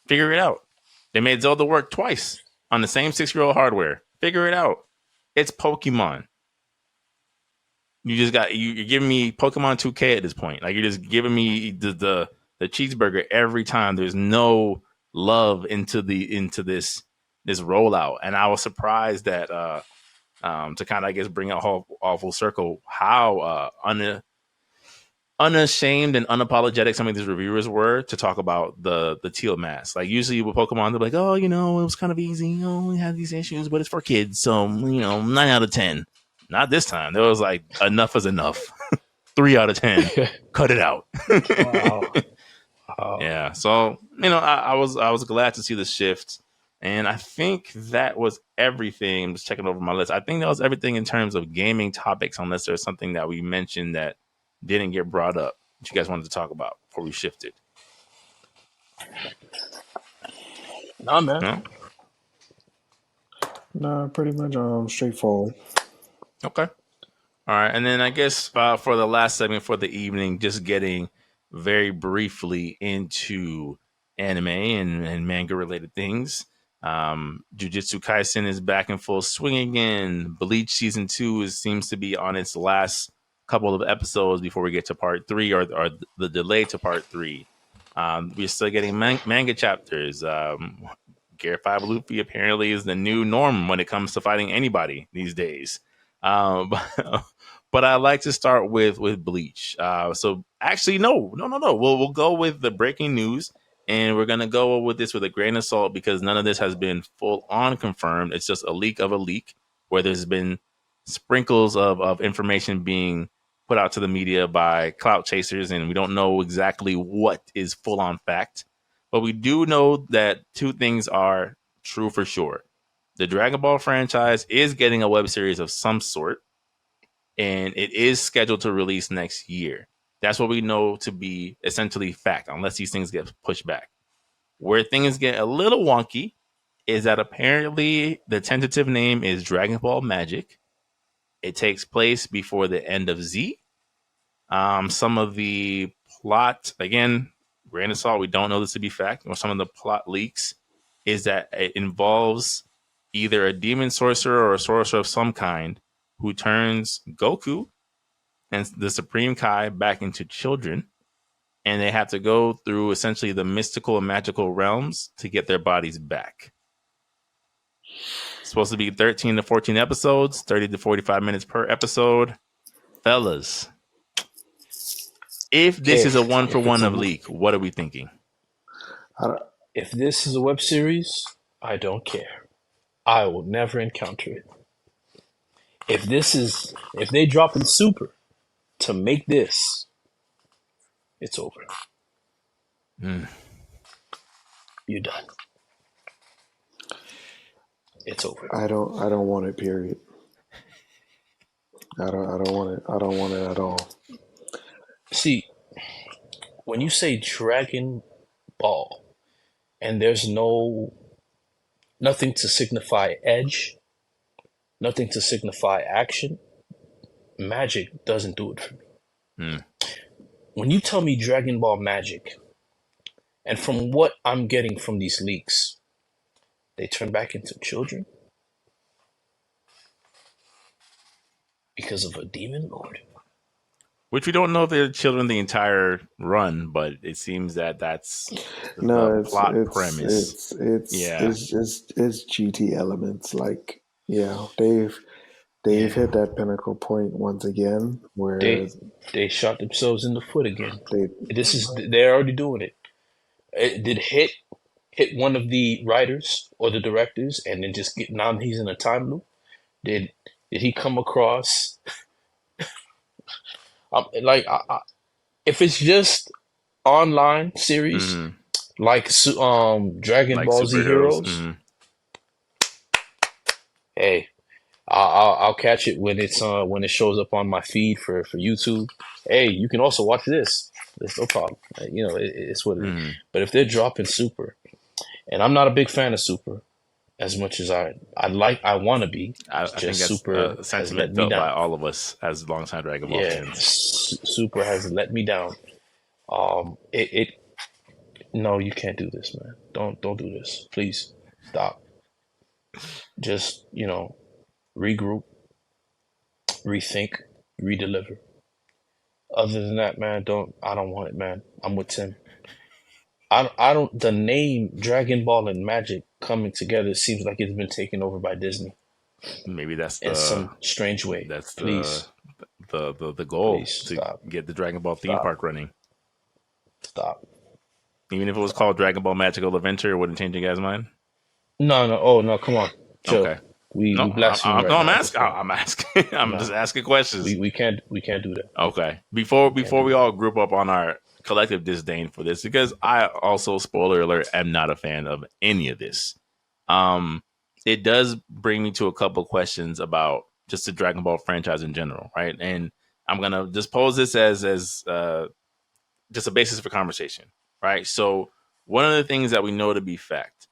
Figure it out. They made Zelda work twice on the same 6-year-old hardware. Figure it out. It's Pokemon. You just got you're giving me Pokemon 2K at this point. Like you're just giving me the cheeseburger every time. There's no love into this rollout, and I was surprised that to kind of I guess bring it all full circle how unashamed and unapologetic some of these reviewers were to talk about the teal mask. Like usually with Pokemon, they're like, oh, it was kind of easy. We had these issues, but it's for kids, so 9 out of 10. Not this time. There was like enough is enough. 3 out of 10. Cut it out. Wow. Wow. Yeah. So I was glad to see the shift. And I think that was everything. I'm just checking over my list. I think that was everything in terms of gaming topics, unless there's something that we mentioned that didn't get brought up that you guys wanted to talk about before we shifted. Nah, man. No? nah, pretty much straightforward. Okay. All right. And then I guess for the last segment for the evening, just getting very briefly into anime and manga related things. Jujutsu Kaisen is back in full swing again. Bleach season 2 seems to be on its last couple of episodes before we get to part 3 or the delay to part 3. We're still getting manga chapters. Gear 5 Luffy apparently is the new norm when it comes to fighting anybody these days. But I like to start with Bleach. So actually, no. We'll go with the breaking news, and we're gonna go with this with a grain of salt because none of this has been full on confirmed. It's just a leak of a leak where there's been sprinkles of information being put out to the media by clout chasers, and we don't know exactly what is full on fact. But we do know that two things are true for sure. The Dragon Ball franchise is getting a web series of some sort, and it is scheduled to release next year. That's what we know to be essentially fact, unless these things get pushed back. Where things get a little wonky is that apparently the tentative name is Dragon Ball Magic. It takes place before the end of Z. Some of the plot, again, grain of salt, we don't know this to be fact, or some of the plot leaks is that it involves either a demon sorcerer or a sorcerer of some kind who turns Goku and the Supreme Kai back into children, and they have to go through essentially the mystical and magical realms to get their bodies back. It's supposed to be 13 to 14 episodes, 30 to 45 minutes per episode. Fellas, if this Okay. is a one for If it's one a of leak, what are we thinking? I don't, if this is a web series, I don't care. I will never encounter it. If they drop in Super to make this, it's over. Mm. You're done. It's over. I don't want it. Period. I don't want it. I don't want it at all. See, when you say Dragon Ball and there's nothing to signify edge, nothing to signify action, magic doesn't do it for me. Mm. When you tell me Dragon Ball Magic, and from what I'm getting from these leaks, they turn back into children. because of a demon lord. Which we don't know if they're children the entire run, but it seems that that's the No, plot premise. Yeah. it's GT elements. Like, yeah, they've Yeah, hit that pinnacle point once again where they shot themselves in the foot again. they They're already doing it. Did hit one of the writers or the directors, and then just get now he's in a time loop. Did did he come across like if it's just online series Mm-hmm. like Dragon Like Ball Z superheroes. Heroes? Mm-hmm. Hey, I'll catch it when it shows up on my feed for YouTube. Hey, you can also watch this. There's no problem. It's what it is. Mm-hmm. But if they're dropping Super, and I'm not a big fan of Super as much as I want to be, I think just that's Super a has sentiment let me felt by down. all of us as longtime Dragon Ball Yeah, fans. Super has let me down. It no, you can't do this, man. Don't do this. Please stop. Just regroup, rethink, redeliver. Other than that, man, I don't want it, man. I'm with Tim. I don't. The name Dragon Ball and Magic coming together seems like it's been taken over by Disney Maybe in some strange way. that's Please, the goal please to stop, get the Dragon Ball theme stop, park running. stop, Even if it was stop. called Dragon Ball Magical Adventure, it wouldn't change you guys' mind. No, no. Oh no, come on, chill. Okay. We No, blaspheming right no, I'm now at this asking. point. I'm asking. I'm just No, asking questions. we can't do that. Okay. We can't Before do we that. all group up on our collective disdain for this, because I also, spoiler alert, am not a fan of any of this. Um, it does bring me to a couple questions about just the Dragon Ball franchise in general, right? And I'm gonna just pose this as just a basis for conversation, right? So one of the things that we know to be fact,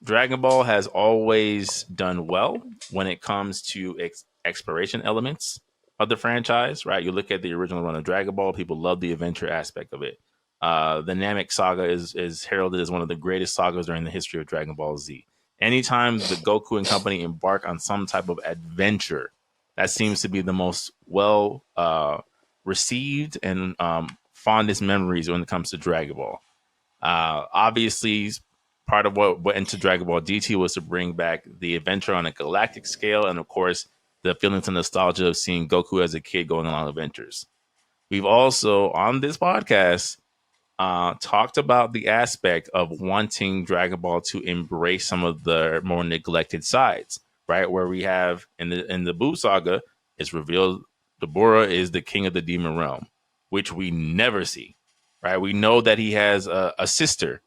Dragon Ball has always done well when it comes to exploration elements of the franchise, right? You look at the original run of Dragon Ball, people love the adventure aspect of it. The Namek saga is heralded as one of the greatest sagas during the history of Dragon Ball Z. Anytime the Goku and company embark on some type of adventure, that seems to be the most well received and fondest memories when it comes to Dragon Ball. Obviously, part of what went into Dragon Ball DT was to bring back the adventure on a galactic scale, and of course, the feelings and nostalgia of seeing Goku as a kid going along adventures. We've also, on this podcast, talked about the aspect of wanting Dragon Ball to embrace some of the more neglected sides, right? Where we have in the Buu saga, it's revealed Dabura is the king of the demon realm, which we never see, right? We know that he has a sister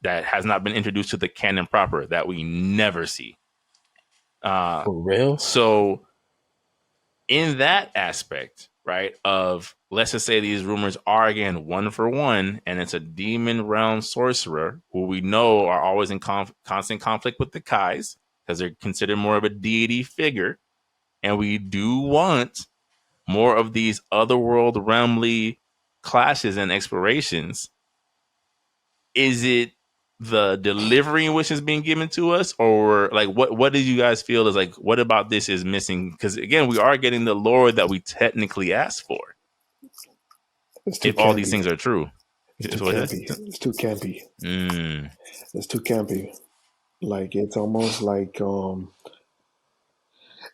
that has not been introduced to the canon proper that we never see. For real? So in that aspect, right, of let's just say these rumors are again one for one, and it's a demon realm sorcerer who we know are always in constant conflict with the Kais because they're considered more of a deity figure, and we do want more of these otherworld realmly clashes and explorations. Is it the delivery in which is being given to us, or like what did you guys feel is like what about this is missing? Because again, we are getting the lore that we technically asked for it's too if all these things campy. are true. It's too What is campy. It's too campy. mm, It's too campy. Like it's almost like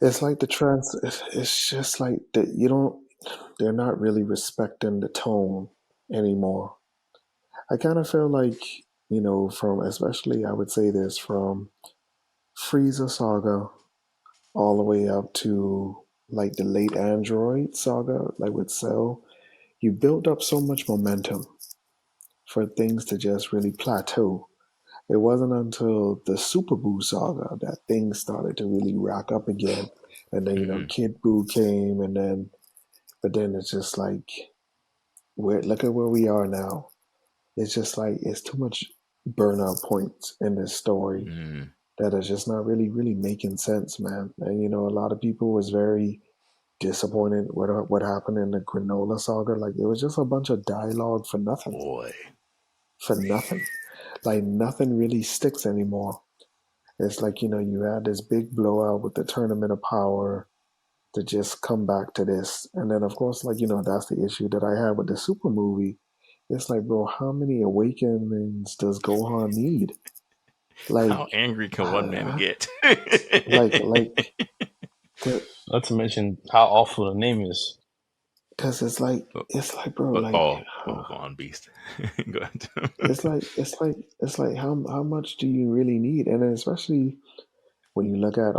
it's like the trans. It's just like that. You don't. They're not really respecting the tone anymore. I kind of feel like from especially I would say this from Frieza saga all the way up to like the late Android saga, like with Cell. You built up so much momentum for things to just really plateau. It wasn't until the Super Boo saga that things started to really rack up again. And then, mm-hmm. Kid Boo came, but then it's just like, look at where we are now. It's just like, it's too much burnout points in this story mm, that is just not really, really making sense, man. And, a lot of people was very disappointed with what happened in the Granola saga. Like, it was just a bunch of dialogue for nothing. Boy. For nothing. Like, nothing really sticks anymore. It's like, you had this big blowout with the Tournament of Power. to just come back to this. And then, of course, like, that's the issue that I had with the Super movie. It's like, bro, how many awakenings does Gohan need? Like, How angry can one man uh, get? like, Not to mention how awful the name is. because it's like, bro, like, Go on, Beast. Go ahead. it's like, how much do you really need? And then especially when you look at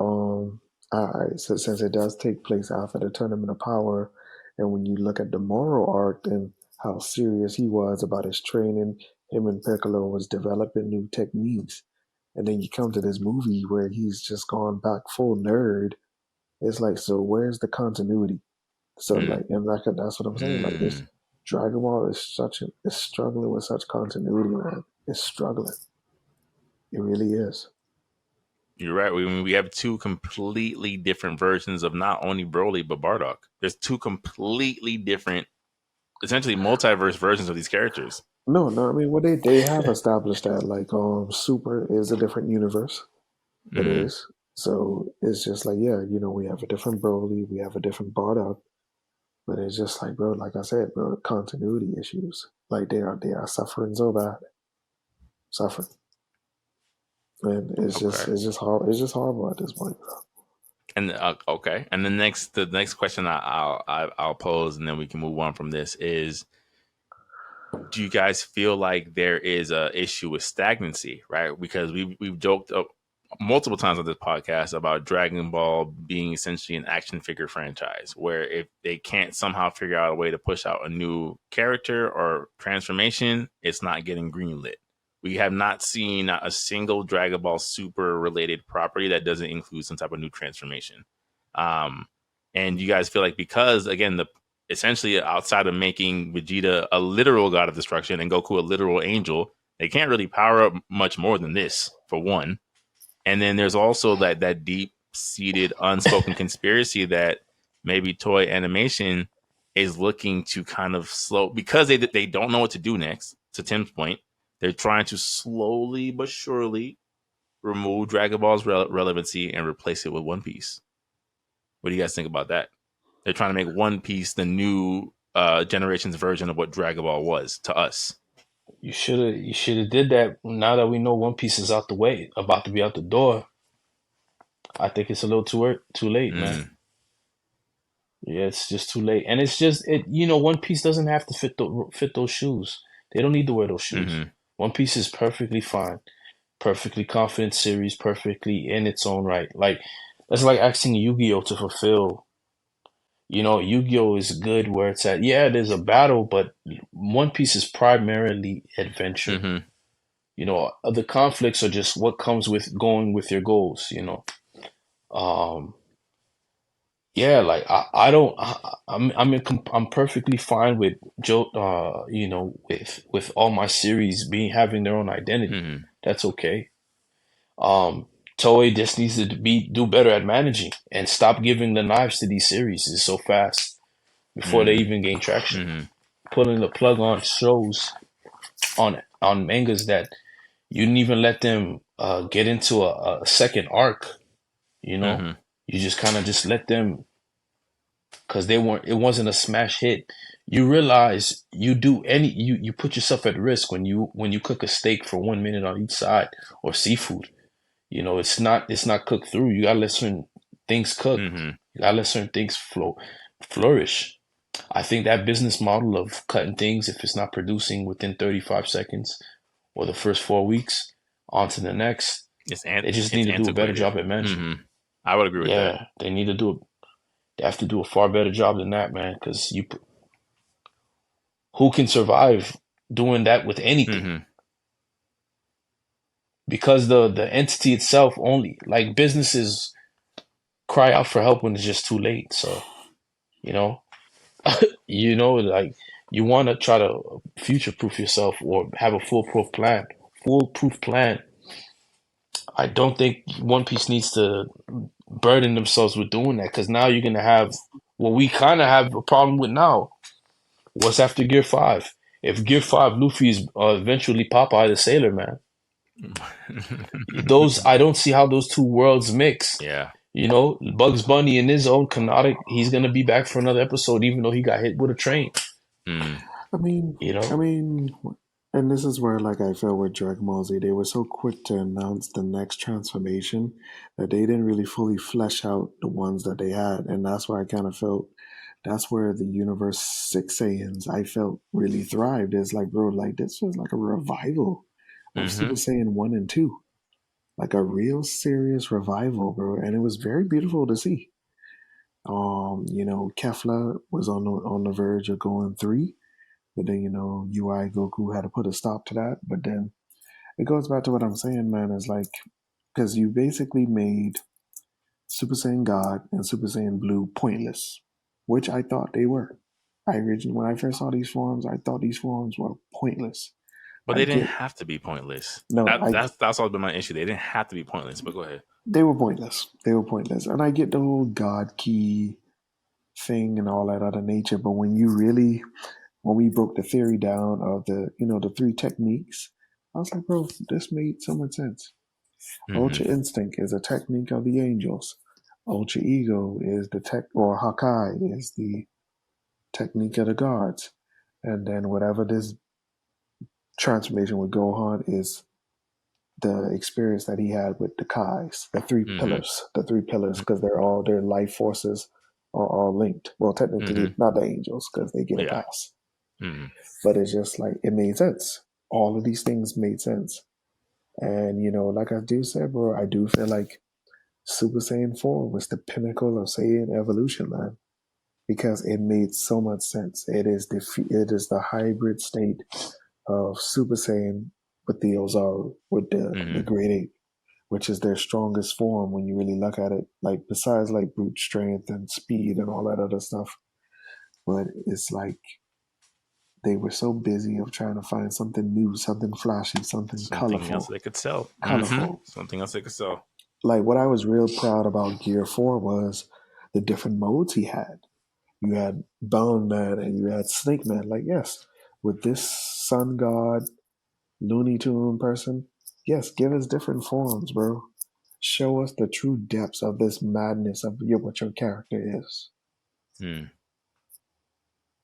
so since it does take place after the Tournament of Power, and when you look at the moral arc and how serious he was about his training, him and Piccolo was developing new techniques, and then you come to this movie where he's just gone back full nerd. It's like, so where's the continuity? So like, and like that's what I'm saying. Like, this Dragon Ball is struggling with such continuity, man. It's struggling. It really is. You're right. We have two completely different versions of not only Broly but Bardock. There's two completely different, essentially multiverse versions of these characters. No, I mean, well, they have established that like Super is a different universe. It is. So it's just like, yeah, we have a different Broly, we have a different Bardock, but it's just like, bro, like I said, bro, continuity issues. Like they are suffering so bad, suffering, and it's just hard. It's just horrible at this point, bro. And okay, and the next question I'll pose, and then we can move on from this is: do you guys feel like there is a issue with stagnancy, right? Because we've joked multiple times on this podcast about Dragon Ball being essentially an action figure franchise, where if they can't somehow figure out a way to push out a new character or transformation, it's not getting greenlit. We have not seen a single Dragon Ball Super related property that doesn't include some type of new transformation. And you guys feel like, because again, essentially outside of making Vegeta a literal god of destruction and Goku a literal angel, they can't really power up much more than this, for one. And then there's also that deep seated unspoken conspiracy that maybe Toei Animation is looking to kind of slow, because they don't know what to do next. To Tim's point, they're trying to slowly but surely remove Dragon Ball's relevancy and replace it with One Piece. What do you guys think about that? They're trying to make One Piece the new generation's version of what Dragon Ball was to us. You should have did that now that we know One Piece is out the way, about to be out the door. I think it's a little too late, man. Yeah, it's just too late, and it's just One Piece doesn't have to fit those shoes. They don't need to wear those shoes. One Piece is perfectly fine, perfectly confident series, perfectly in its own right. Like, that's like asking Yu-Gi-Oh to fulfill. Yu-Gi-Oh is good where it's at. Yeah, there's a battle, but One Piece is primarily adventure. The conflicts are just what comes with going with your goals. Yeah, like I'm perfectly fine with with all my series having their own identity. That's okay. Toei just needs to do better at managing and stop giving the knives to these series so fast before they even gain traction. Pulling the plug on shows, on mangas that you didn't even let them get into a second arc. You just kind of just let them, because it wasn't a smash hit. You realize you put yourself at risk when you cook a steak for 1 minute on each side, or seafood. It's not cooked through. You gotta let certain things cook. You gotta let certain things flourish. I think that business model of cutting things, if it's not producing within 35 seconds or the first 4 weeks, on to the next, they just need to do a better job at managing. I would agree with that. Yeah, they have to do a far better job than that, man. Because who can survive doing that with anything? Because the entity itself only, like, businesses cry out for help when it's just too late. So, like, you want to try to future-proof yourself or have a foolproof plan. I don't think One Piece needs to burden themselves with doing that, because now you're going to have what we kind of have a problem with now. What's after Gear 5? If Gear 5 Luffy is eventually Popeye the Sailor Man, I don't see how those two worlds mix. Yeah. You know, Bugs Bunny in his own canonic, he's gonna be back for another episode, even though he got hit with a train. Mm. I mean, You I know, mean, and this is where, like, I felt with Dragon Ball Z, they were so quick to announce the next transformation that they didn't really fully flesh out the ones that they had, and that's why I kind of felt that's where the Universe Six Saiyans I felt really thrived. Is like, bro, like this was like a revival of Mm-hmm. Super Saiyan 1 and 2, like a real serious revival, bro, and it was very beautiful to see. Kefla was on the verge of going 3. But then, UI Goku had to put a stop to that. But then it goes back to what I'm saying, man, is like, because you basically made Super Saiyan God and Super Saiyan Blue pointless, which I thought they were. When I first saw these forms, I thought these forms were pointless. But I they didn't get, have to be pointless. no, That's always been my issue. They didn't have to be pointless. But go ahead. they were pointless. They were pointless. And I get the whole God key thing and all that other nature. But when we broke the theory down of the 3 techniques, I was like, bro, this made so much sense. Mm-hmm. Ultra Instinct is a technique of the angels. Ultra Ego is or Hakai is the technique of the gods. And then whatever this transformation with Gohan is the experience that he had with the Kais, the three Mm-hmm. pillars, because their life forces are all linked. Well, Mm-hmm. technically not the angels because they get a Yeah. pass, Mm-hmm. but it's just like it made sense. All of these things made sense, and like I do say, bro, I do feel like Super Saiyan 4 was the pinnacle of Saiyan evolution, man, because it made so much sense. It is the hybrid state of Super Saiyan with the Ozaru, with the Mm-hmm. Great Ape, which is their strongest form when you really look at it. Like besides like brute strength and speed and all that other stuff, but it's like they were so busy of trying to find something new, something flashy, something Something else they could sell. Mm-hmm. colorful. Something else they could sell. Like what I was real proud about Gear 4 was the different modes he had. You had Bone Man and you had Snake Man. Like, yes, with this Sun God, Looney Tune person, yes, give us different forms, bro. Show us the true depths of this madness of what your character is. Mm.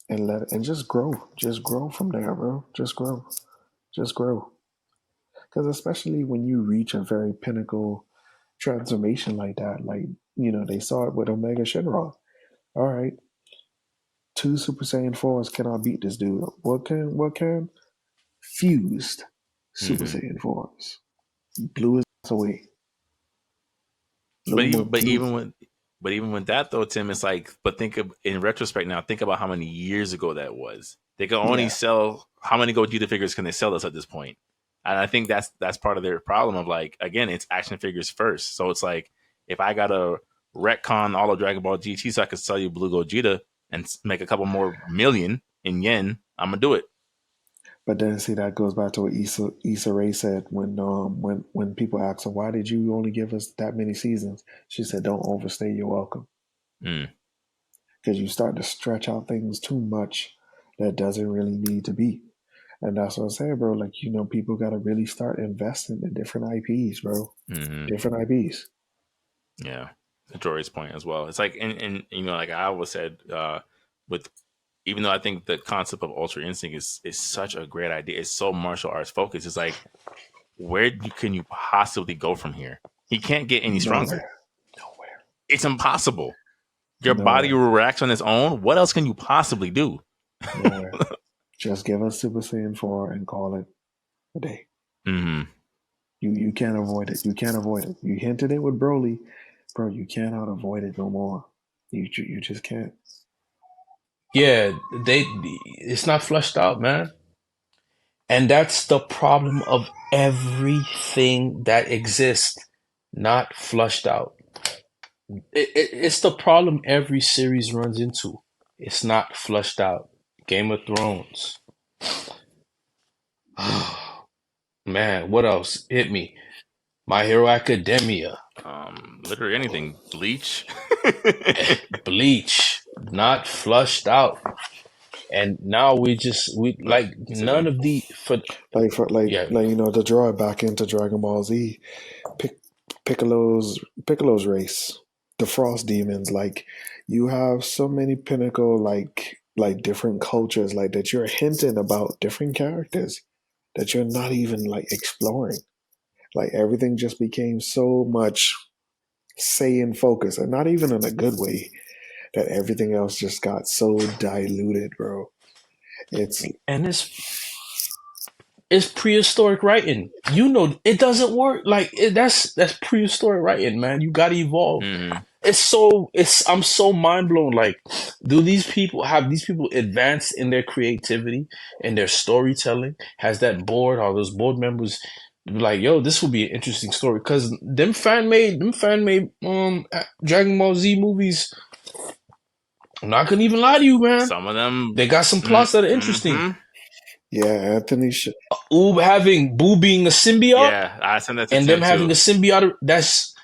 And just grow. Just grow from there, bro. Just grow. Just grow. Because especially when you reach a very pinnacle transformation like that, like, they saw it with Omega Shenron. All right, 2 Super Saiyan 4s cannot beat this dude. What can? Fused Super Mm-hmm. Saiyan 4s. Blew his ass away. But Blew him, even but blew. even with that though, Tim, it's like, but in retrospect now, think about how many years ago that was. They can only Yeah, sell how many Gogeta figures can they sell us at this point? And I think that's part of their problem of like, again, it's action figures first. So it's like if I got to retcon all of Dragon Ball GT so I could sell you Blue Gogeta and make a couple more million in yen, I'm gonna do it. but then see that goes back to what Issa Rae said when people asked her why did you only give us that many seasons. She said, "Don't overstay your welcome, Mm. because you start to stretch out things too much that doesn't really need to be." And that's what I'm saying, bro. Like, people got to really start investing in different IPs, bro. Hmm. Different IPs. Yeah, to Jory's point as well. It's like, and like I always said, with even though I think the concept of Ultra Instinct is such a great idea, it's so martial arts focused. It's like, can you possibly go from here? He can't get any stronger. Nowhere. Nowhere. It's impossible. Your body Nowhere. reacts on its own. What else can you possibly do? Nowhere. Just give us Super Saiyan 4 and call it a day. Hmm. You can't avoid it. You can't avoid it. You hinted it with Broly, bro. You cannot avoid it no more. You just can't. yeah, it's not fleshed out, man. And that's the problem of everything that exists, not flushed out. It's the problem every series runs into. It's not flushed out. Game of Thrones. Man, what else? Hit me. My Hero Academia. Literally anything. Bleach. Bleach. Not flushed out. And now we like none of the for yeah. To draw it back into Dragon Ball Z, Piccolo's race. the frost demons. Like you have so many pinnacle like different cultures like that you're hinting about different characters that you're not even like exploring. Like everything just became so much say in focus, and not even in a good way, that everything else just got so diluted, bro. It's And it's prehistoric writing. You know, it doesn't work. Like that's prehistoric writing, man. You got to evolve. Mm-hmm. I'm so mind blown. Like, do these people have these people advanced in their creativity and their storytelling? Has that board or those board members be like, yo, this will be an interesting story? Because them fan made Dragon Ball Z movies. I'm not gonna even lie to you, man. Some of them, They got some plots that are interesting. mm-hmm. yeah, Anthony. Having Boo being a symbiote, Yeah, I sent that to and Tim them having too. a symbiote. That's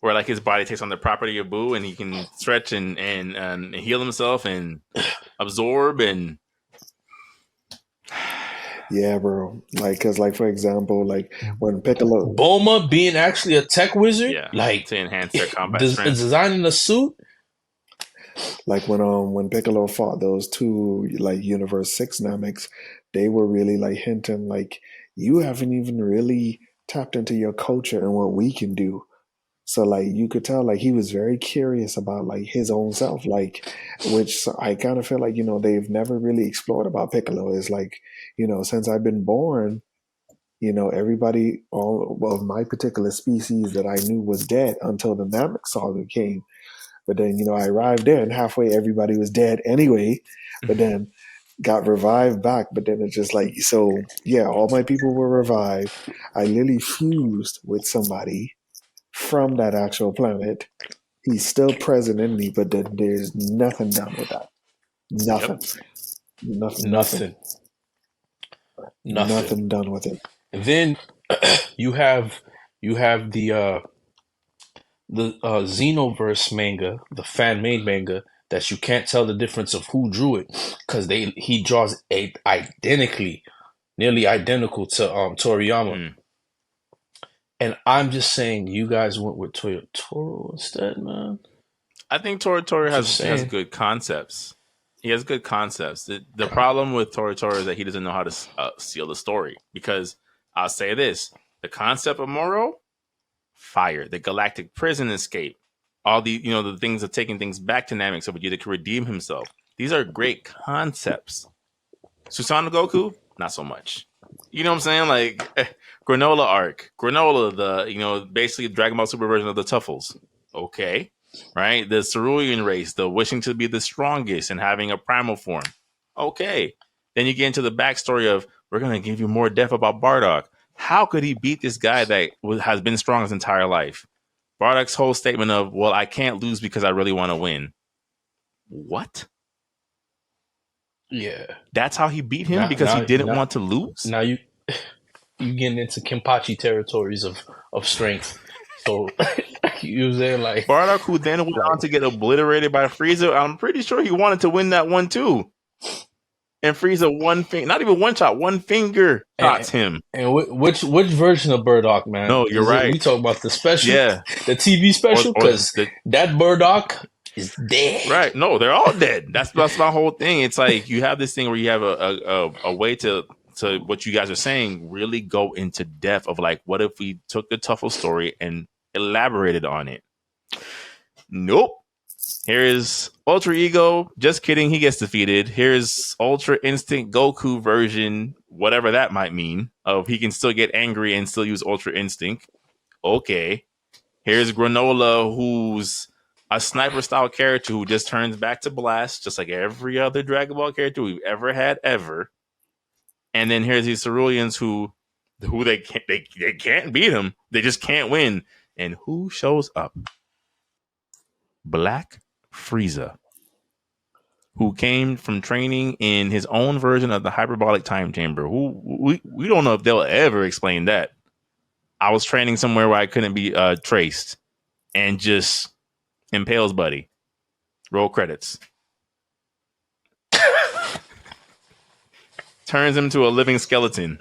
Where like his body takes on the property of Boo, and he can stretch and heal himself and absorb and. Yeah, bro. Like, cause like for example, like when Piccolo, Bulma being actually a tech wizard, Yeah, like to enhance their combat strength. designing a suit. like when Piccolo fought those two like Universe 6 Namex, they were really like hinting like you haven't even really tapped into your culture and what we can do. So like you could tell like he was very curious about like his own self, like which I kind of feel like they've never really explored about Piccolo. Is like since I've been born, everybody all of my particular species that I knew was dead until the Namek saga came. But then I arrived there and halfway everybody was dead anyway. But then got revived back. But then it's just like so yeah, all my people were revived. I literally fused with somebody from that actual planet. He's still present in me, but then there's nothing done with that. Nothing. Yep. Nothing done with it. And then you have the Xenoverse manga, the fan made manga that you can't tell the difference of who drew it because he draws it nearly identical to Toriyama. Mm. And I'm just saying, you guys went with Toro instead, man. I think Tori has good concepts. He has good concepts. The problem with Tori is that he doesn't know how to seal the story. Because I'll say this: the concept of Moro, fire. The galactic prison escape, all the things of taking things back to Namek so Vegeta can redeem himself. These are great concepts. Susanoo Goku, not so much. You know what I'm saying? Like Granola arc, basically Dragon Ball Super version of the Tuffles. Okay, right? The Cerulean race, the wishing to be the strongest and having a primal form. Okay, then you get into the backstory of we're gonna give you more depth about Bardock. How could he beat this guy that has been strong his entire life? Bardock's whole statement of, well, I can't lose because I really want to win. What? Yeah. That's how he beat him because he didn't want to lose? Now you getting into Kenpachi territories of strength. So you was there like Bardock, who then went on to get obliterated by Frieza. I'm pretty sure he wanted to win that one too. And Frieza not even one shot, one finger shots him. And which version of Bardock, man? No, you're right. We talk about the special, yeah, the TV special, because that Bardock is dead. Right? No, they're all dead. That's my whole thing. It's like you have this thing where you have a way to what you guys are saying really go into depth of like, what if we took the Tuffle story and elaborated on it? Nope. Here's Ultra Ego. Just kidding. He gets defeated. Here's Ultra Instinct Goku version, whatever that might mean, of he can still get angry and still use Ultra Instinct. Okay. Here's Granola, who's a sniper style character who just turns back to blast, just like every other Dragon Ball character we've ever had ever. And then here's these Ceruleans who they can't beat him. They just can't win. And who shows up? Black Frieza, who came from training in his own version of the hyperbolic time chamber. Who we don't know if they'll ever explain that. I was training somewhere where I couldn't be traced, and just impales buddy. Roll credits. Turns him to a living skeleton.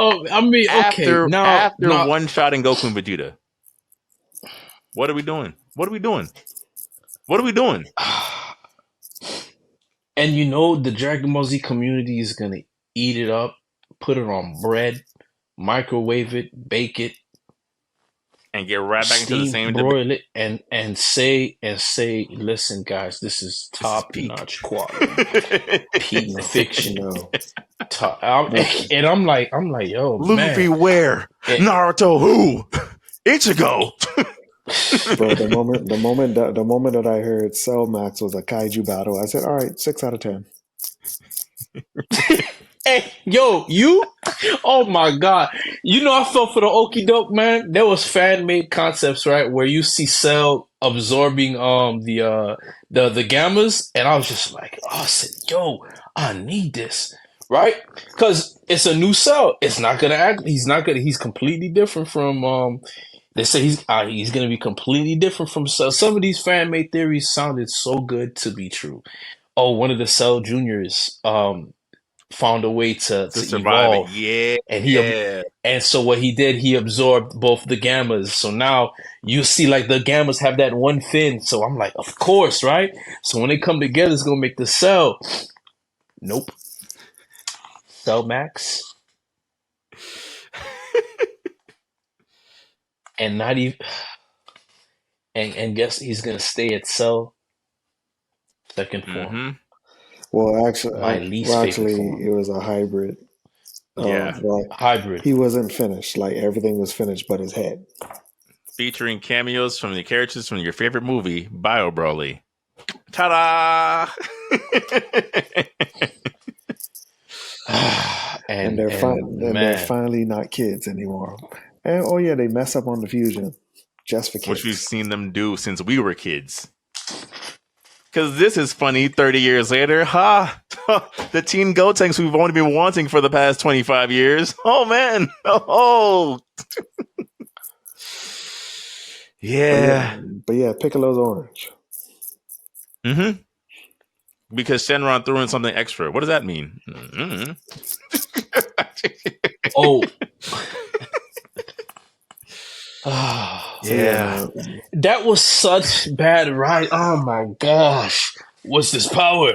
Oh, I mean, okay, After now, one shot in Goku and Vegeta. What are we doing? What are we doing? What are we doing? and you know the Dragon Ball Z community is gonna eat it up, put it on bread, microwave it, bake it, And get right back into the steam same debate. broil it, and say, listen, guys, this is This is top peak. notch quality, peak fiction. No. And I'm like, yo, Luffy man. where? Naruto who? Ichigo. Bro, the moment that I heard Cell Max was a kaiju battle, I said, all right, 6 out of 10. Hey, yo, you? Oh my God. You know, I felt for the okie doke, man. There was fan made concepts, right? Where you see Cell absorbing the gammas, and I was just like, oh, I said, yo, I need this. Right? Because it's a new Cell. It's not gonna act, he's completely different from they say he's gonna be completely different from Cell. Some of these fan made theories sounded so good to be true. Oh, one of the Cell Juniors found a way to survive evolve. it. And and so what he did, he absorbed both the gammas. So now you see like the gammas have that one fin. So I'm like, of course, right? So when they come together, it's gonna make the Cell. Nope. Cell Max. And not even and guess he's gonna stay at Cell second form. Mm-hmm. Well, actually, My least favorite form. it was a hybrid. Yeah. Hybrid. He wasn't finished. Like everything was finished, but his head. Featuring cameos from the characters from your favorite movie, Bio Broly. Ta-da! And they're finally not kids anymore. And oh yeah, they mess up on the fusion just for kids. Which we've seen them do since we were kids. Because this is funny 30 years later. Ha! The teen Gotenks we've only been wanting for the past 25 years. Oh, man. Oh. Yeah. But yeah, Piccolo's orange. Mm-hmm. Because Shenron threw in something extra. What does that mean? Mm-hmm. Oh. Yeah. That was such bad right. Oh my gosh. What's this power?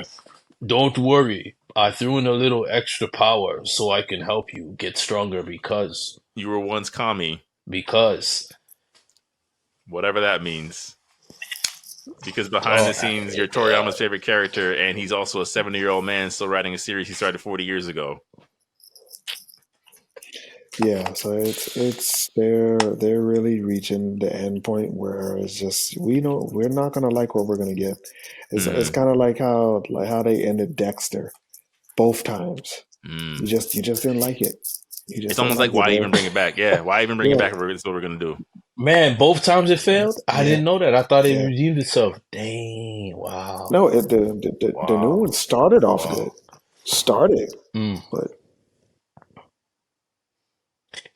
Don't worry. I threw in a little extra power so I can help you get stronger because you were once Kami. Because whatever that means. Because behind the scenes, you're Toriyama's favorite character, and he's also a 70-year-old man still writing a series he started 40 years ago. Yeah, so it's they're really reaching the end point where it's just we're not gonna like what we're gonna get. It's kind of like how they ended Dexter both times. You just didn't like it. It's almost like why even bring it back? Yeah, why even bring it back if it's what we're gonna do? Man, both times it failed. I didn't know that. I thought it redeemed itself. Dang, wow. No, the new one started off good. But.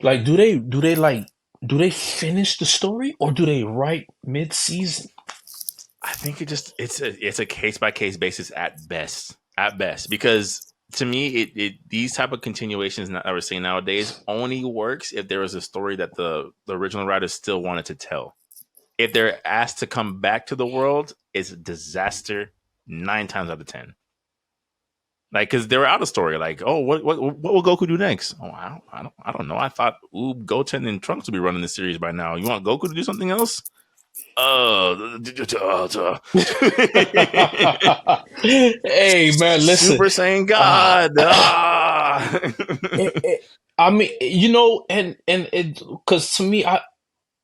Like, do they finish the story or do they write mid-season? I think it's a case by case basis at best, because to me these type of continuations that we're seeing nowadays only works if there is a story that the original writers still wanted to tell. If they're asked to come back to the world, it's a disaster 9 times out of 10. Like, because they were out of story. Like, oh, what will Goku do next? Oh, I don't know. I thought Goten and Trunks would be running this series by now. You want Goku to do something else? Hey man, listen. Super Saiyan God. I mean, you know, and it because to me,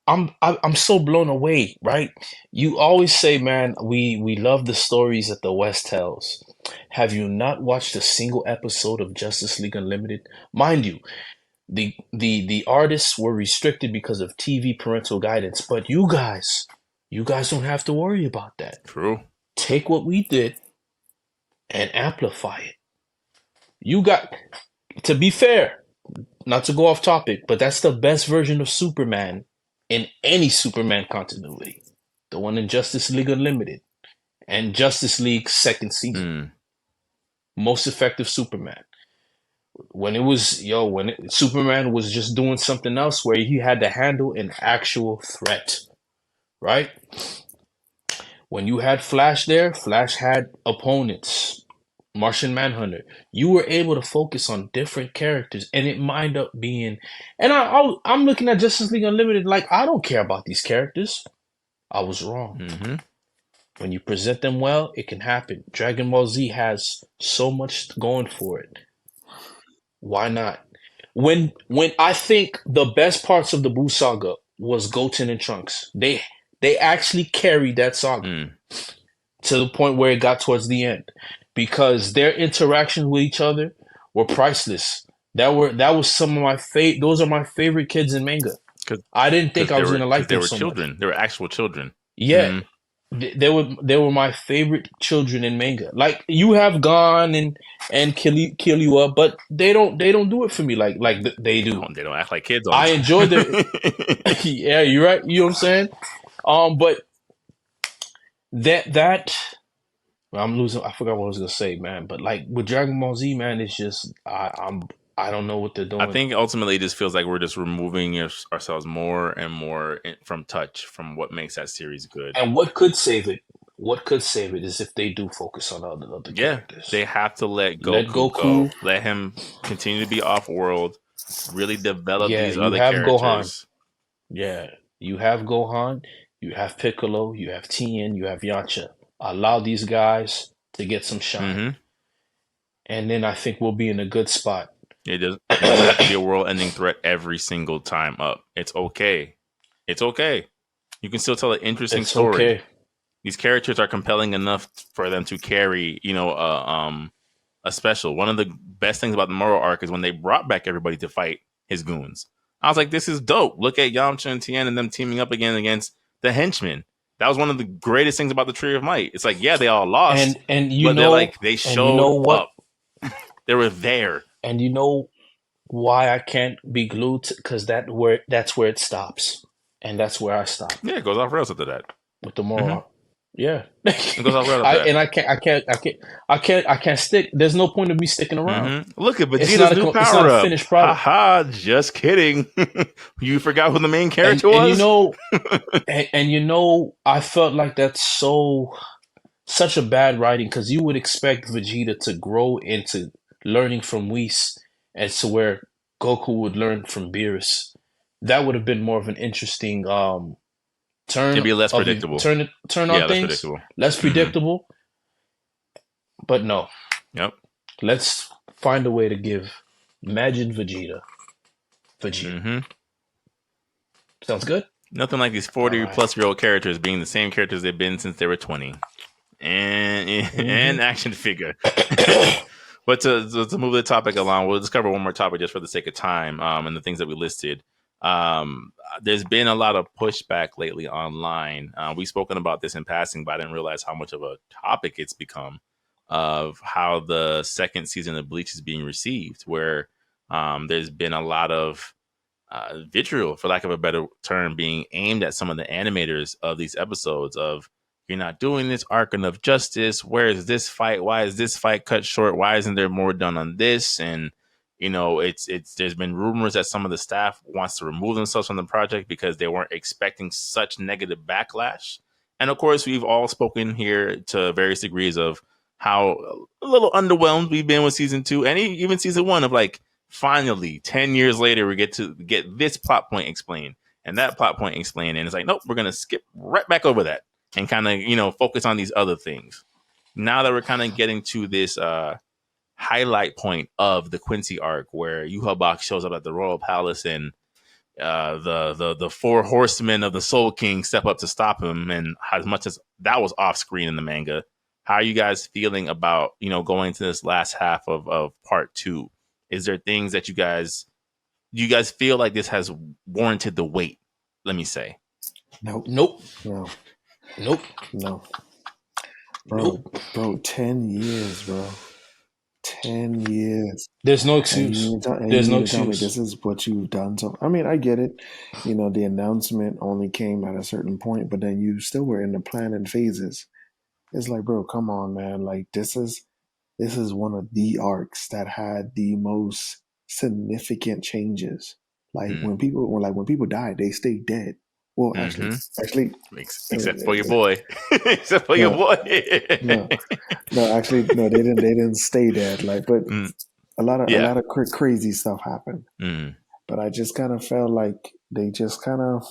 I'm so blown away, right? You always say, man, we love the stories that the West tells. Have you not watched a single episode of Justice League Unlimited? Mind you, the artists were restricted because of TV parental guidance, but you guys don't have to worry about that. True. Take what we did and amplify it. To be fair, not to go off topic, but that's the best version of Superman in any Superman continuity. The one in Justice League Unlimited and Justice League second season. Most effective Superman. when it was Superman was just doing something else where he had to handle an actual threat, right? When you had Flash there, Flash had opponents. Martian Manhunter. You were able to focus on different characters, and it might up being. And I'm looking at Justice League Unlimited like I don't care about these characters. I was wrong. Mm-hmm. When you present them well, it can happen. Dragon Ball Z has so much going for it. Why not? When I think the best parts of the Buu saga was Goten and Trunks. They actually carried that saga to the point where it got towards the end because their interaction with each other were priceless. That was some of my those are my favorite kids in manga. I didn't think I was gonna like them so children. much. They were actual children. Yeah. They were my favorite children in manga. Like you have Gon and kill you up, but they don't do it for me like they do. No, they don't act like kids. I enjoy the yeah, you're right. You know what I'm saying? But that I'm losing. I forgot what I was gonna say, man. But like with Dragon Ball Z, man, it's just I don't know what they're doing. I think ultimately it just feels like we're just removing ourselves more and more from touch from what makes that series good. And what could save it? What could save it is if they do focus on other characters. They have to let Goku go. Let him continue to be off-world. Really develop these other characters. Gohan. Yeah, you have Gohan. You have Piccolo. You have Tien. You have Yamcha. Allow these guys to get some shine. And then I think we'll be in a good spot. It doesn't have to be a world-ending threat every single time up. It's okay. It's okay. You can still tell an interesting story. Okay. These characters are compelling enough for them to carry, a special. One of the best things about the Moro arc is when they brought back everybody to fight his goons. I was like, this is dope. Look at Yamcha and Tien and them teaming up again against the henchmen. That was one of the greatest things about the Tree of Might. It's like, yeah, they all lost, they showed up. They were there. And you know why I can't be glued? Because that's where it stops, and that's where I stop. Yeah, it goes off rails after that with the Moro. Yeah, it goes off rails after that. I can't stick. There's no point of me sticking around. Look at Vegeta's new power up. It's not a finished product. Haha, just kidding. You forgot who the main character was. And I felt like that's such a bad writing because you would expect Vegeta to grow into learning from Whis as to where Goku would learn from Beerus. That would have been more of an interesting turn. It'd be less predictable. Turn on things. Less predictable. But no. Yep. Let's find a way to give Imagine Vegeta. Sounds good? Nothing like these 40-plus-year-old characters being the same characters they've been since they were 20. And action figure. But to move the topic along, we'll discover one more topic just for the sake of time and the things that we listed. There's been a lot of pushback lately online. We've spoken about this in passing, but I didn't realize how much of a topic it's become of how the second season of Bleach is being received, where there's been a lot of vitriol, for lack of a better term, being aimed at some of the animators of these episodes of, you're not doing this arc enough justice. Where is this fight? Why is this fight cut short? Why isn't there more done on this? And, there's been rumors that some of the staff wants to remove themselves from the project because they weren't expecting such negative backlash. And of course, we've all spoken here to various degrees of how a little underwhelmed we've been with season 2 and even season 1 of like, finally, 10 years later, we get to get this plot point explained and that plot point explained. And it's like, nope, we're going to skip right back over that and kind of, focus on these other things. Now that we're kind of getting to this highlight point of the Quincy arc where Yuhabak shows up at the Royal Palace and the 4 horsemen of the Soul King step up to stop him. And as much as that was off screen in the manga, how are you guys feeling about, going into this last half of part 2? Is there things that do you guys feel like this has warranted the wait? Let me say. Nope. Bro, 10 years, bro. 10 years. There's no excuse. There's no excuse. Tell me this is what you've done. So, I mean, I get it. The announcement only came at a certain point, but then you still were in the planning phases. It's like, bro, come on, man. Like, this is this is one of the arcs that had the most significant changes. Like Mm. when people die, they stay dead. Well, Mm-hmm. actually, Except for your boy. Except for your no, boy. no, no. Actually, no. They didn't stay dead. Like, but Mm. a Yeah. lot of crazy stuff happened. Mm. But I just kind of felt like they just kind of.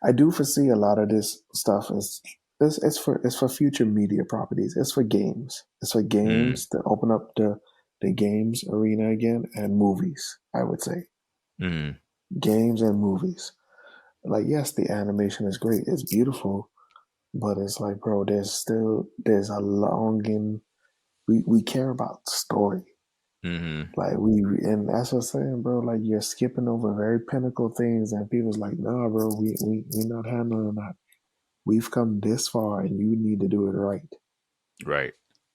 I do foresee a lot of this stuff is it's for future media properties. It's for games. It's for Mm. games to open up the games arena again, and movies. I would say Mm. games and movies. Like, yes, the animation is great. It's beautiful, but it's like, bro, there's a longing. We care about story. Mm-hmm. Like, and that's what I'm saying, bro. Like, you're skipping over very pinnacle things, and people's like, nah, bro, we not handling that. We've come this far, and you need to do it right. Right.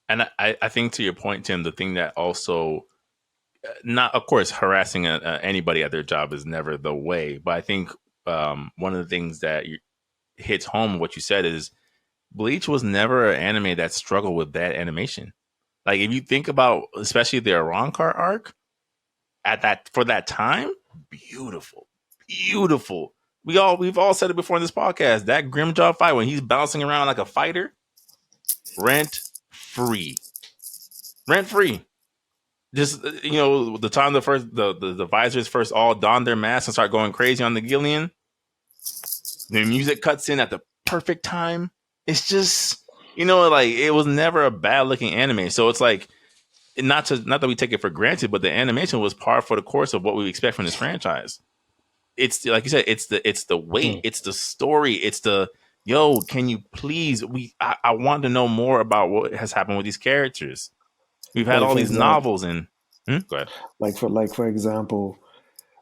And I think to your point, Tim, the thing that also, not, of course, harassing anybody at their job is never the way. But I think one of the things that hits home what you said is Bleach was never an anime that struggled with bad animation. Like if you think about, especially the Arankar arc at that for that time, beautiful, beautiful. We've all said it before in this podcast. That Grimjaw fight when he's bouncing around like a fighter, rent free, rent free. Just the time the visors first all don their masks and start going crazy on the Gillian, the music cuts in at the perfect time. It's just like it was never a bad looking anime. So it's like not that we take it for granted, but the animation was par for the course of what we expect from this franchise. It's like you said, it's the weight, Mm. it's the story, it's the can you please I want to know more about what has happened with these characters. We've had Like all for these example, novels and go ahead. for example,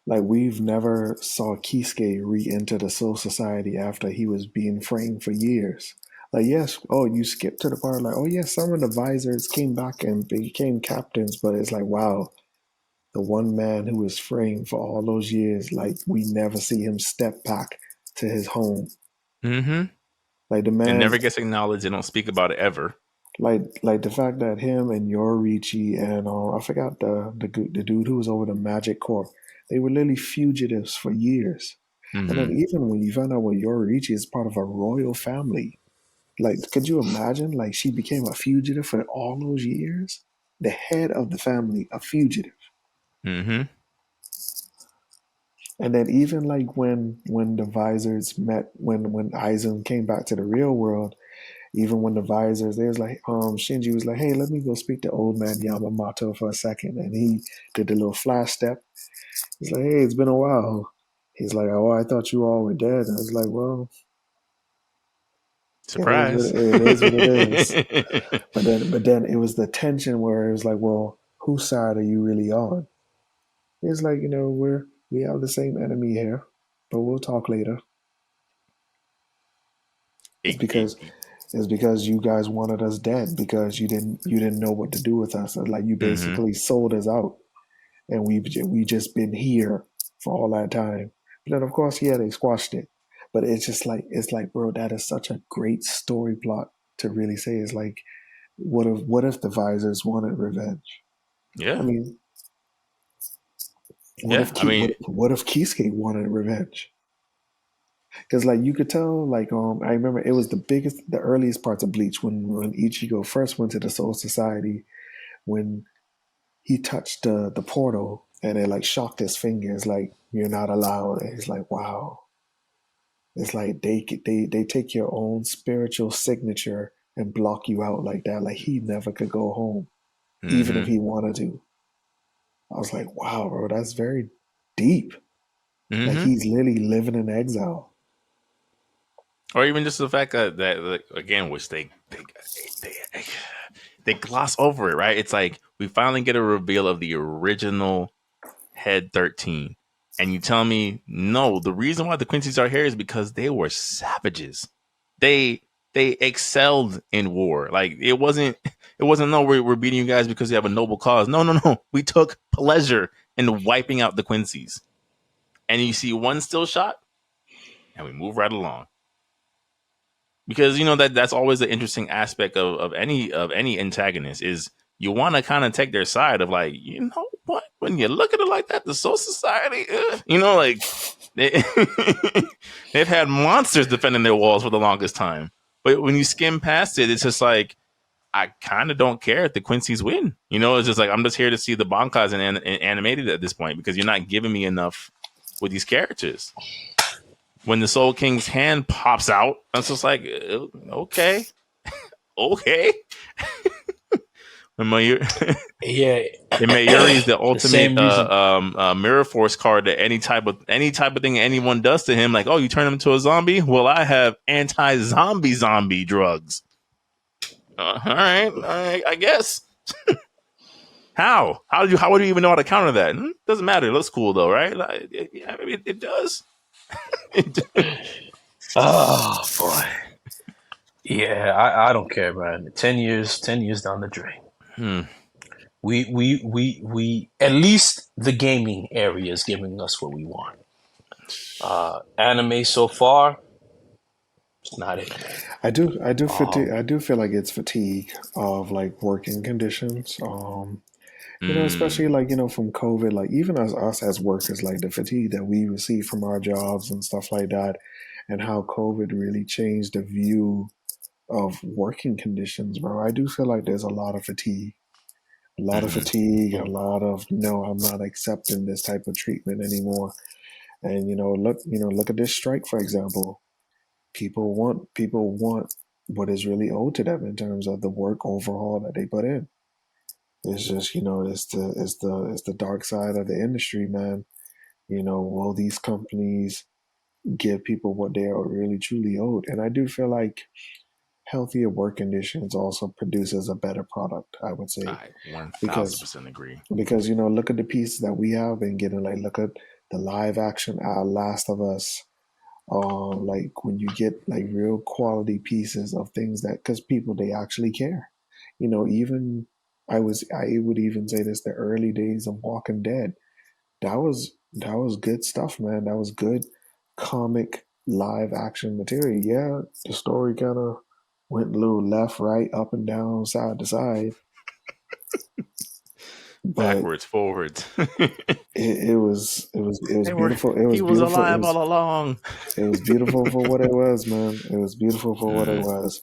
like we've never saw Kisuke re-enter the Soul Society after he was being framed for years. Like, yes, oh, you skipped to the part like, oh yes, some of the visors came back and became captains, but it's like, wow, the one man who was framed for all those years, like we never see him step back to his home. Mm-hmm. Like the It man, never gets acknowledged. They don't speak about it ever. like the fact that him and Yorichi and I forgot the dude who was over the Magic Corps, they were literally fugitives for years. And then Mm-hmm. even when you found out what Yorichi is part of a royal family, like could you imagine? Like she became a fugitive for all those years, the head of the family, a fugitive. Mm-hmm. And then even like when the visors met when Aizen came back to the real world, even when the visors, they was like, Shinji was like, hey, let me go speak to old man Yamamoto for a second. And he did the little flash step. He's like, hey, it's been a while. He's like, oh, I thought you all were dead. And I was like, well, Surprise. it is what it is. But then it was the tension where it was like, well, whose side are you really on? It's like, we have the same enemy here, but we'll talk later. It's It- it- because it's because you guys wanted us dead because you didn't know what to do with us. Like you mm-hmm. basically sold us out, and we just been here for all that time. But then of course, yeah, they squashed it. But it's like, bro, that is such a great story plot to really say. It's like, what if the visors wanted revenge? I Yeah. mean, Yeah. I mean, what if Kisuke wanted revenge? Because like you could tell, like I remember it was the earliest parts of Bleach when Ichigo first went to the Soul Society, when he touched the portal and it like shocked his fingers, like you're not allowed. And he's like, wow. It's like they take your own spiritual signature and block you out like that. Like he never could go home, even if mm-hmm. he wanted to. I was like, wow, bro, that's very deep. Like Mm-hmm. he's literally living in exile. Or even just the fact that again, which they they gloss over it, right? It's like we finally get a reveal of the original Head 13. And you tell me, no, the reason why the Quincy's are here is because they were savages. They they excelled in war. Like it wasn't no, we're beating you guys because you have a noble cause. No, no, no. We took pleasure in wiping out the Quincy's. And you see one still shot, and we move right along. Because that's always the interesting aspect of any antagonist is you want to kind of take their side of like, you know what? When you look at it like that, the Soul Society, you know, like they, they've had monsters defending their walls for the longest time. But when you skim past it, it's just like, I kind of don't care if the Quincy's win. You know, it's just like, I'm just here to see the Bankais and animated at this point because you're not giving me enough with these characters. When the Soul King's hand pops out, it's just like, okay. Okay. Yeah, Mayuri is the ultimate same reason. Mirror Force card that any type of thing anyone does to him, like, oh, you turn him into a zombie. Well, I have anti-zombie drugs. All right, I guess. How would you even know how to counter that? Doesn't matter. It looks cool though, right? Yeah, maybe it does. Oh boy. Yeah, I don't care, man. 10 years down the drain. We at least the gaming area is giving us what we want. Anime so far, it's not it. I do feel like it's fatigue of like working conditions. You know, especially like, you know, from COVID, like even as us as workers, like the fatigue that we receive from our jobs and stuff like that, and how COVID really changed the view of working conditions, bro. I do feel like there's a lot of fatigue. A lot of fatigue, a lot of no, I'm not accepting this type of treatment anymore. And look at this strike, for example. People want what is really owed to them in terms of the work overhaul that they put in. It's just, it's the dark side of the industry, man. You know, will these companies give people what they are really truly owed? And I do feel like healthier work conditions also produces a better product, I would say. I 1000% because agree. because look at the pieces that we have been getting. Like, look at the live action Last of Us. Like when you get like real quality pieces of things that, because people, they actually care. Even I would even say this: the early days of Walking Dead, that was good stuff, man. That was good comic live action material. Yeah, the story kind of went a little left, right, up and down, side to side, but Backwards, forwards. it was beautiful. It He was was beautiful. alive all along. It was beautiful for what it was, man. It was beautiful for what it was.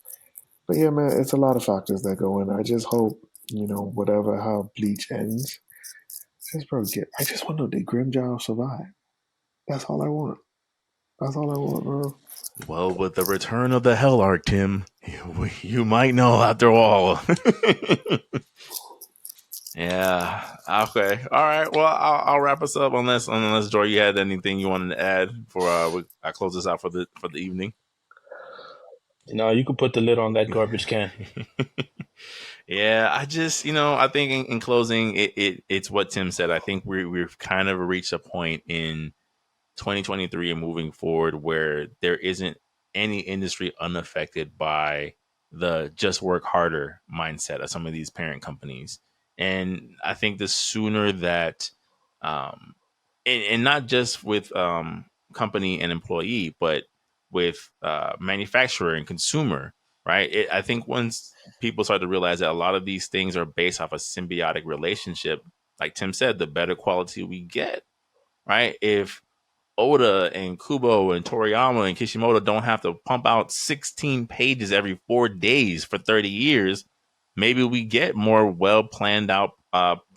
But yeah, man, it's a lot of factors that go in. I just hope, whatever how Bleach ends, I just want to know, did Grimjow survive? That's all I want. That's all I want, bro. Well, with the return of the Hell Arc, Tim, you might know after all. Yeah. Okay. All right. Well, I'll wrap us up unless Joy, you had anything you wanted to add before I close this out for the evening. No, you can put the lid on that garbage can. Yeah, I just, I think in closing, it's what Tim said. I think we've kind of reached a point in 2023 and moving forward where there isn't any industry unaffected by the just work harder mindset of some of these parent companies. And I think the sooner that, and not just with company and employee, but with manufacturer and consumer, right? I think once people start to realize that a lot of these things are based off a symbiotic relationship, like Tim said, the better quality we get, right? If Oda and Kubo and Toriyama and Kishimoto don't have to pump out 16 pages every 4 days for 30 years, maybe we get more well planned out,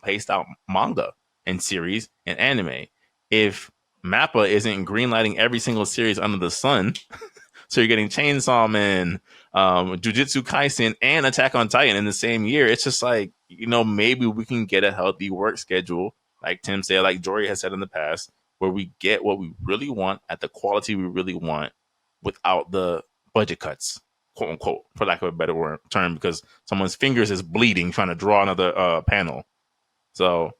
paced out manga and series and anime. If Mappa isn't greenlighting every single series under the sun, so you're getting Chainsaw Man, Jujutsu Kaisen, and Attack on Titan in the same year, it's just like, maybe we can get a healthy work schedule, like Tim said, like Jory has said in the past, where we get what we really want at the quality we really want without the budget cuts, quote unquote, for lack of a better term, because someone's fingers is bleeding trying to draw another panel. So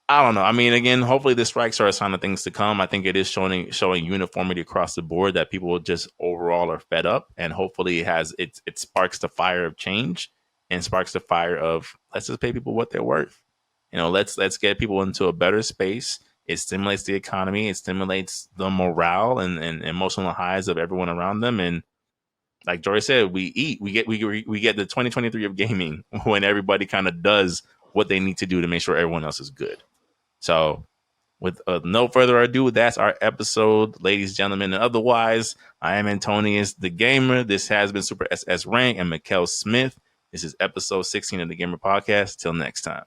I don't know. I mean, again, hopefully the strikes are a sign of things to come. I think it is showing uniformity across the board, that people just overall are fed up, and hopefully it sparks the fire of change and sparks the fire of, let's just pay people what they're worth. Let's get people into a better space. It stimulates the economy. It stimulates the morale and emotional highs of everyone around them. And like Jory said, we eat. We get the 2023 of gaming when everybody kind of does what they need to do to make sure everyone else is good. So, with no further ado, that's our episode, ladies, gentlemen, and otherwise. I am Antonius the Gamer. This has been Super SS Rank and Mykale Smith. This is episode 16 of the Gamer Podcast. Till next time.